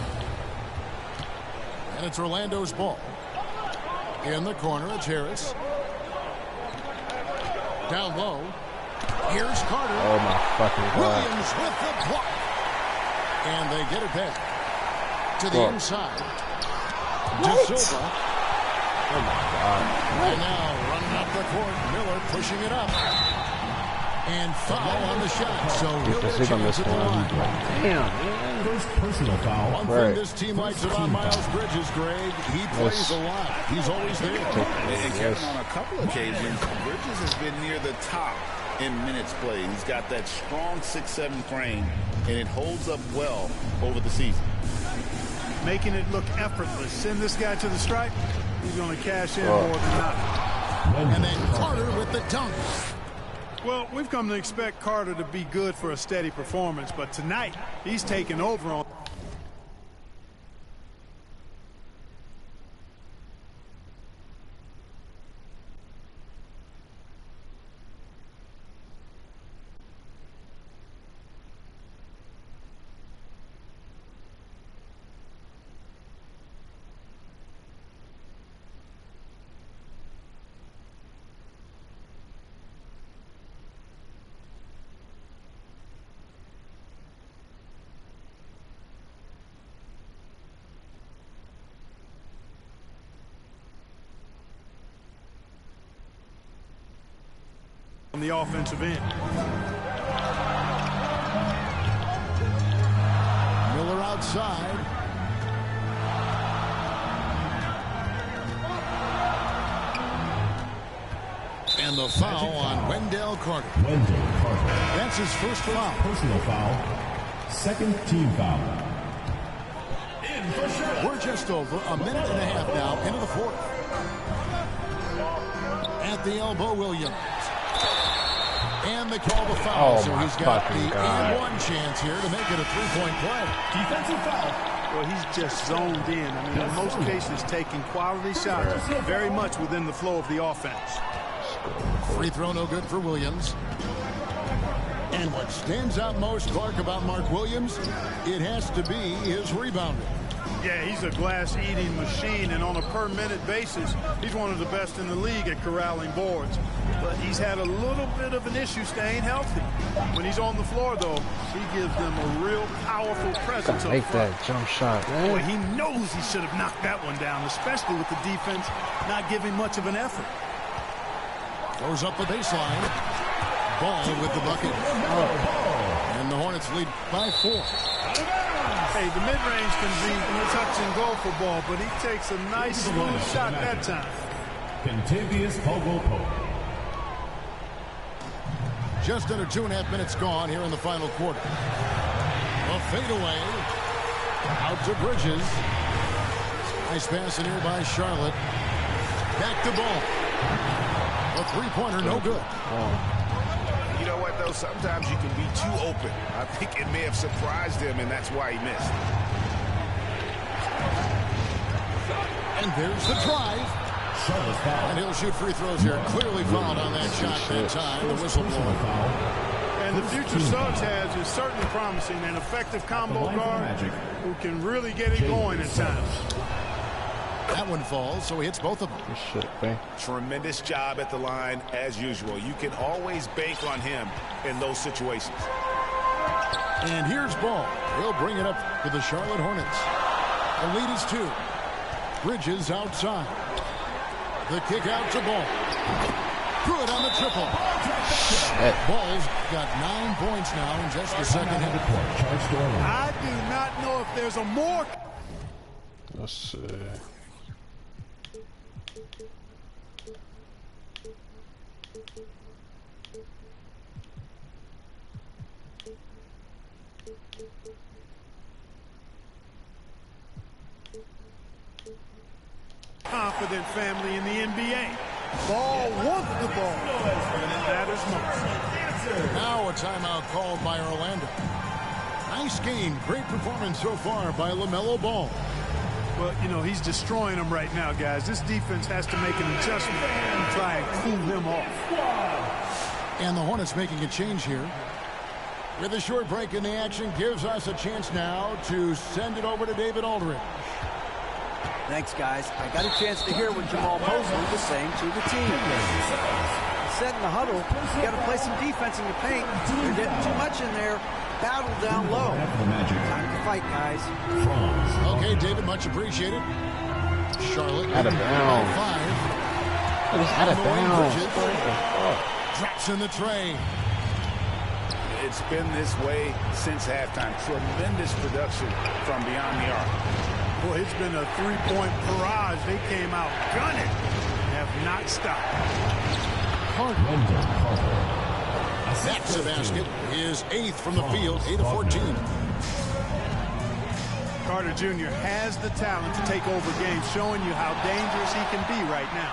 And it's Orlando's ball. In the corner, it's Harris. Down low. Here's Carter. Oh, my fucking God. Williams with the block. And they get it back. To the inside. De Silva. Oh, my God. And now running up the court. Miller pushing it up. And foul on the shot. So he'll get a chance at the line. Damn, man. First personal foul. One thing this team likes about Miles Bridges, Greg, he plays a lot. He's always there. And Kevin, on a couple occasions, Bridges has been near the top in minutes played. He's got that strong 6'7" frame, and it holds up well over the season. Making it look effortless. Send this guy to the stripe. He's going to cash in more than not. And then Carter with the dunk. Well, we've come to expect Carter to be good for a steady performance, but tonight he's taking over on. On the offensive end. Miller outside. And the foul on Wendell Carter. That's his first foul. Personal foul. Second team foul. We're just over a minute and a half now into the fourth. At the elbow, Williams. And they call the foul, so he's got the and one chance here to make it a three-point play. Defensive foul. Well, he's just zoned in. I mean, in most cases, taking quality shots very much within the flow of the offense. Free throw no good for Williams. And what stands out most, Clark, about Mark Williams, it has to be his rebounding. Yeah, he's a glass-eating machine, and on a per-minute basis, he's one of the best in the league at corralling boards. But he's had a little bit of an issue staying healthy. When he's on the floor, though, he gives them a real powerful presence up Make front. that jump shot, man. Boy, he knows he should have knocked that one down, especially with the defense not giving much of an effort. Goes up the baseline. Ball with the bucket. And the Hornets lead by 4. Hey, the mid-range can be touch and go for ball, but he takes a nice smooth shot that time. Contavious Pogo. Just under 2.5 minutes gone here in the final quarter. A fadeaway. Out to Bridges. Nice pass in here by Charlotte. Back to ball. A three-pointer, no good. You know what, though? Sometimes you can be too open. I think it may have surprised him, and that's why he missed. And there's the drive. And he'll shoot free throws here. Clearly fouled on that shot that time. The whistle blown. And the future Suggs has is certainly promising. An effective combo guard who can really get it going at times. That one falls, so he hits both of them. Tremendous job at the line, as usual. You can always bank on him in those situations. And here's Ball. He'll bring it up to the Charlotte Hornets. The lead is 2. Bridges outside. The kick out to Ball. Good on the triple. Ball's got 9 points now in just the second half. I do not know if there's a more. Let's see. Confident family in the NBA. Ball wants the ball, and it matters most. Now a timeout called by Orlando. Nice game. Great performance so far by LaMelo Ball. Well, you know, he's destroying them right now, guys. This defense has to make an adjustment and try and cool him off. And the Hornets making a change here. With a short break in the action, gives us a chance now to send it over to David Aldridge. Thanks, guys. I got a chance to hear what Jamal Mosley was saying to the team. He said in the huddle, you got to play some defense in the paint. You're getting too much in there. Battle down low. Time to fight, guys. Okay, David, much appreciated. Charlotte out of bounds. 5. It was out of bounds. Drops in the tray. It's been this way since halftime. Tremendous production from beyond the arc. Boy, it's been a three-point barrage. They came out gunning and have not stopped. That's a basket. His 8th from the field, 8 of 14. Carter Jr. has the talent to take over games, showing you how dangerous he can be right now.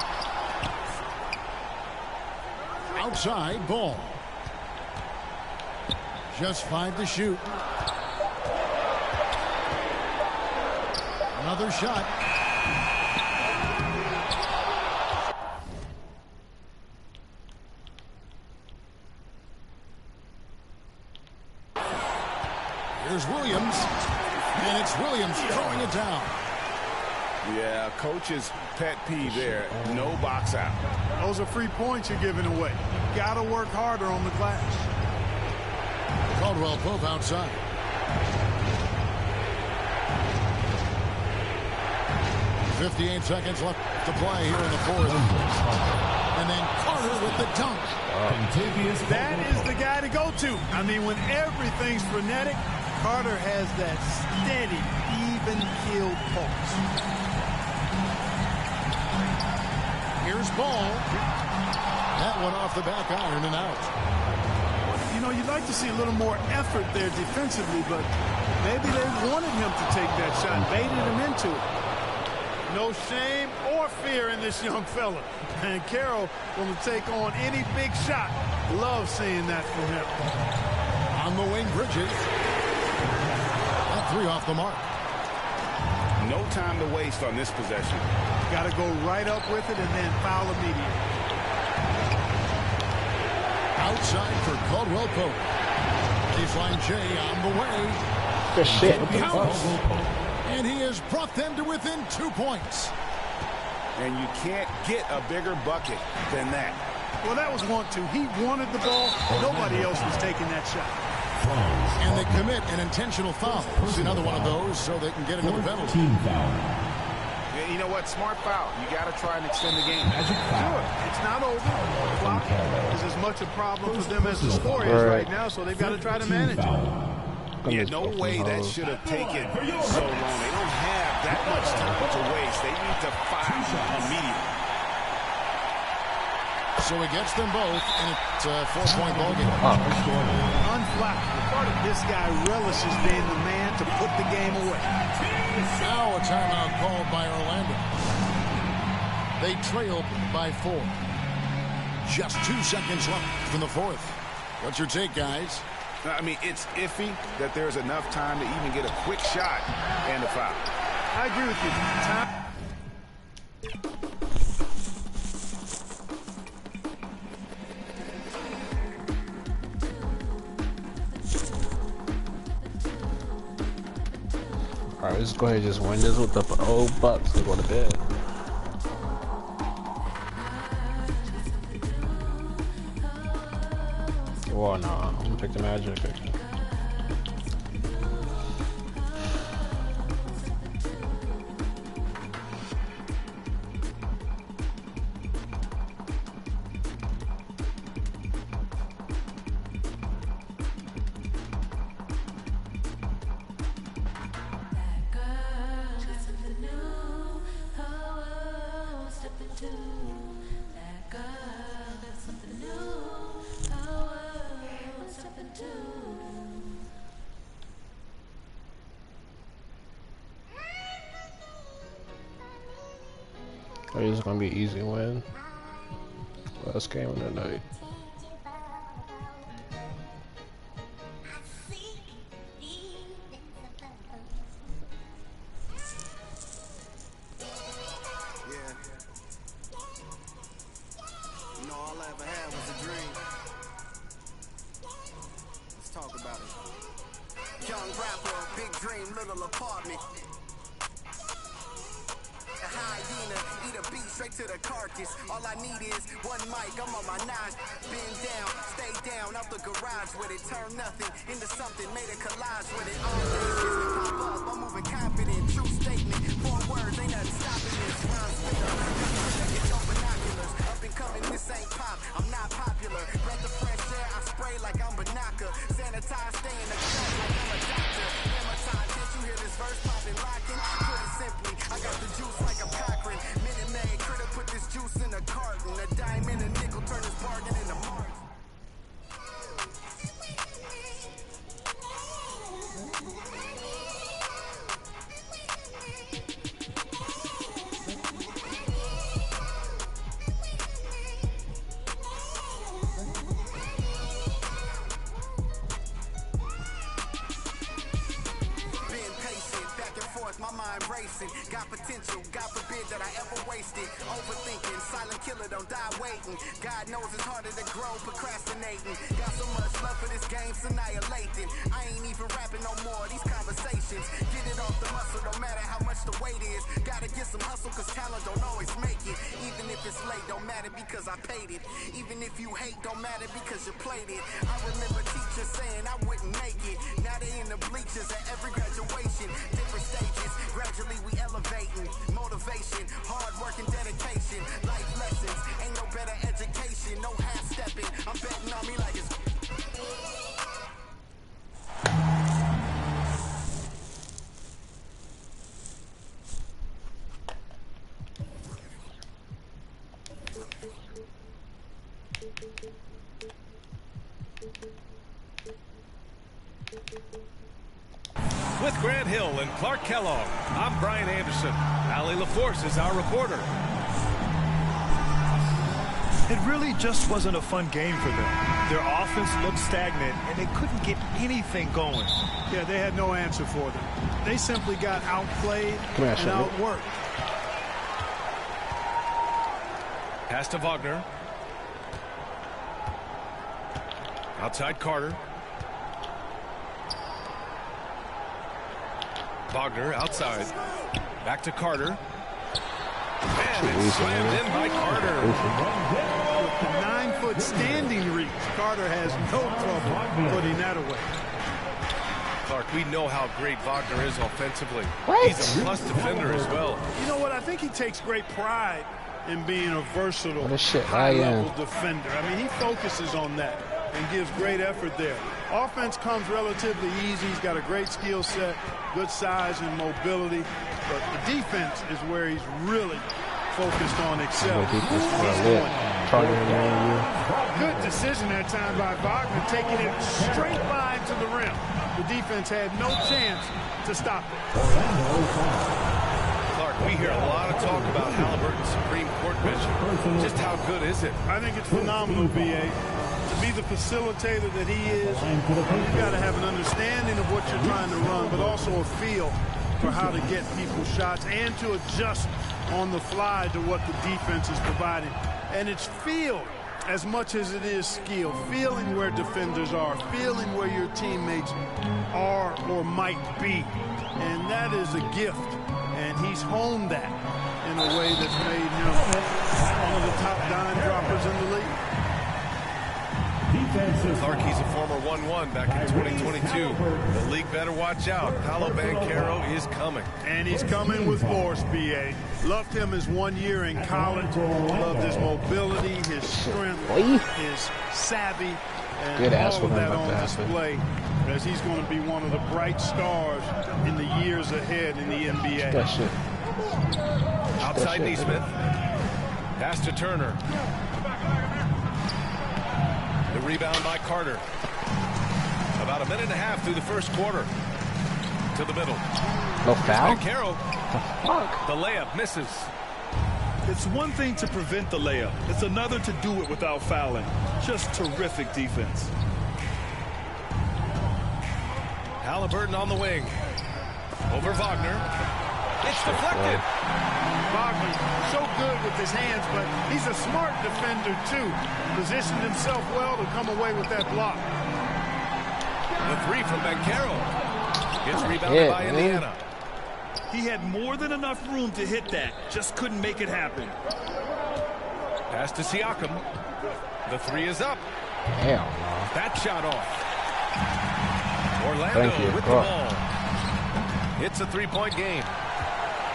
Outside Ball. Just 5 to shoot. Another shot. Here's Williams. And it's Williams throwing it down. Yeah, coach's pet peeve there. No box out. Those are free points you're giving away. Got to work harder on the glass. Caldwell Pope outside. .58 seconds left to play here in the fourth. And then Carter with the dunk. That is the guy to go to. I mean, when everything's frenetic, Carter has that steady, even-keeled pulse. Here's Ball. That one off the back iron and out. You know, you'd like to see a little more effort there defensively, but maybe they wanted him to take that shot, baited him into it. No shame or fear in this young fella. And Carroll going to take on any big shot. Love seeing that from him. On the wing, Bridges. That 3 off the mark. No time to waste on this possession. Got to go right up with it and then foul immediately. Outside for Caldwell Pope. Baseline J on the way. Good shit. And he has brought them to within 2 points. And you can't get a bigger bucket than that. Well, that was 1-2. He wanted the ball. Nobody else was taking that shot. And they commit an intentional foul. It's another one of those so they can get into the penalty. Yeah, you know what? Smart foul. You got to try and extend the game. Do it. It's not over. The clock is as much a problem for them as the score is right now, so they've got to try to manage it. Yeah, no way that should have taken so long. They don't have that much time to waste. They need to foul immediately. So he gets them both, and it's a 4-point ball game. Unflappable. This guy relishes being the man to put the game away. Now a timeout called by Orlando. They trail by 4. Just 2 seconds left in the fourth. What's your take, guys? I mean, it's iffy that there's enough time to even get a quick shot and a foul. I agree with you. All right, let's go ahead and just win this with the old Bucks and go to bed. Oh no, I'm gonna pick the Magic. This is gonna be an easy win. Last game of the night. To the carcass, all I need is one mic. I'm on my nine, bend down, stay down, out the garage with it, turn nothing into something, made a collage with it. All day shit pop up, I'm moving confident, true statement, 4 words, ain't nothing stopping this. Rhyme spitter, get your binoculars, up and coming, this ain't pop, I'm not popular. Breath of fresh air, I spray like I'm Banaka, sanitize, stay in the cut like I'm a doctor. Hammer time, can't you hear this verse popping, locking? Put it simply, I got the juice like a Cochran. Minute Maid, critter put this juice in a carton. A dime and a nickel turn this bargain into margin. My mind racing, got potential, God forbid that I ever waste it. Overthinking, silent killer, don't die waiting. God knows it's harder to grow, procrastinating. Got so much love for this game, it's annihilating. I ain't even rapping no more, these conversations. Get it off the muscle, no matter how much the weight is. Gotta get some hustle, cause talent don't always make it. Even if it's late, don't matter because I paid it. Even if you hate, don't matter because you played it. I remember teachers saying I wouldn't make it. Now they in the bleachers at every graduation. Different stages. Gradually we elevating, motivation, hard work and dedication, life lessons, ain't no better education, no half-stepping, I'm betting on me like it's... With Grant Hill and Clark Kellogg, I'm Brian Anderson. Allie LaForce is our reporter. It really just wasn't a fun game for them. Their offense looked stagnant, and they couldn't get anything going. Yeah, they had no answer for them. They simply got outplayed and outworked. Pass to Wagner. Outside Carter. Wagner outside. Back to Carter. And it's slammed in by Carter. With the 9-foot standing reach, Carter has no trouble putting that away. Clark, we know how great Wagner is offensively. What? He's a plus defender as well. You know what? I think he takes great pride in being a versatile, high-level defender. I mean, he focuses on that and gives great effort there. Offense comes relatively easy. He's got a great skill set, good size and mobility. But the defense is where he's really focused on excelling. Good decision that time by Wagner, taking it straight line to the rim. The defense had no chance to stop it. Clark, we hear a lot of talk about Halliburton's Supreme Court vision. Just how good is it? I think it's phenomenal, B.A. To be the facilitator that he is, you've got to have an understanding of what you're trying to run, but also a feel for how to get people shots and to adjust on the fly to what the defense is providing. And it's feel as much as it is skill, feeling where defenders are, feeling where your teammates are or might be. And that is a gift. And he's honed that in a way that's made him one of the top dime droppers in the league. Clark, he's a former 1-1 back in 2022. The league better watch out. Paolo Banchero is coming. And he's coming with force, B.A. Loved him his 1 year in college. Loved his mobility, his strength, his savvy, and all of that on display as he's going to be one of the bright stars in the years ahead in the NBA. Outside Neesmith. Pass to Turner. The rebound by Carter. About a minute and a half through the first quarter. To the middle. No foul? Banchero. The layup misses. It's one thing to prevent the layup. It's another to do it without fouling. Just terrific defense. Halliburton on the wing. Over Wagner. It's deflected. Wagner, so good with his hands, but he's a smart defender, too. Positioned himself well to come away with that block. The three from Bencaro. Gets rebounded by Indiana. He had more than enough room to hit that. Just couldn't make it happen. Pass to Siakam. The three is up. Hell no. That shot off. Orlando with the ball. It's a three-point game.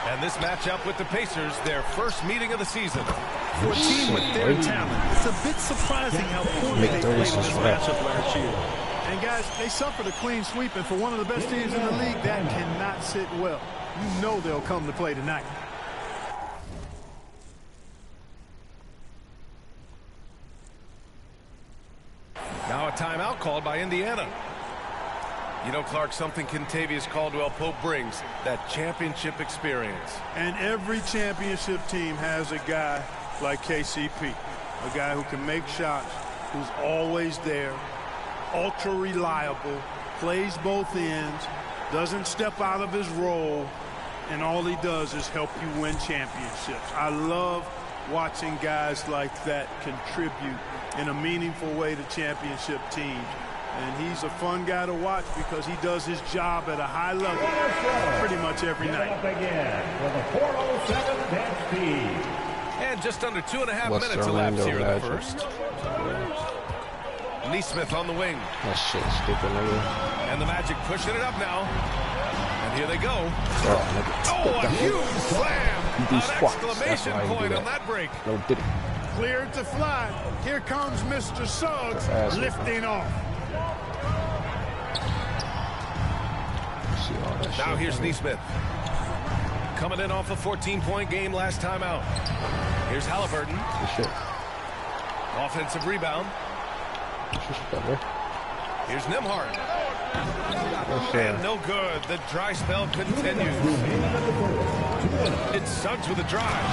And this matchup with the Pacers, their first meeting of the season. For a team with their talent, it's a bit surprising how poorly they played in this matchup last year. And guys, they suffered a clean sweep, and for one of the best teams in the league, that cannot sit well. You know they'll come to play tonight. Now a timeout called by Indiana. You know, Clark, something Kentavious Caldwell-Pope brings, that championship experience. And every championship team has a guy like KCP, a guy who can make shots, who's always there, ultra reliable, plays both ends, doesn't step out of his role, and all he does is help you win championships. I love watching guys like that contribute in a meaningful way to championship teams. And he's a fun guy to watch because he does his job at a high level pretty much every night. And just under 2.5 minutes elapsed here in the first. Neesmith on the wing. That shit's stupid, nigga. And the Magic pushing it up now. And here they go. Oh, a huge slam. An exclamation point on that break. No, did it. Cleared to fly. Here comes Mr. Suggs lifting off. Now here's Neesmith. Coming in off a 14-point game last time out. Here's Halliburton. Offensive rebound. Here's Nembhard. And no good. The dry spell continues. It's Suggs with a drive.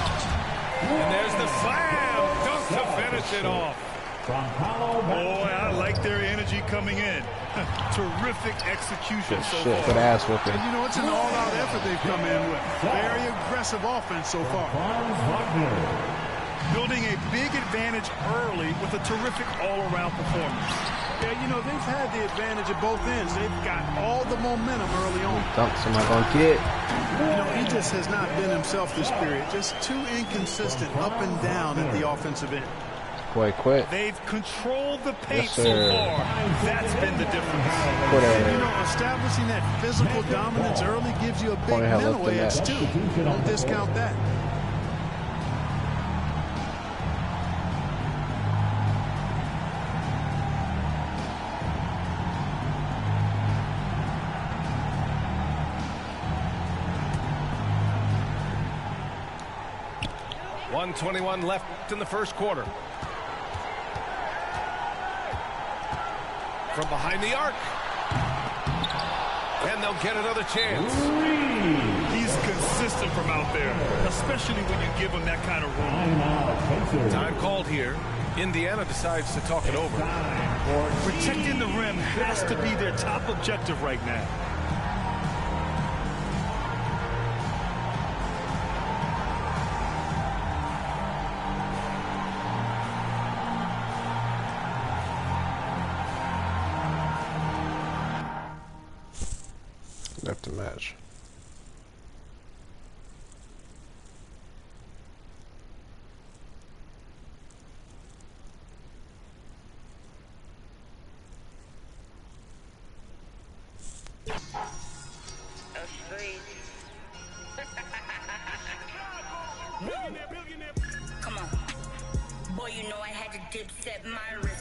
And there's the slam. Dunk to finish it off. Boy, I like their energy coming in. Terrific execution so far. Good ass whipping. And you know, it's an all-out effort they've come in with. Very aggressive offense so far. Building a big advantage early with a terrific all-around performance. Yeah, you know, they've had the advantage at both ends. They've got all the momentum early on. Dunks am I gonna get? You know, he just has not been himself this period. Just too inconsistent up and down at the offensive end. Quit. They've controlled the pace so far. That's been the difference. And, you know, establishing that physical dominance early gives you a big mental edge, too. Don't discount that. .121 left in the first quarter. From behind the arc. And they'll get another chance. He's consistent from out there, especially when you give him that kind of room. Time called here. Indiana decides to talk it over. Protecting the rim has to be their top objective right now. Left to match. Come on. Boy, you know I had to dip set my wrist.